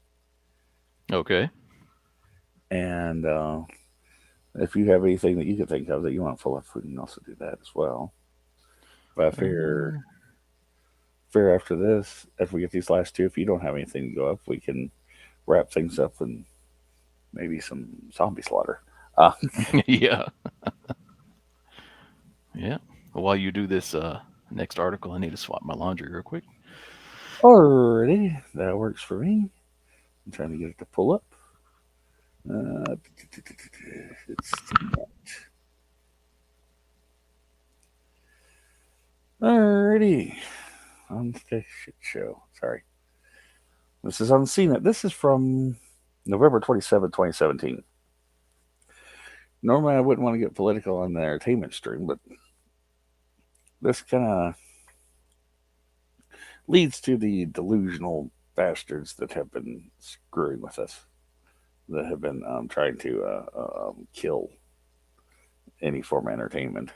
Okay. And if you have anything that you can think of that you want to pull up, we can also do that as well. But I figure after this, if we get these last two, if you don't have anything to go up, we can wrap things up and maybe some zombie slaughter. Yeah. Yeah. Well, while you do this next article, I need to swap my laundry real quick. Alrighty, that works for me. I'm trying to get it to pull up. It's alrighty. On the shit show. Sorry. This is on CNET. This is from November 27, 2017. Normally, I wouldn't want to get political on the entertainment stream, but this kind of leads to the delusional bastards that have been screwing with us, that have been trying to kill any form of entertainment.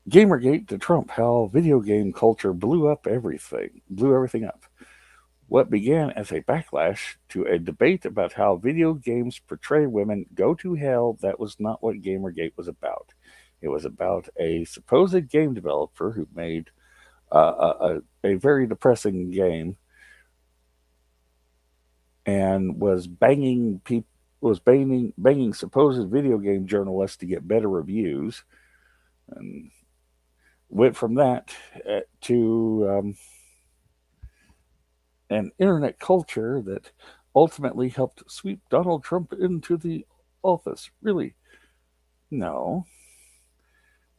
Gamergate to Trump, how video game culture blew everything up. What began as a backlash to a debate about how video games portray women go to hell, that was not what Gamergate was about. It was about a supposed game developer who made a very depressing game and was banging supposed video game journalists to get better reviews, and went from that to an internet culture that ultimately helped sweep Donald Trump into the office. Really? No.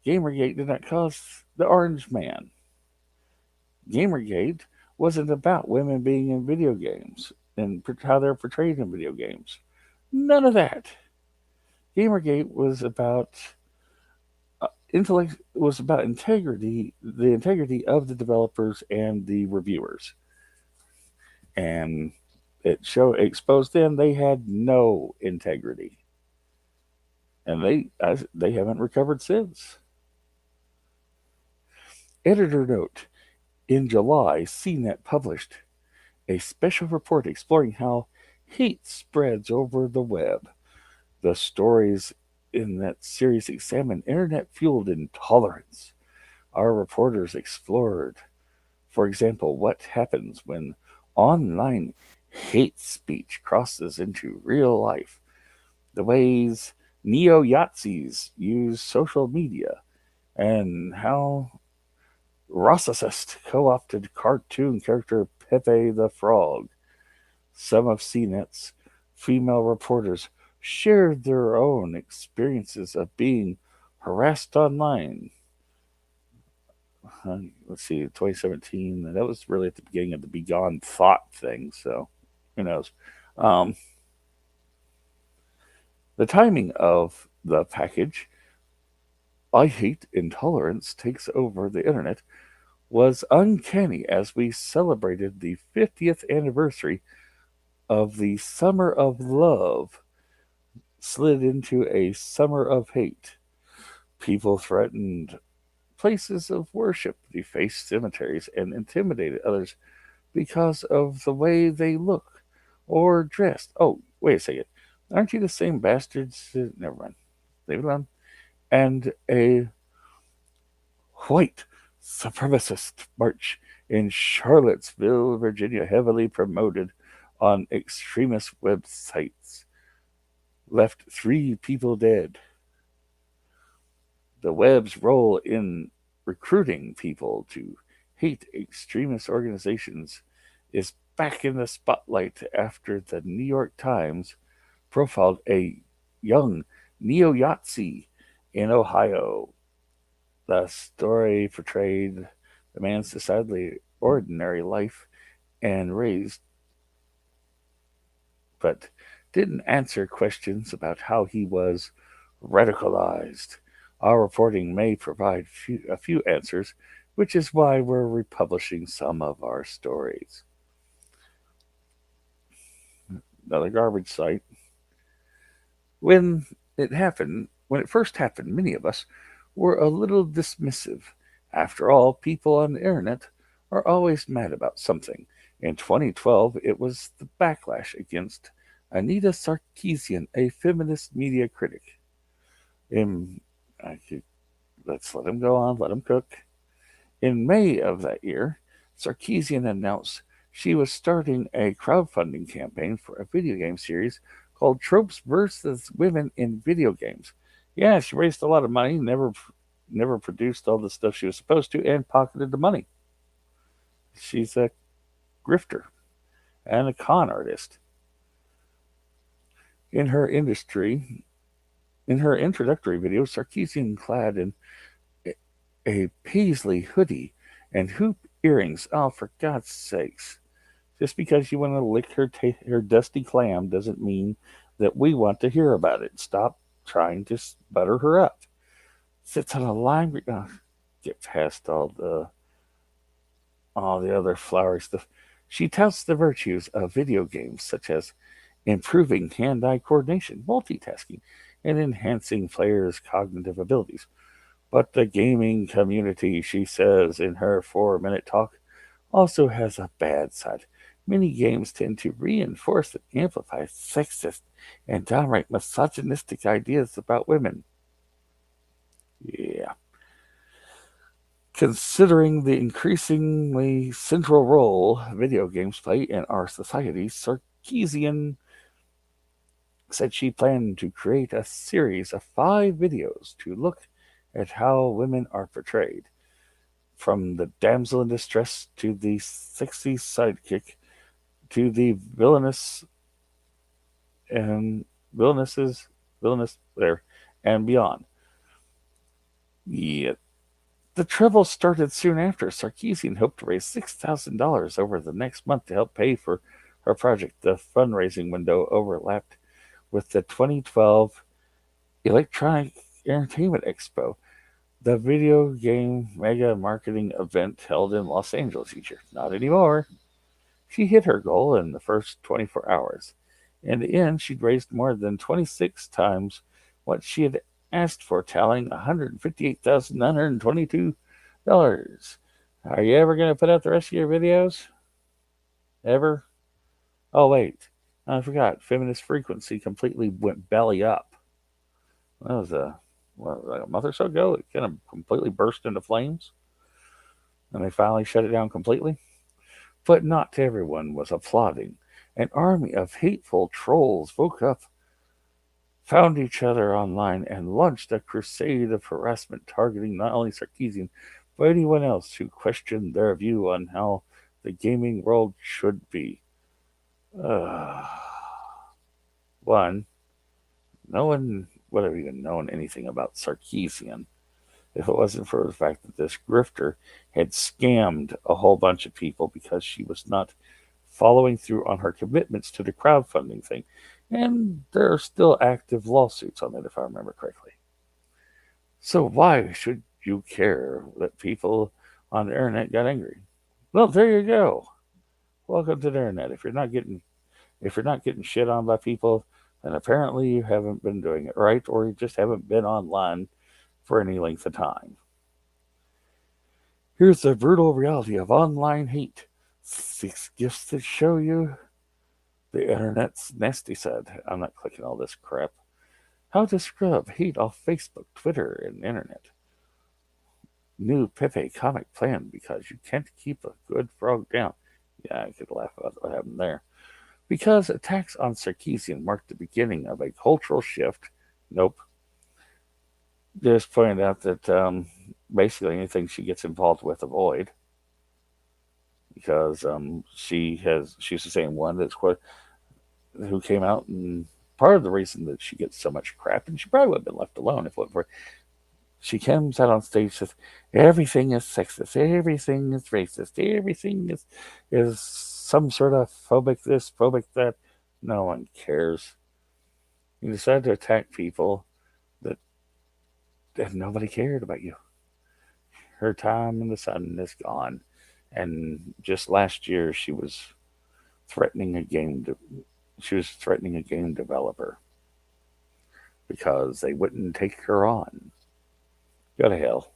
Gamergate did not cause the Orange Man. Gamergate wasn't about women being in video games and how they're portrayed in video games. None of that. Gamergate was about intellect. Was about integrity, the integrity of the developers and the reviewers, and exposed them they had no integrity, and they haven't recovered since. Editor note: in July, CNET published a special report exploring how hate spreads over the web. The stories in that series examine internet fueled intolerance. Our reporters explored, for example, what happens when online hate speech crosses into real life, the ways neo Yazis use social media, and how Rossicist co opted cartoon character Pepe the Frog. Some of CNET's female reporters shared their own experiences of being harassed online. Let's see, 2017. That was really at the beginning of the Be Gone Thought thing, so who knows? Um, the timing of the package, I Hate Intolerance Takes Over the Internet, was uncanny as we celebrated the 50th anniversary of the Summer of Love slid into a summer of hate. People threatened places of worship, defaced cemeteries, and intimidated others because of the way they look or dressed. Oh, wait a second. Aren't you the same bastards? Never mind. Leave it alone. And a white supremacist march in Charlottesville, Virginia, heavily promoted on extremist websites, left 3 people dead. The web's role in recruiting people to hate extremist organizations is back in the spotlight after the New York Times profiled a young neo Yazi in Ohio. The story portrayed the man's decidedly ordinary life and raised, but didn't answer questions about how he was radicalized. Our reporting may provide a few answers, which is why we're republishing some of our stories. Another garbage site. When when it first happened, many of us were a little dismissive. After all, people on the internet are always mad about something. In 2012, it was the backlash against Anita Sarkeesian, a feminist media critic. In, let's let him go on, let him cook. In May of that year, Sarkeesian announced she was starting a crowdfunding campaign for a video game series called Tropes versus Women in Video Games. Yeah, she raised a lot of money, never produced all the stuff she was supposed to, and pocketed the money. She's a grifter and a con artist. In her introductory video, Sarkeesian, clad in a paisley hoodie and hoop earrings. Oh, for God's sakes. Just because you want to lick her dusty clam doesn't mean that we want to hear about it. Stop trying to butter her up. Sits on a line. Get past all the other flowery stuff. She touts the virtues of video games, such as improving hand-eye coordination, multitasking, and enhancing players' cognitive abilities. But the gaming community, she says in her 4-minute talk, also has a bad side. Many games tend to reinforce and amplify sexist and downright misogynistic ideas about women. Yeah. Considering the increasingly central role video games play in our society, Sarkeesian said she planned to create a series of 5 videos to look at how women are portrayed, from the damsel in distress to the sexy sidekick to the villainous and villainous there and beyond. Yeah. The trouble started soon after. Sarkeesian hoped to raise $6,000 over the next month to help pay for her project. The fundraising window overlapped with the 2012 Electronic Entertainment Expo, the video game mega marketing event held in Los Angeles each year. Not anymore. She hit her goal in the first 24 hours. In the end, she'd raised more than 26 times what she had asked for, tallying $158,922. Are you ever going to put out the rest of your videos? Ever? Oh, wait. I forgot. Feminist Frequency completely went belly up. That was like a month or so ago. It kind of completely burst into flames. And they finally shut it down completely. But not everyone was applauding. An army of hateful trolls woke up, found each other online, and launched a crusade of harassment targeting not only Sarkeesian, but anyone else who questioned their view on how the gaming world should be. One, no one would have even known anything about Sarkeesian if it wasn't for the fact that this grifter had scammed a whole bunch of people because she was not following through on her commitments to the crowdfunding thing. And there are still active lawsuits on it, if I remember correctly. So why should you care that people on the internet got angry? Well, there you go. Welcome to the internet. If you're not getting shit on by people, then apparently you haven't been doing it right, or you just haven't been online for any length of time. Here's the brutal reality of online hate. 6 gifts that show you the internet's nasty side. I'm not clicking all this crap. How to scrub hate off Facebook, Twitter, and internet. New Pepe comic plan because you can't keep a good frog down. Yeah, I could laugh about what happened there. Because attacks on Sarkeesian marked the beginning of a cultural shift. Nope. Just pointed out that basically anything she gets involved with, avoid. Because she's the same one that's who came out, and part of the reason that she gets so much crap, and she probably would have been left alone if it wasn't for, she comes out on stage and says everything is sexist, everything is racist, everything is some sort of phobic this, phobic that. No one cares. You decide to attack people that nobody cared about you. Her time in the sun is gone. And just last year, she was threatening a game developer because they wouldn't take her on. Go to hell.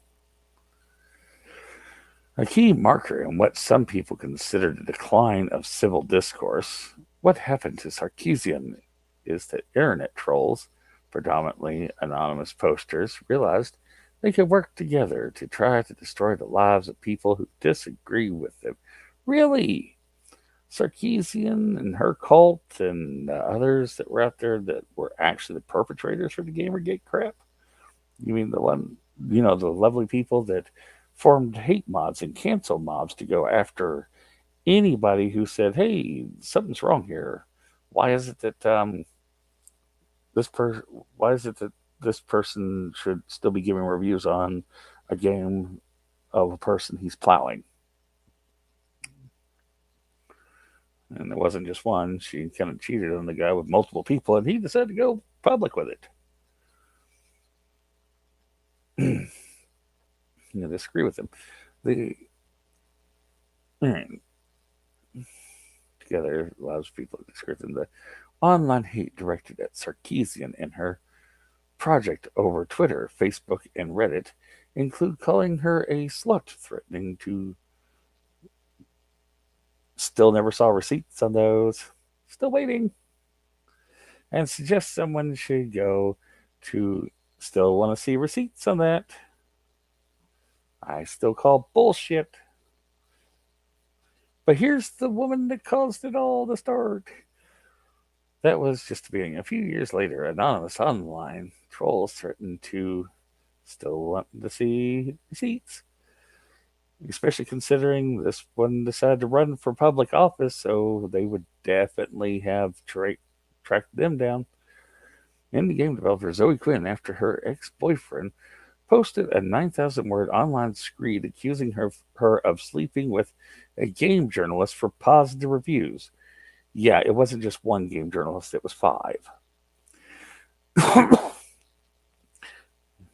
A key marker in what some people consider the decline of civil discourse, what happened to Sarkeesian, is that internet trolls, predominantly anonymous posters, realized they could work together to try to destroy the lives of people who disagree with them. Really? Sarkeesian and her cult and others that were out there that were actually the perpetrators for the Gamergate crap? You mean the lovely people that formed hate mobs and cancel mobs to go after anybody who said, "Hey, something's wrong here. Why is it that this person should still be giving reviews on a game of a person he's plowing?" And there wasn't just one. She kind of cheated on the guy with multiple people, and he decided to go public with it. Disagree with him. Together allows people to disagree with him. The online hate directed at Sarkeesian and her project over Twitter, Facebook, and Reddit include calling her a slut, threatening to. Still never saw receipts on those. Still waiting. And suggest someone should go to. Still want to see receipts on that. I still call bullshit. But here's the woman that caused it all to start. That was just the beginning. A few years later, anonymous online trolls threatened to still want to see receipts. Especially considering this one decided to run for public office, so they would definitely have tracked them down. Indie game developer Zoe Quinn, after her ex-boyfriend posted a 9,000-word online screed accusing her of sleeping with a game journalist for positive reviews. Yeah, it wasn't just one game journalist, it was 5.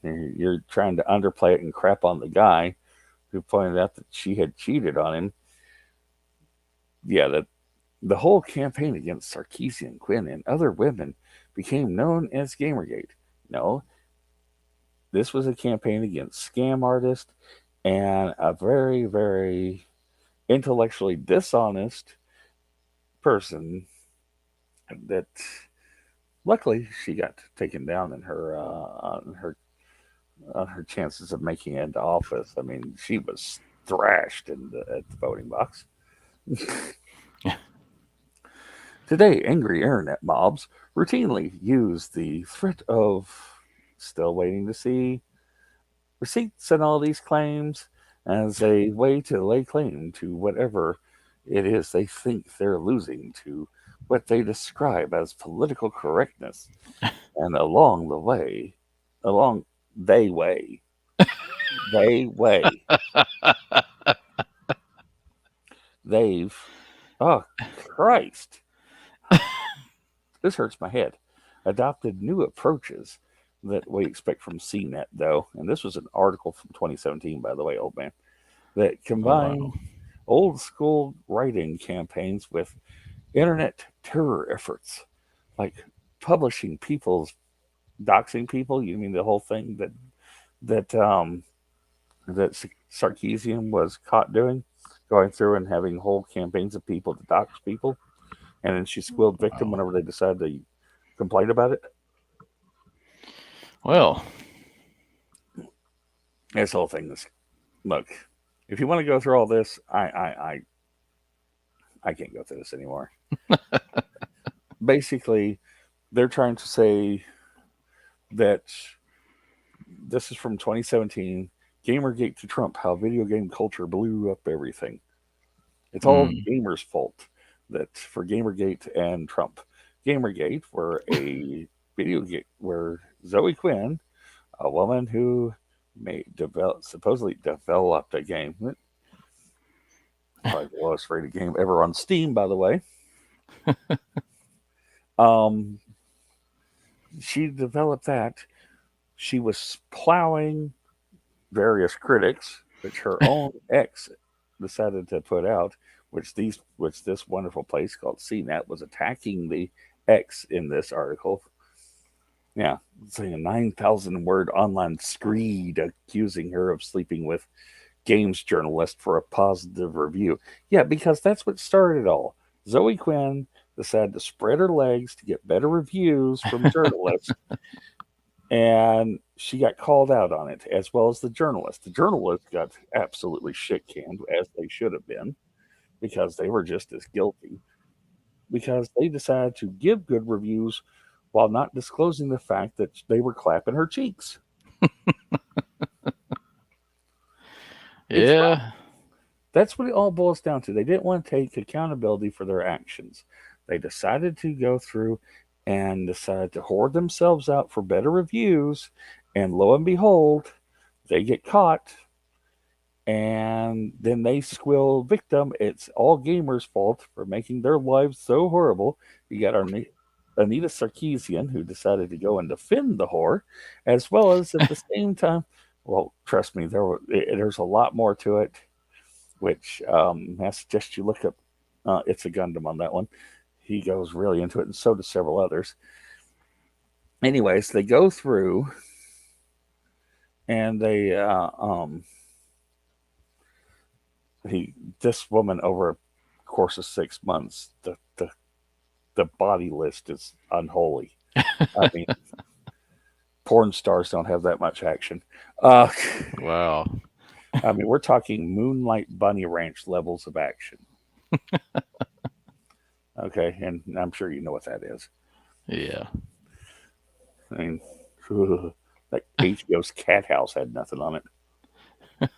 You're trying to underplay it and crap on the guy who pointed out that she had cheated on him. Yeah, that the whole campaign against Sarkeesian, Quinn, and other women became known as Gamergate. No, this was a campaign against scam artists and a very, very intellectually dishonest person that luckily she got taken down in her chances of making it into office. I mean, she was thrashed at the voting box. Today, angry internet mobs routinely use the threat of still waiting to see receipts and all these claims as a way to lay claim to whatever it is they think they're losing to what they describe as political correctness. And along the way, along they way, they way, they've, oh Christ, this hurts my head, adopted new approaches that we expect from CNET, though. And this was an article from 2017, by the way, old man, that Oh wow. combine old school writing campaigns with internet terror efforts, like publishing people's doxing people. You mean the whole thing that Sarkeesian was caught doing, going through and having whole campaigns of people to dox people, and then she squealed victim Wow. whenever they decided to complain about it. Well, This whole thing is, look, if you want to go through all this, I can't go through this anymore. Basically, they're trying to say that this is from 2017, Gamergate to Trump, how video game culture blew up everything. It's all mm, gamers' fault that for Gamergate and Trump. Gamergate were a video game where Zoe Quinn, a woman who supposedly developed a game, probably the lowest rated game ever on Steam, by the way. Um, she developed that. She was plowing various critics, which her own ex decided to put out, which this wonderful place called CNET was attacking the X in this article. Yeah, saying a 9,000 word online screed accusing her of sleeping with games journalist for a positive review. Yeah, because that's what started it all. Zoe Quinn decided to spread her legs to get better reviews from journalists, and she got called out on it, as well as the journalist. The journalist got absolutely shit canned, as they should have been, because they were just as guilty, because they decided to give good reviews while not disclosing the fact that they were clapping her cheeks. It's yeah. That's what it all boils down to. They didn't want to take accountability for their actions. They decided to go through and decided to hoard themselves out for better reviews. And lo and behold, they get caught. And then they squill victim. It's all gamers' fault for making their lives so horrible. You got our Anita Sarkeesian, who decided to go and defend the whore, as well as at the same time, well, trust me, there's a lot more to it, which I suggest you look up It's a Gundam on that one. He goes really into it, and so do several others. Anyways, they go through and this woman over a course of 6 months, the body list is unholy. I mean, porn stars don't have that much action. Uh, Wow. I mean, we're talking Moonlight Bunny Ranch levels of action. Okay, and I'm sure you know what that is. Yeah. I mean, like HBO's Cat House had nothing on it.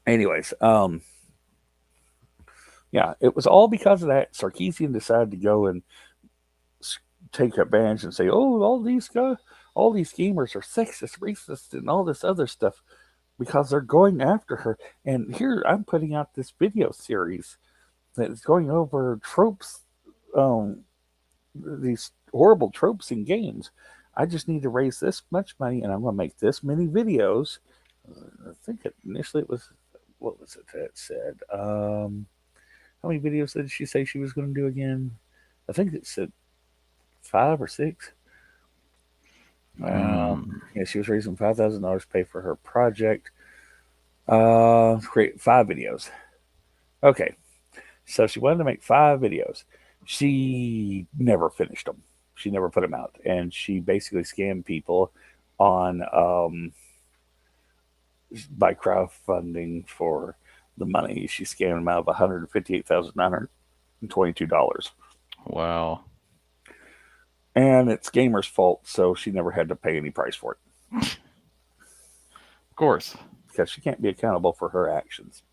Anyways, yeah, it was all because of that. Sarkeesian decided to go and take advantage and say, "Oh, all these gamers are sexist, racist, and all this other stuff because they're going after her." And here I'm putting out this video series that is going over tropes, these horrible tropes in games. I just need to raise this much money, and I'm going to make this many videos. I think initially it was what was it that said? How many videos did she say she was going to do again? I think it said 5 or 6. Yeah, she was raising $5,000 to pay for her project. Create 5 videos. Okay, so she wanted to make 5 videos. She never finished them. She never put them out, and she basically scammed people on by crowdfunding for the money. She scammed them out of $158,922. Wow. And it's Gamer's fault, so she never had to pay any price for it. Of course. Because she can't be accountable for her actions.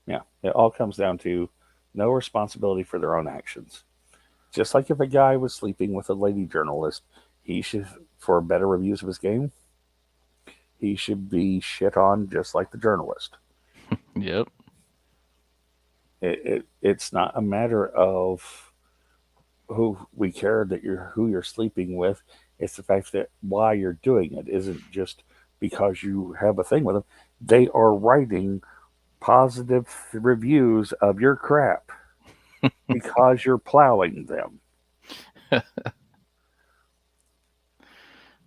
Yeah, it all comes down to no responsibility for their own actions. Just like if a guy was sleeping with a lady journalist, he should, for better reviews of his game, he should be shit on just like the journalist. Yep. It's not a matter of who we care that who you're sleeping with. It's the fact that why you're doing it isn't just because you have a thing with them. They are writing positive reviews of your crap because you're plowing them.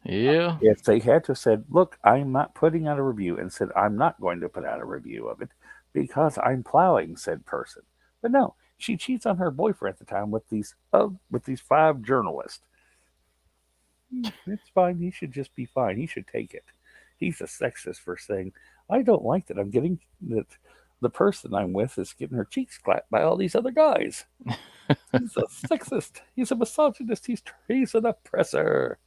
Yeah. If they had to said, look, I'm not putting out a review, and said, I'm not going to put out a review of it because I'm plowing said person. But no, she cheats on her boyfriend at the time with these 5 journalists. It's fine. He should just be fine. He should take it. He's a sexist for saying, I don't like that I'm getting that the person I'm with is getting her cheeks clapped by all these other guys. He's a sexist. He's a misogynist. He's an oppressor.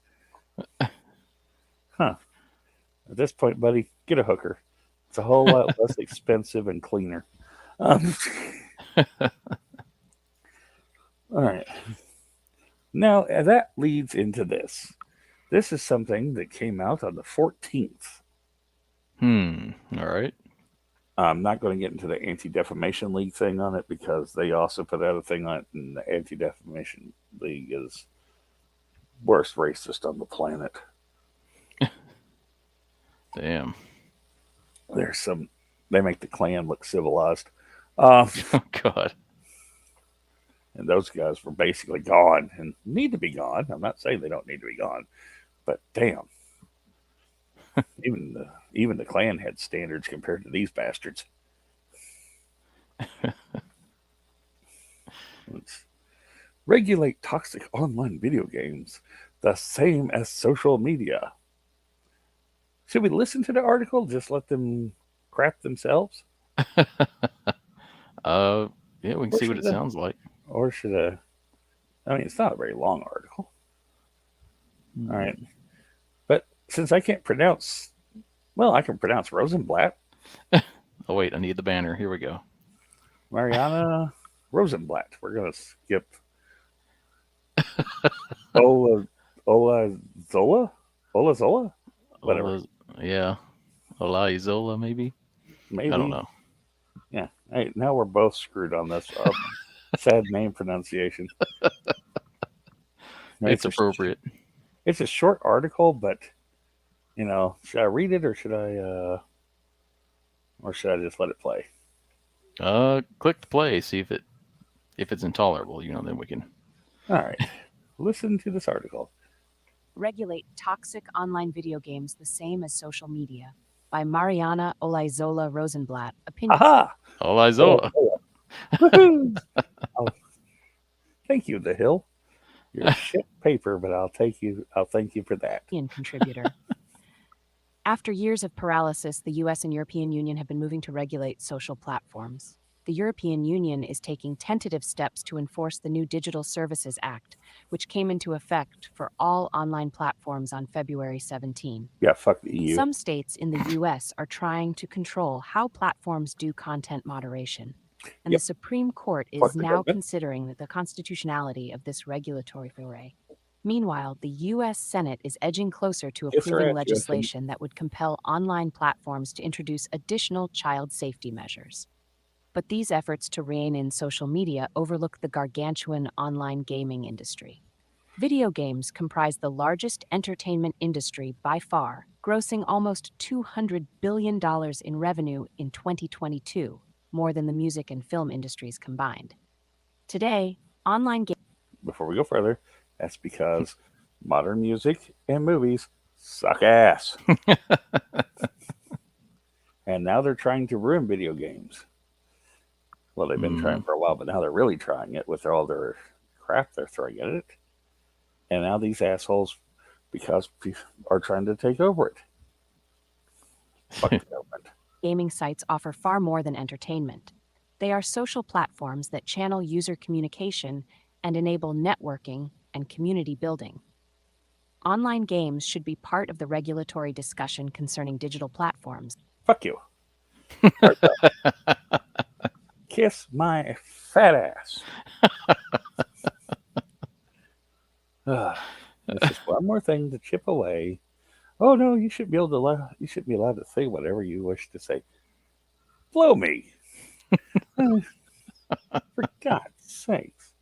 Huh. At this point, buddy, get a hooker. It's a whole lot less expensive and cleaner. All right. Now, that leads into this. This is something that came out on the 14th. All right. I'm not going to get into the Anti-Defamation League thing on it because they also put out a thing on it, and the Anti-Defamation League is worst racist on the planet. Damn. They make the Klan look civilized. Oh, God. And those guys were basically gone and need to be gone. I'm not saying they don't need to be gone, but damn. even the Klan had standards compared to these bastards. Let's regulate toxic online video games the same as social media. Should we listen to the article? Just let them crap themselves? Yeah, we can see what it sounds like. Or should I mean, it's not a very long article. All right. But since I can't pronounce, well, I can pronounce Rosenblatt. Oh, wait, I need the banner. Here we go. Mariana Rosenblatt. We're going to skip Ola Zola? Whatever. Yeah. Ola Zola, maybe? Maybe. I don't know. Yeah. Hey, now we're both screwed on this. Sad name pronunciation. It's appropriate. It's a short article, but should I read it or should I just let it play? Click to play. See if it's intolerable. Then we can. All right. Listen to this article. Regulate toxic online video games the same as social media by Mariana Olaizola Rosenblatt. Opinion. Aha! Olaizola. Oh, thank you, The Hill. You're shit paper, but I'll thank you for that. Contributor. After years of paralysis, the US and European Union have been moving to regulate social platforms. The European Union is taking tentative steps to enforce the new Digital Services Act, which came into effect for all online platforms on February 17. Yeah, fuck the EU. Some states in the US are trying to control how platforms do content moderation. And the Supreme Court is now considering the constitutionality of this regulatory foray. Meanwhile, the U.S. Senate is edging closer to approving legislation that would compel online platforms to introduce additional child safety measures. But these efforts to rein in social media overlook the gargantuan online gaming industry. Video games comprise the largest entertainment industry by far grossing almost $200 billion in revenue in 2022, more than the music and film industries combined. Today, online games. Before we go further, that's because modern music and movies suck ass. And now they're trying to ruin video games. Well, they've been trying for a while, but now they're really trying it with all their crap they're throwing at it. And now these assholes, because are trying to take over it. Fuck the government. Gaming sites offer far more than entertainment. They are social platforms that channel user communication and enable networking and community building. Online games should be part of the regulatory discussion concerning digital platforms. Fuck you. Kiss my fat ass. It's just one more thing to chip away. Oh no, you should be able to. You should be allowed to say whatever you wish to say. Blow me. For God's sakes.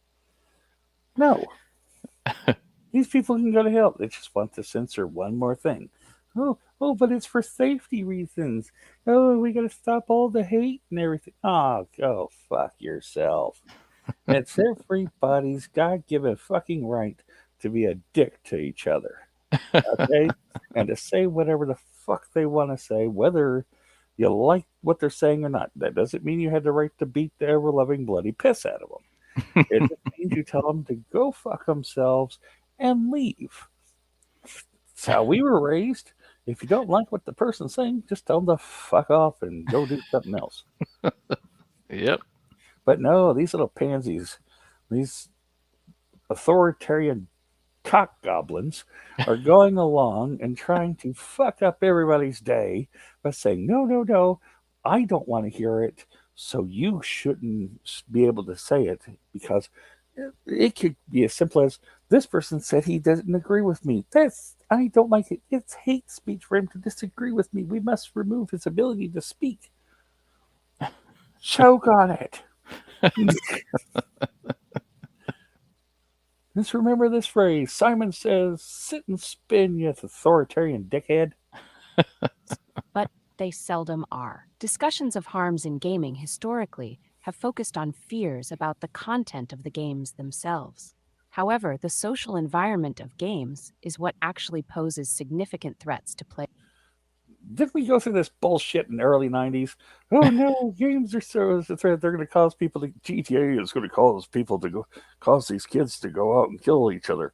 No. These people can go to hell. They just want to censor one more thing. Oh, but it's for safety reasons. Oh, we got to stop all the hate and everything. Oh, go fuck yourself. It's everybody's God-given fucking right to be a dick to each other. Okay? And to say whatever the fuck they want to say, whether you like what they're saying or not. That doesn't mean you had the right to beat the ever-loving bloody piss out of them. It just means you tell them to go fuck themselves and leave. That's how we were raised. If you don't like what the person's saying, just tell them to fuck off and go do something else. Yep. But no, these little pansies, these authoritarian cock goblins are going along and trying to fuck up everybody's day by saying, no, I don't want to hear it, so you shouldn't be able to say it, because it could be as simple as, this person said he doesn't agree with me. I don't like it. It's hate speech for him to disagree with me. We must remove his ability to speak. Choke on it. Just remember this phrase. Simon says, sit and spin, you authoritarian dickhead. But they seldom are. Discussions of harms in gaming historically have focused on fears about the content of the games themselves. However, the social environment of games is what actually poses significant threats to play. Didn't we go through this bullshit in the early 90s? Oh no, games are so a threat. They're going to cause people to. GTA is going to cause these kids to go out and kill each other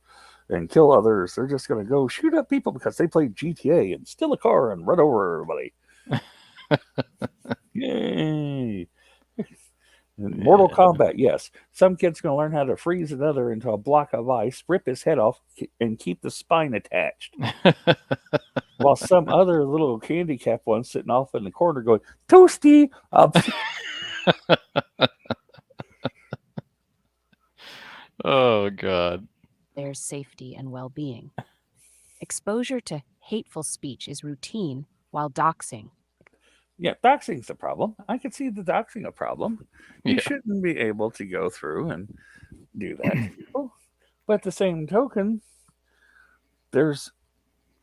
and kill others. They're just going to go shoot up people because they played GTA and steal a car and run over everybody. Yay! Mortal Kombat, yes. Some kid's going to learn how to freeze another into a block of ice, rip his head off, and keep the spine attached. While some other little handicap one sitting off in the corner going, Toasty! Oh, God. There's safety and well-being. Exposure to hateful speech is routine, while doxing. Yeah, doxing's a problem. I can see the doxing a problem. You shouldn't be able to go through and do that to people. But at the same token, there's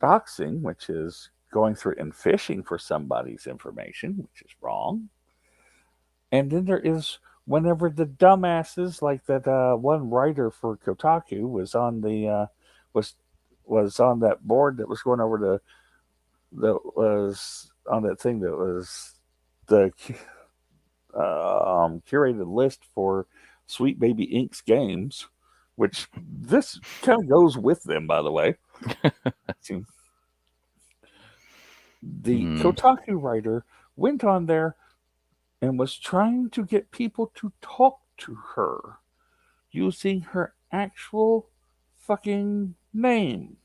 doxing, which is going through and fishing for somebody's information, which is wrong. And then there is whenever the dumbasses like that one writer for Kotaku was on the was on that board that was going over that was on that thing that was the curated list for Sweet Baby Inc.'s games, which this kind of goes with them, by the way. The Kotaku writer went on there and was trying to get people to talk to her using her actual fucking name.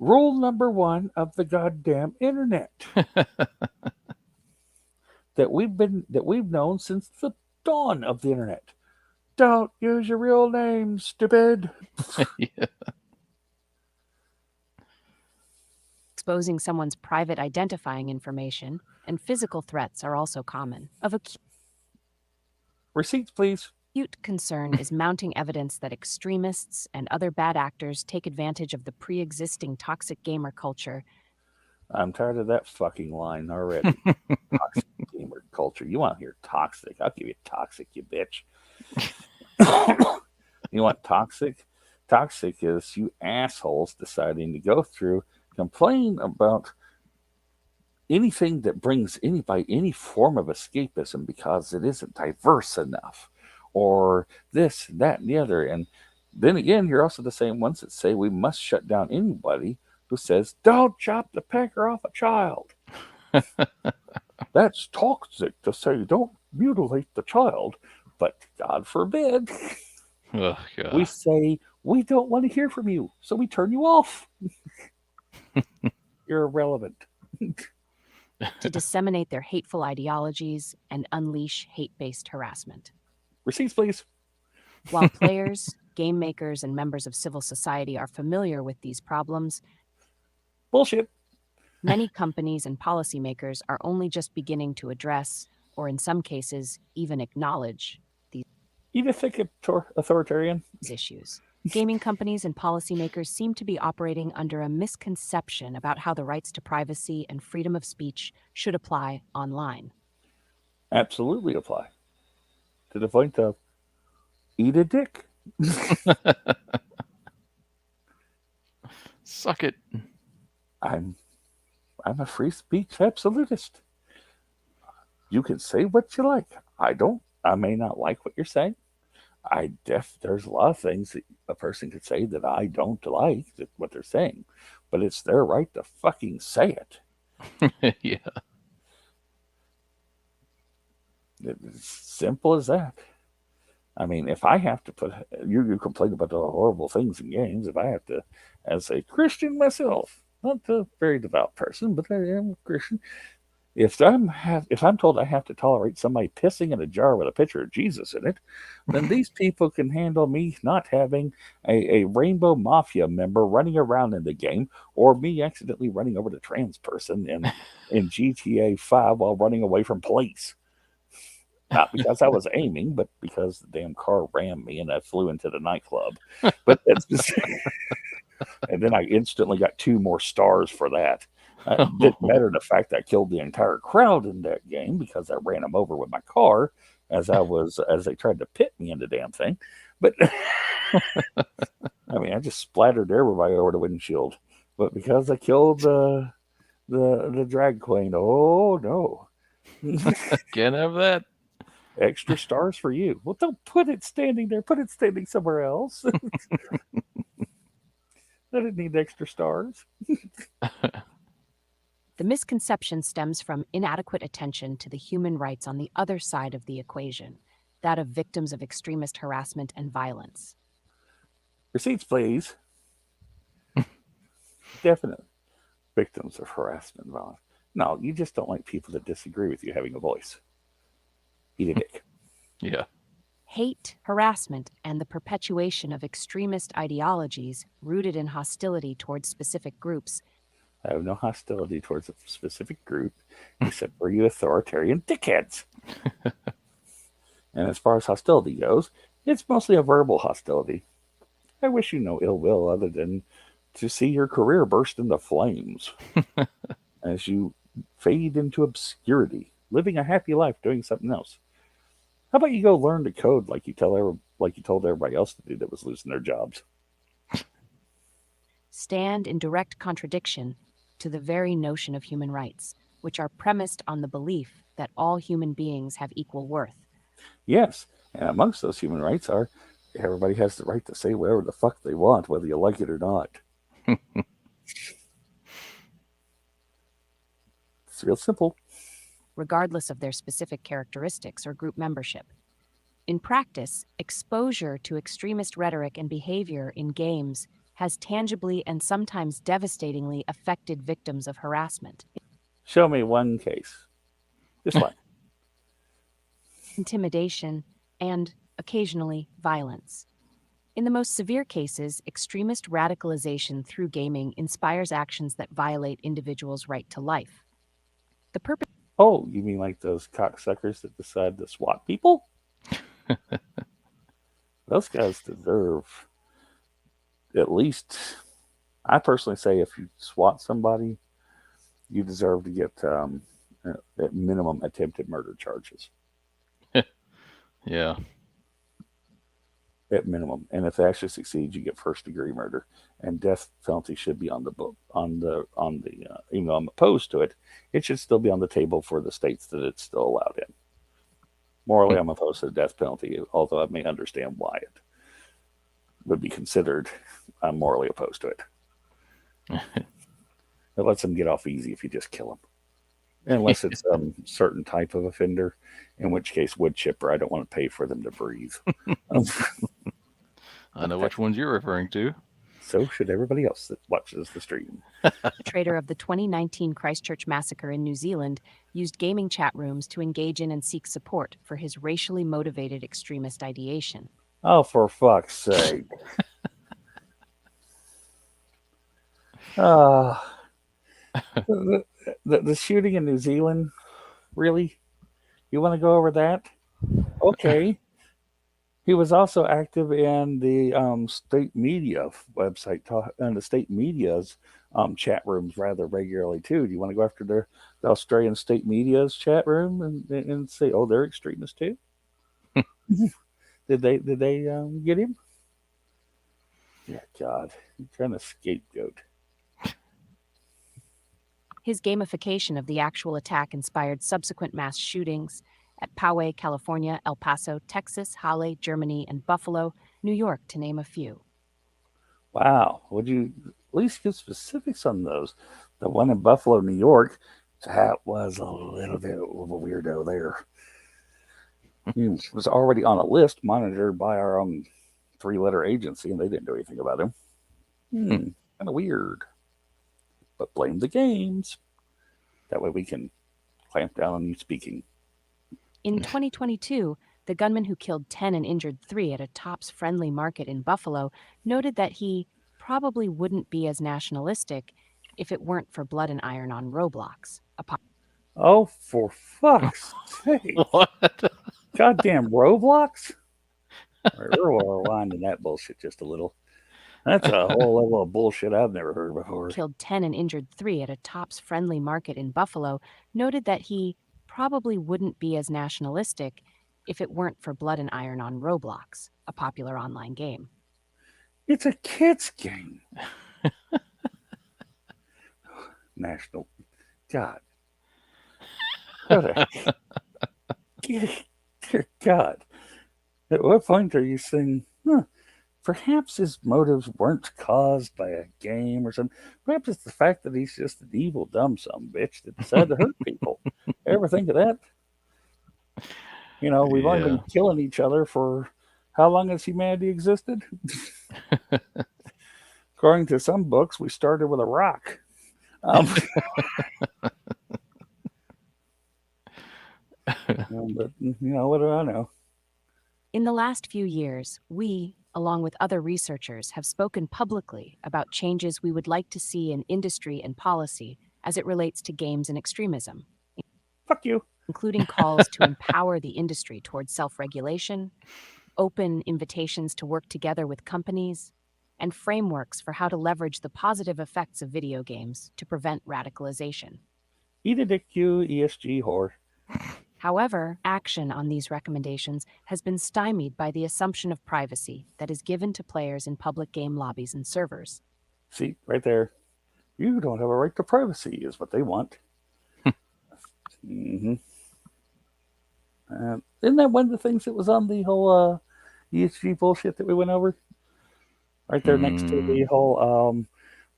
Rule number 1 of the goddamn internet that we've known since the dawn of the internet. Don't use your real name, stupid. Exposing someone's private identifying information and physical threats are also common. Receipts, please. acute concern is mounting evidence that extremists and other bad actors take advantage of the pre-existing toxic gamer culture. I'm tired of that fucking line already. Toxic gamer culture. You want to hear toxic? I'll give you toxic, you bitch. You want toxic? Toxic is you assholes deciding to go through, complain about anything that brings anybody any form of escapism because it isn't diverse enough, or this, that, and the other. And then again, you're also the same ones that say we must shut down anybody who says, don't chop the pecker off a child. That's toxic to say, don't mutilate the child. But God forbid, Oh, God. we say, we don't want to hear from you, so we turn you off. You're irrelevant. To disseminate their hateful ideologies and unleash hate-based harassment. Receipts, please. While players, game makers, and members of civil society are familiar with these problems, bullshit. Many companies and policymakers are only just beginning to address, or in some cases, even acknowledge these authoritarian issues. Gaming companies and policymakers seem to be operating under a misconception about how the rights to privacy and freedom of speech should apply online. Absolutely apply. To the point of eat a dick. Suck it. I'm a free speech absolutist. You can say what you like. I may not like what you're saying. There's a lot of things that a person could say that I don't like what they're saying, but it's their right to fucking say it. Yeah. It's simple as that. I mean, if I have to you complain about the horrible things in games, if I have to, as a Christian myself, not a very devout person, but I am a Christian, if I'm told I have to tolerate somebody pissing in a jar with a picture of Jesus in it, then these people can handle me not having a Rainbow Mafia member running around in the game, or me accidentally running over the trans person in GTA 5 while running away from police. Not because I was aiming, but because the damn car rammed me and I flew into the nightclub. But that's just... And then I instantly got 2 more stars for that. It didn't matter the fact that I killed the entire crowd in that game because I ran them over with my car as they tried to pit me in the damn thing. But I mean, I just splattered everybody over the windshield. But because I killed the drag queen, oh no. Can't have that. Extra stars for you. Well, don't put it standing there. Put it standing somewhere else. I didn't need extra stars. The misconception stems from inadequate attention to the human rights on the other side of the equation, that of victims of extremist harassment and violence. Receipts, please. Definitely. Victims of harassment and violence. No, you just don't like people that disagree with you having a voice. Eat a dick. Yeah. Hate, harassment, and the perpetuation of extremist ideologies rooted in hostility towards specific groups. I have no hostility towards a specific group, except for you authoritarian dickheads. And as far as hostility goes, it's mostly a verbal hostility. I wish you no ill will other than to see your career burst into flames as you fade into obscurity, living a happy life doing something else. How about you go learn to code like you told everybody else to do that was losing their jobs? Stand in direct contradiction to the very notion of human rights, which are premised on the belief that all human beings have equal worth. Yes, and amongst those human rights are everybody has the right to say whatever the fuck they want, whether you like it or not. It's real simple. Regardless of their specific characteristics or group membership. In practice, exposure to extremist rhetoric and behavior in games has tangibly and sometimes devastatingly affected victims of harassment. Show me one case. Just one. Intimidation, and occasionally violence. In the most severe cases, extremist radicalization through gaming inspires actions that violate individuals' right to life. The purpose. Oh, you mean like those cocksuckers that decide to swat people? Those guys deserve at least. I personally say if you swat somebody, you deserve to get at minimum attempted murder charges. Yeah. At minimum, and if they actually succeed, you get first degree murder, and death penalty should be on the book on the even though I'm opposed to it, it should still be on the table for the states that it's still allowed in. Morally, I'm opposed to the death penalty, although I may understand why it would be considered. I'm morally opposed to it. It lets them get off easy if you just kill them, unless it's a certain type of offender, in which case wood chipper. I don't want to pay for them to breathe. I know which ones you're referring to. So should everybody else that watches the stream. Perpetrator of the 2019 Christchurch massacre in New Zealand used gaming chat rooms to engage in and seek support for his racially motivated extremist ideation. Oh, for fuck's sake. The shooting in New Zealand? Really? You want to go over that? Okay. He was also active in the state media website and the state media's chat rooms rather regularly too. Do you want to go after the Australian state media's chat room and say, oh, they're extremists too? Did they get him? Yeah, God, you're trying to scapegoat. His gamification of the actual attack inspired subsequent mass shootings at Poway, California, El Paso, Texas, Halle, Germany, and Buffalo, New York, to name a few. Wow. Would you at least give specifics on those? The one in Buffalo, New York, that was a little bit of a weirdo there. He was already on a list monitored by our own 3-letter agency, and they didn't do anything about him. Kind of weird. But blame the games. That way we can clamp down on you speaking. In 2022, the gunman who killed 10 and injured 3 at a Tops Friendly Market in Buffalo noted that he probably wouldn't be as nationalistic if it weren't for Blood and Iron on Roblox. Oh, for fuck's sake. What? Goddamn Roblox? All right, we're rewinding that bullshit just a little. That's a whole level of bullshit I've never heard before. Killed 10 and injured 3 at a Tops Friendly Market in Buffalo noted that he probably wouldn't be as nationalistic if it weren't for Blood and Iron on Roblox, a popular online game. It's a kid's game. National. God. Dear God. At what point are you saying, perhaps his motives weren't caused by a game or something? Perhaps it's the fact that he's just an evil, dumb son bitch that decided to hurt people. Ever think of that? You know, we've only been killing each other for how long has humanity existed? According to some books, we started with a rock. But, what do I know? In the last few years, we, along with other researchers, have spoken publicly about changes we would like to see in industry and policy as it relates to games and extremism. Fuck you. Including calls to empower the industry towards self-regulation, open invitations to work together with companies, and frameworks for how to leverage the positive effects of video games to prevent radicalization. Eat a dick, you ESG whore. However, action on these recommendations has been stymied by the assumption of privacy that is given to players in public game lobbies and servers. See, right there. You don't have a right to privacy, is what they want. Mm-hmm. Isn't that one of the things that was on the whole ESG bullshit that we went over? Right there next to the whole,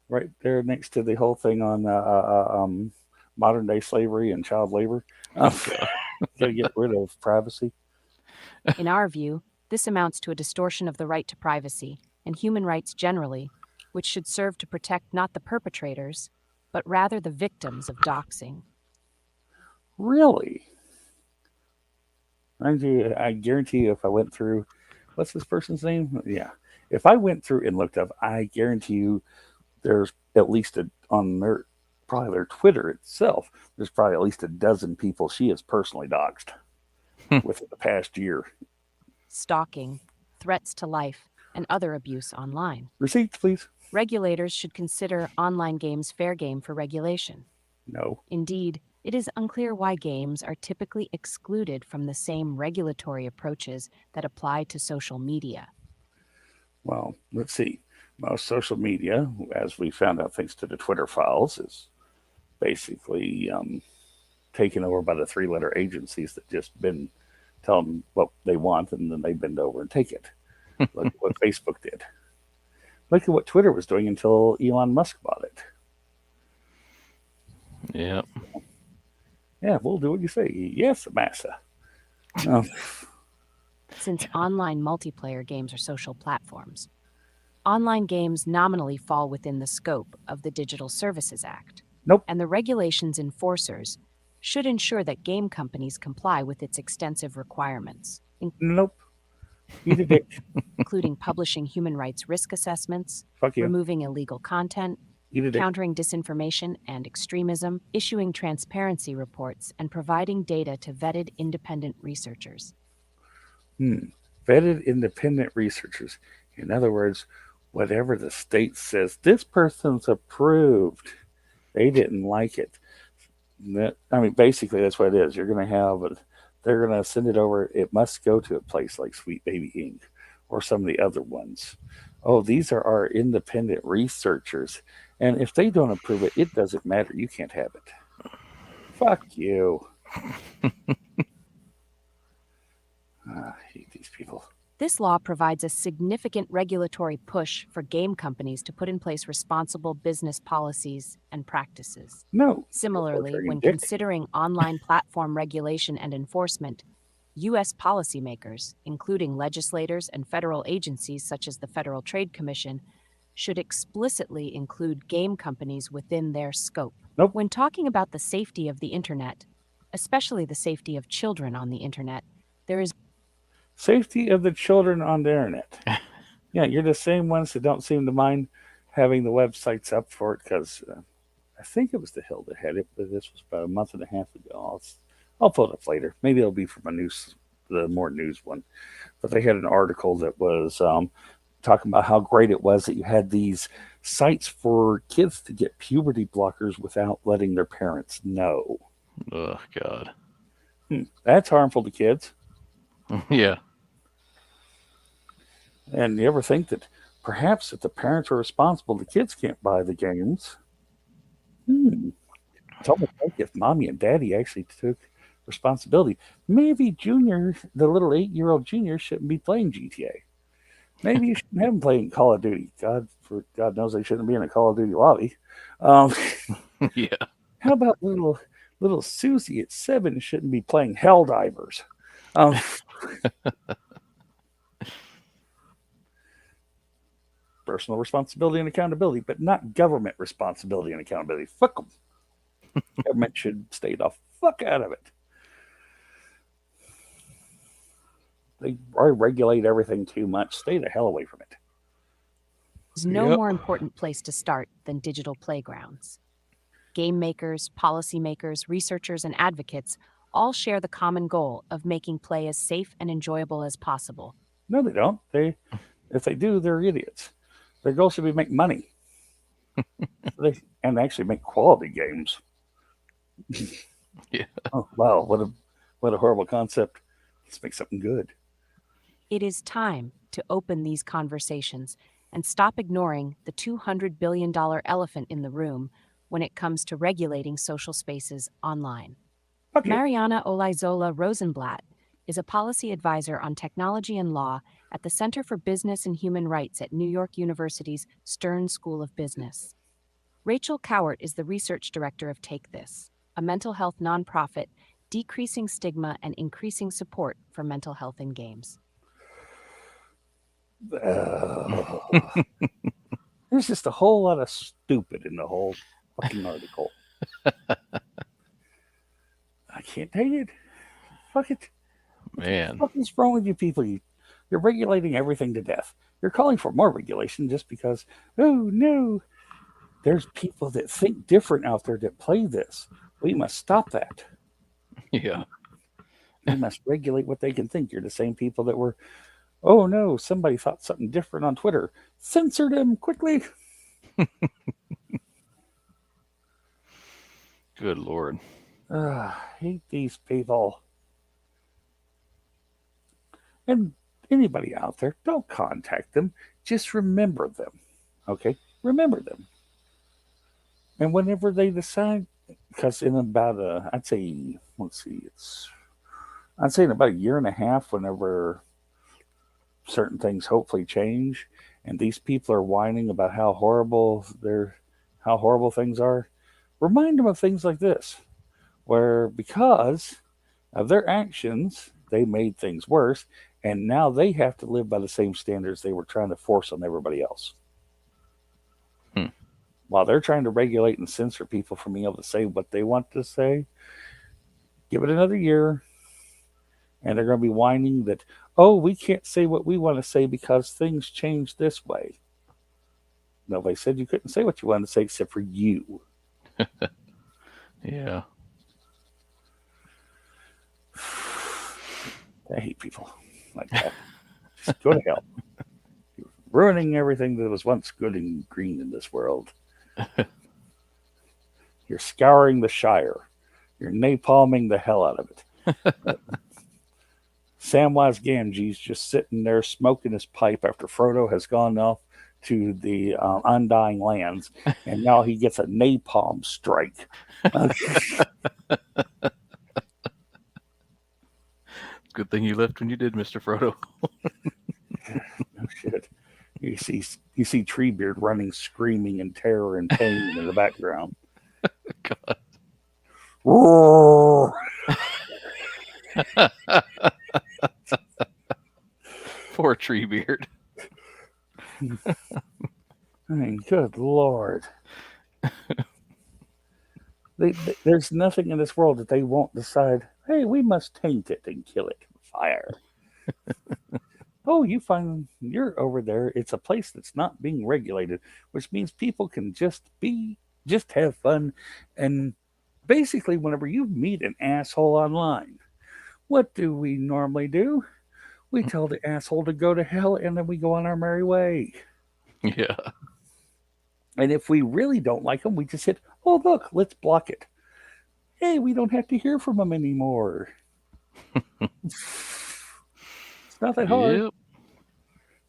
right there next to the whole thing on modern day slavery and child labor. Gotta get rid of privacy. In our view, this amounts to a distortion of the right to privacy and human rights generally, which should serve to protect not the perpetrators, but rather the victims of doxing. Really? I guarantee you if I went through, what's this person's name? Yeah. If I went through and looked up, I guarantee you there's at least on probably their Twitter itself, there's probably at least a dozen people she has personally doxed within the past year. Stalking, threats to life, and other abuse online. Receipts, please. Regulators should consider online games fair game for regulation. No. Indeed, it is unclear why games are typically excluded from the same regulatory approaches that apply to social media. Well, let's see. Most social media, as we found out thanks to the Twitter files, is basically taken over by the three-letter agencies that just tell them what they want, and then they bend over and take it. Look what Facebook did. Look at what Twitter was doing until Elon Musk bought it. Yep. Yeah, we'll do what you say. Yes, massa. Since online multiplayer games are social platforms, online games nominally fall within the scope of the Digital Services Act. Nope. And the regulations enforcers should ensure that game companies comply with its extensive requirements. Nope. Eat a dick. Including publishing human rights risk assessments, Fuck you. removing illegal content, Eat a dick. countering disinformation and extremism, issuing transparency reports, and providing data to vetted independent researchers. Vetted independent researchers. In other words, whatever the state says, this person's approved. They didn't like it. Basically, that's what it is. You're going to have they're going to send it over. It must go to a place like Sweet Baby Inc. or some of the other ones. Oh, these are our independent researchers. And if they don't approve it, it doesn't matter. You can't have it. Fuck you. I hate these people. This law provides a significant regulatory push for game companies to put in place responsible business policies and practices. No. Similarly, when considering online platform regulation and enforcement, U.S. policymakers, including legislators and federal agencies such as the Federal Trade Commission, should explicitly include game companies within their scope. Nope. When talking about the safety of the internet, especially the safety of children on the internet, there is safety of the children on the internet. Yeah, you're the same ones that don't seem to mind having the websites up for it because I think it was The Hill that had it, but this was about a month and a half ago. I'll pull it up later. Maybe it'll be from the more news one. But they had an article that was talking about how great it was that you had these sites for kids to get puberty blockers without letting their parents know. Oh, God. That's harmful to kids. Yeah. And you ever think that perhaps if the parents are responsible, the kids can't buy the games? It's almost like if mommy and daddy actually took responsibility. Maybe Junior, the little 8-year-old Junior, shouldn't be playing GTA. Maybe you shouldn't have him playing Call of Duty. God knows they shouldn't be in a Call of Duty lobby. Yeah. How about little Susie at 7 shouldn't be playing Helldivers? Personal responsibility and accountability, but not government responsibility and accountability. Fuck them. Government should stay the fuck out of it. They regulate everything too much. Stay the hell away from it. There's no more important place to start than digital playgrounds. Game makers, policymakers, researchers, and advocates all share the common goal of making play as safe and enjoyable as possible. No, they don't. If they do, they're idiots. Their goal should be make money. And actually make quality games. Yeah. Oh, wow. What a horrible concept. Let's make something good. It is time to open these conversations and stop ignoring the $200 billion elephant in the room when it comes to regulating social spaces online. Okay. Mariana Olaizola Rosenblatt is a policy advisor on technology and law at the Center for Business and Human Rights at New York University's Stern School of Business. Rachel Cowart is the research director of Take This, a mental health nonprofit decreasing stigma and increasing support for mental health in games. There's just a whole lot of stupid in the whole fucking article. I can't take it. Fuck it. Man. What is wrong with you people? You're regulating everything to death. You're calling for more regulation just because, oh no, there's people that think different out there that play this. We must stop that. Yeah. We must regulate what they can think. You're the same people that were Oh no, somebody thought something different on Twitter. Censor them quickly. Good Lord. Hate these people. And anybody out there, don't contact them. Just remember them. Okay? Remember them. And whenever they decide, because in about I'd say, let's see, I'd say in about a year and a half, whenever certain things hopefully change, and these people are whining about how horrible things are, remind them of things like this, where because of their actions, they made things worse, and now they have to live by the same standards they were trying to force on everybody else. Hmm. While they're trying to regulate and censor people from being able to say what they want to say, give it another year, and they're going to be whining that, oh, we can't say what we want to say because things change this way. Nobody said you couldn't say what you wanted to say except for you. Yeah. I hate people like that. Just go to hell. You're ruining everything that was once good and green in this world. You're scouring the Shire. You're napalming the hell out of it. Samwise Gamgee's just sitting there smoking his pipe after Frodo has gone off to the Undying Lands, and now he gets a napalm strike. Good thing you left when you did, Mr. Frodo. No shit. You see Treebeard running, screaming in terror and pain in the background. God. Roar! Poor Treebeard. I mean, good Lord. There's nothing in this world that they won't decide, hey, we must taint it and kill it with fire. Oh, you find you're over there. It's a place that's not being regulated, which means people can just have fun. And basically, whenever you meet an asshole online, what do we normally do? We tell the asshole to go to hell and then we go on our merry way. Yeah. And if we really don't like them, we just hit, oh, look, let's block it. Hey, we don't have to hear from them anymore. It's not that hard. Yep.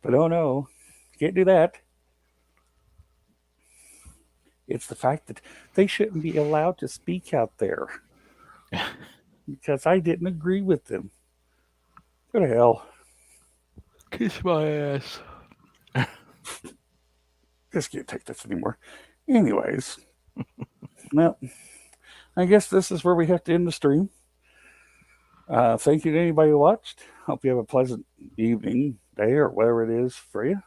But oh no, can't do that. It's the fact that they shouldn't be allowed to speak out there because I didn't agree with them. Go to hell. Kiss my ass. Just can't take this anymore. Anyways, well, I guess this is where we have to end the stream. Thank you to anybody who watched. Hope you have a pleasant evening, day, or whatever it is for you.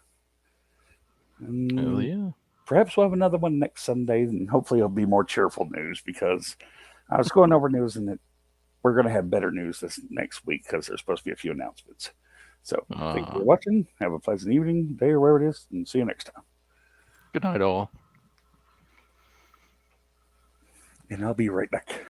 And Hell yeah. perhaps we'll have another one next Sunday, and hopefully it'll be more cheerful news because I was going over news and we're going to have better news this next week because there's supposed to be a few announcements. So thank you for watching. Have a pleasant evening, day, or wherever it is, and see you next time. Good night, all. And I'll be right back.